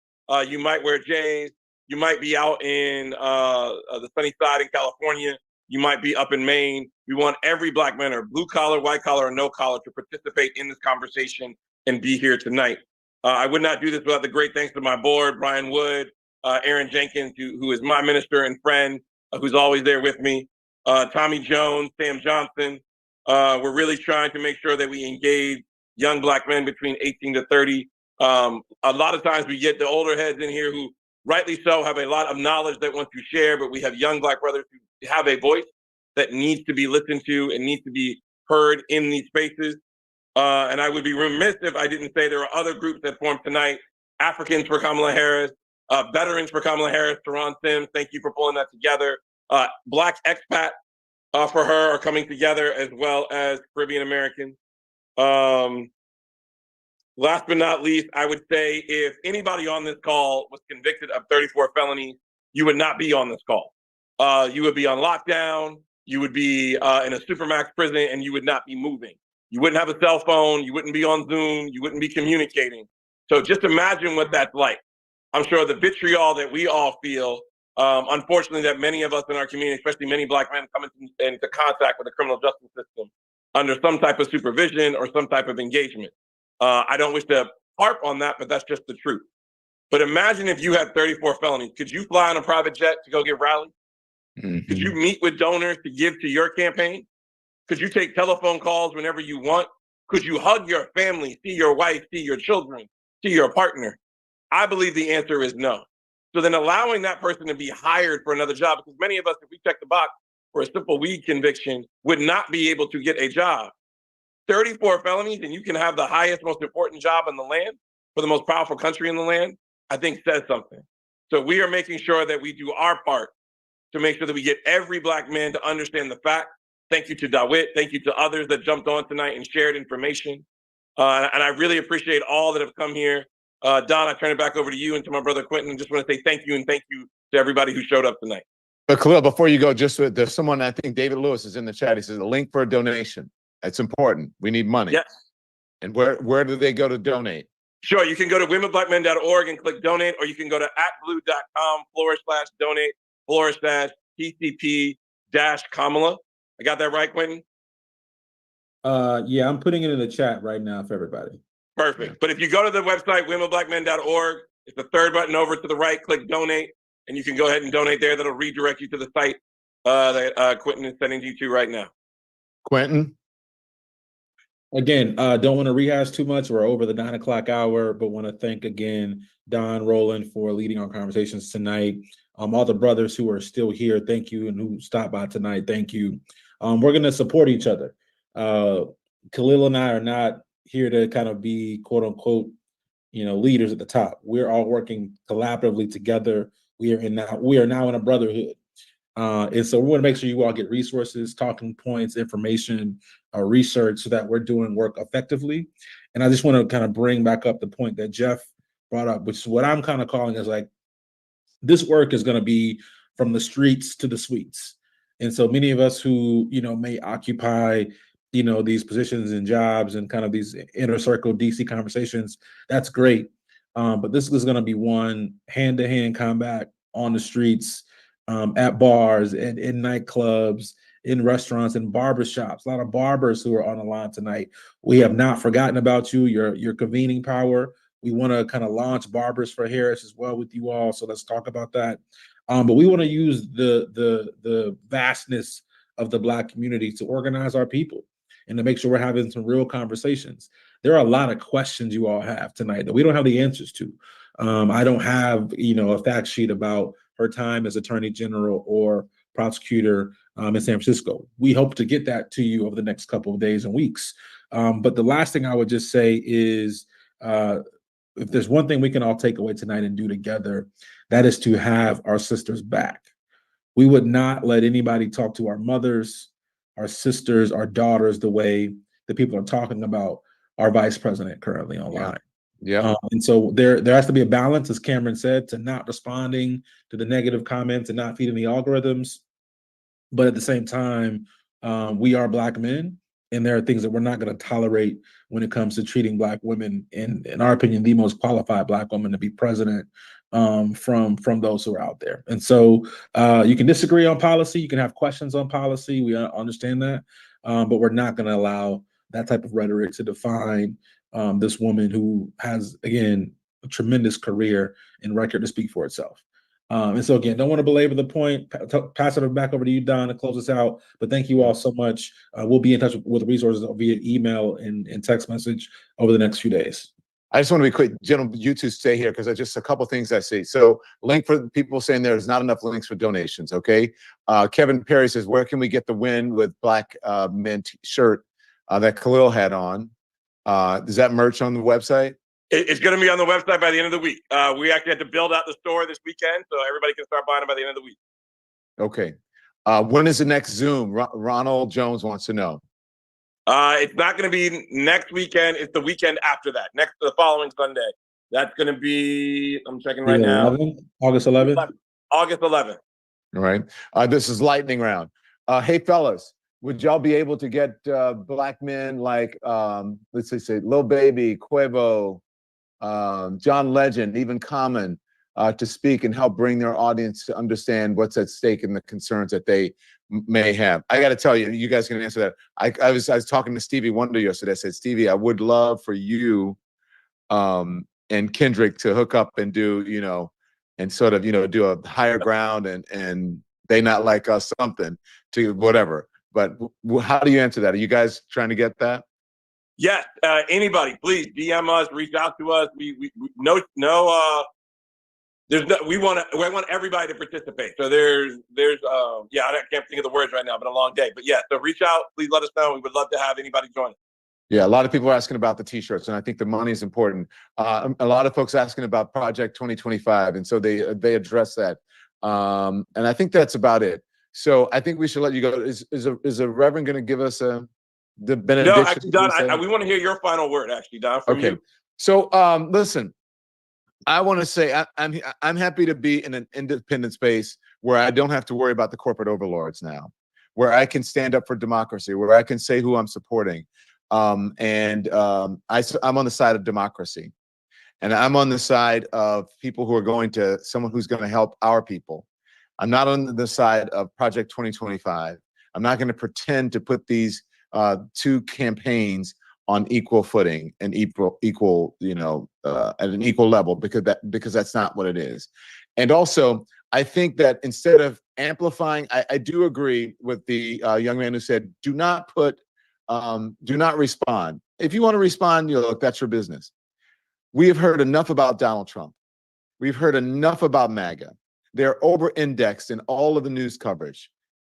You might wear J's. You might be out in the sunny side in California. You might be up in Maine. We want every Black man, or blue collar, white collar, or no collar, to participate in this conversation and be here tonight. I would not do this without the great thanks to my board, Brian Wood, Aaron Jenkins, who is my minister and friend, who's always there with me, Tommy Jones, Sam Johnson. We're really trying to make sure that we engage young Black men between 18 to 30. A lot of times we get the older heads in here who, rightly so, have a lot of knowledge that want to share, but we have young Black brothers who have a voice that needs to be listened to and needs to be heard in these spaces. And I would be remiss if I didn't say there are other groups that formed tonight: Africans for Kamala Harris, Veterans for Kamala Harris, Teron Sims, thank you for pulling that together. Black expat for her are coming together, as well as Caribbean Americans. Last but not least, I would say if anybody on this call was convicted of 34 felonies, you would not be on this call. You would be on lockdown, you would be in a Supermax prison, and you would not be moving. You wouldn't have a cell phone, you wouldn't be on Zoom, you wouldn't be communicating. So just imagine what that's like. I'm sure the vitriol that we all feel, unfortunately, that many of us in our community, especially many Black men, come into contact with the criminal justice system under some type of supervision or some type of engagement. I don't wish to harp on that, but that's just the truth. But imagine if you had 34 felonies. Could you fly on a private jet to go get rallied? Could you meet with donors to give to your campaign? Could you take telephone calls whenever you want? Could you hug your family, see your wife, see your children, see your partner? I believe the answer is no. So then allowing that person to be hired for another job, because many of us, if we check the box for a simple weed conviction, would not be able to get a job. 34 felonies, and you can have the highest, most important job in the land for the most powerful country in the land, I think says something. So we are making sure that we do our part to make sure that we get every Black man to understand the fact. Thank you to Dawit. Thank you to others that jumped on tonight and shared information. And I really appreciate all that have come here. Don, I turn it back over to you and to my brother Quentin. I just want to say thank you and thank you to everybody who showed up tonight. But Khalil, before you go, there's someone, I think David Lewis is in the chat. He says a link for a donation. That's important. We need money. Yes. And where do they go to donate? Sure, you can go to womenblackmen.org and click donate, or you can go to atblue.com/donate/TCP-Kamala. I got that right, Quentin? Yeah, I'm putting it in the chat right now for everybody. Perfect. But if you go to the website, womenblackmen.org, it's the third button over to the right, click donate, and you can go ahead and donate there. That'll redirect you to the site that Quentin is sending you to right now. Quentin? Again, don't want to rehash too much. We're over the 9 o'clock hour, but want to thank again Don, Roland for leading our conversations tonight. All the brothers who are still here, thank you, and who stopped by tonight, thank you. We're going to support each other. Khalil and I are not here to kind of be quote unquote, leaders at the top. We're all working collaboratively together. We are now in a brotherhood. And so we want to make sure you all get resources, talking points, information, research, so that we're doing work effectively. And I just want to kind of bring back up the point that Jeff brought up, which is what I'm kind of calling is like, this work is going to be from the streets to the suites. And so many of us who, may occupy, these positions and jobs and kind of these inner circle DC conversations, that's great. But this is going to be one hand-to-hand combat on the streets, at bars and in nightclubs, in restaurants and barbershops. A lot of barbers who are on the line tonight. We have not forgotten about you, your convening power. We want to kind of launch Barbers for Harris as well with you all. So let's talk about that. But we want to use the vastness of the Black community to organize our people and to make sure we're having some real conversations. There are a lot of questions you all have tonight that we don't have the answers to. I don't have, a fact sheet about her time as Attorney General or prosecutor in San Francisco. We hope to get that to you over the next couple of days and weeks. But the last thing I would just say is, if there's one thing we can all take away tonight and do together, that is to have our sisters back. We would not let anybody talk to our mothers, our sisters, our daughters the way that people are talking about our vice president currently online. Yeah. And so there has to be a balance, as Cameron said, to not responding to the negative comments and not feeding the algorithms. But at the same time, we are Black men, and there are things that we're not going to tolerate when it comes to treating Black women, in our opinion, the most qualified Black woman to be president, from those who are out there. And so you can disagree on policy, you can have questions on policy, we understand that, but we're not going to allow that type of rhetoric to define this woman who has, again, a tremendous career and record to speak for itself. And so again, don't want to belabor the point. Pass it back over to you, Don, to close us out. But thank you all so much. We'll be in touch with resources via email and text message over the next few days. I just want to be quick, gentlemen, you two stay here because I just a couple things I see. So link for people saying there's not enough links for donations, okay? Kevin Perry says, where can we get the Win with Black Men shirt that Khalil had on? Is that merch on the website? It's going to be on the website by the end of the week. We actually had to build out the store this weekend, so everybody can start buying it by the end of the week. Okay. When is the next Zoom? Ronald Jones wants to know. It's not going to be next weekend. It's the weekend after that. The following Sunday. That's going to be, I'm checking right now. August 11th? August 11th. All right. This is lightning round. Hey, fellas, would y'all be able to get Black men like, let's say Lil Baby, Quavo, John Legend, even Common, to speak and help bring their audience to understand what's at stake and the concerns that they may have? I got to tell you, you guys can answer that. I was talking to Stevie Wonder yesterday. I said, Stevie, I would love for you and Kendrick to hook up and do, and sort of, do a higher ground and they not like us something to whatever. But how do you answer that? Are you guys trying to get that? Yeah, anybody, please DM us, reach out to us. We we want everybody to participate. So there's yeah, I can't think of the words right now, but a long day. But yeah, so reach out, please let us know. We would love to have anybody join us. Yeah, a lot of people are asking about the t-shirts, and I think the money is important. A lot of folks asking about Project 2025, and so they address that. And I think that's about it. So I think we should let you go. Is a reverend going to give us the benediction? No, actually, Don, we want to hear your final word, actually, Don, from you. So listen, I want to say I'm happy to be in an independent space where I don't have to worry about the corporate overlords now, where I can stand up for democracy, where I can say who I'm supporting. I'm on the side of democracy, and I'm on the side of people who are someone who's going to help our people. I'm not on the side of Project 2025. I'm not going to pretend to put these two campaigns on equal footing and equal, at an equal level, because that's not what it is. And also, I think that instead of amplifying, I do agree with the young man who said, do not respond. If you want to respond, look, that's your business. We have heard enough about Donald Trump. We've heard enough about MAGA. They're over-indexed in all of the news coverage.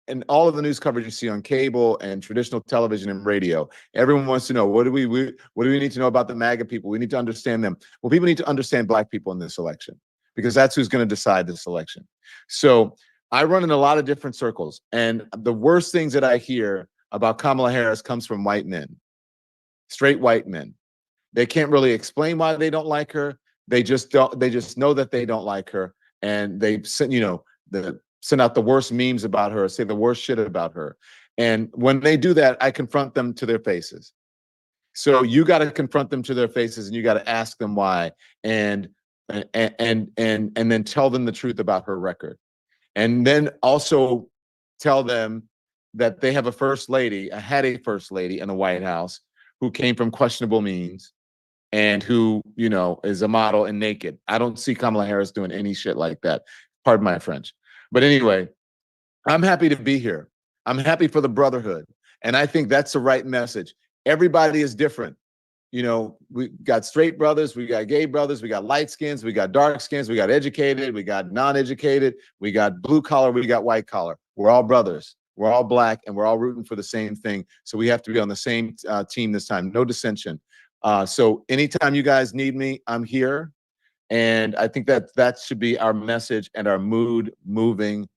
And all of the news coverage you see on cable and traditional television and radio. Everyone wants to know, what do we need to know about the MAGA people? We need to understand them. Well, people need to understand Black people in this election, because that's who's going to decide this election. So I run in a lot of different circles, and the worst things that I hear about Kamala Harris comes from white men, straight white men. They can't really explain why they don't like her. They just know that they don't like her, and they send out the worst memes about her, say the worst shit about her. And when they do that, I confront them to their faces. So you got to confront them to their faces, and you got to ask them why, and then tell them the truth about her record, and then also tell them that they have a first lady in the White House who came from questionable means and who, is a model and naked. I don't see Kamala Harris doing any shit like that. Pardon my French. But anyway, I'm happy to be here. I'm happy for the brotherhood. And I think that's the right message. Everybody is different. We got straight brothers, we got gay brothers, we got light skins, we got dark skins, we got educated, we got non-educated, we got blue collar, we got white collar. We're all brothers. We're all Black, and we're all rooting for the same thing. So we have to be on the same team this time. No dissension. So anytime you guys need me, I'm here. And I think that should be our message and our mood moving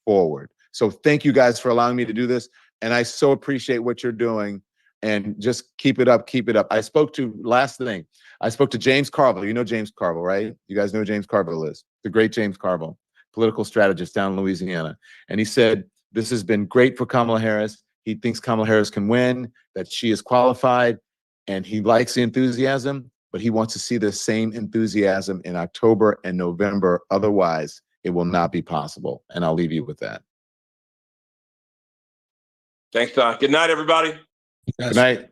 forward. So thank you guys for allowing me to do this. And I so appreciate what you're doing. And just keep it up, keep it up. Last thing, I spoke to James Carville. You know James Carville, right? You guys know who James Carville is. The great James Carville, political strategist down in Louisiana. And he said, this has been great for Kamala Harris. He thinks Kamala Harris can win, that she is qualified, and he likes the enthusiasm, but he wants to see the same enthusiasm in October and November. Otherwise, it will not be possible. And I'll leave you with that. Thanks, Don. Good night, everybody. Good night.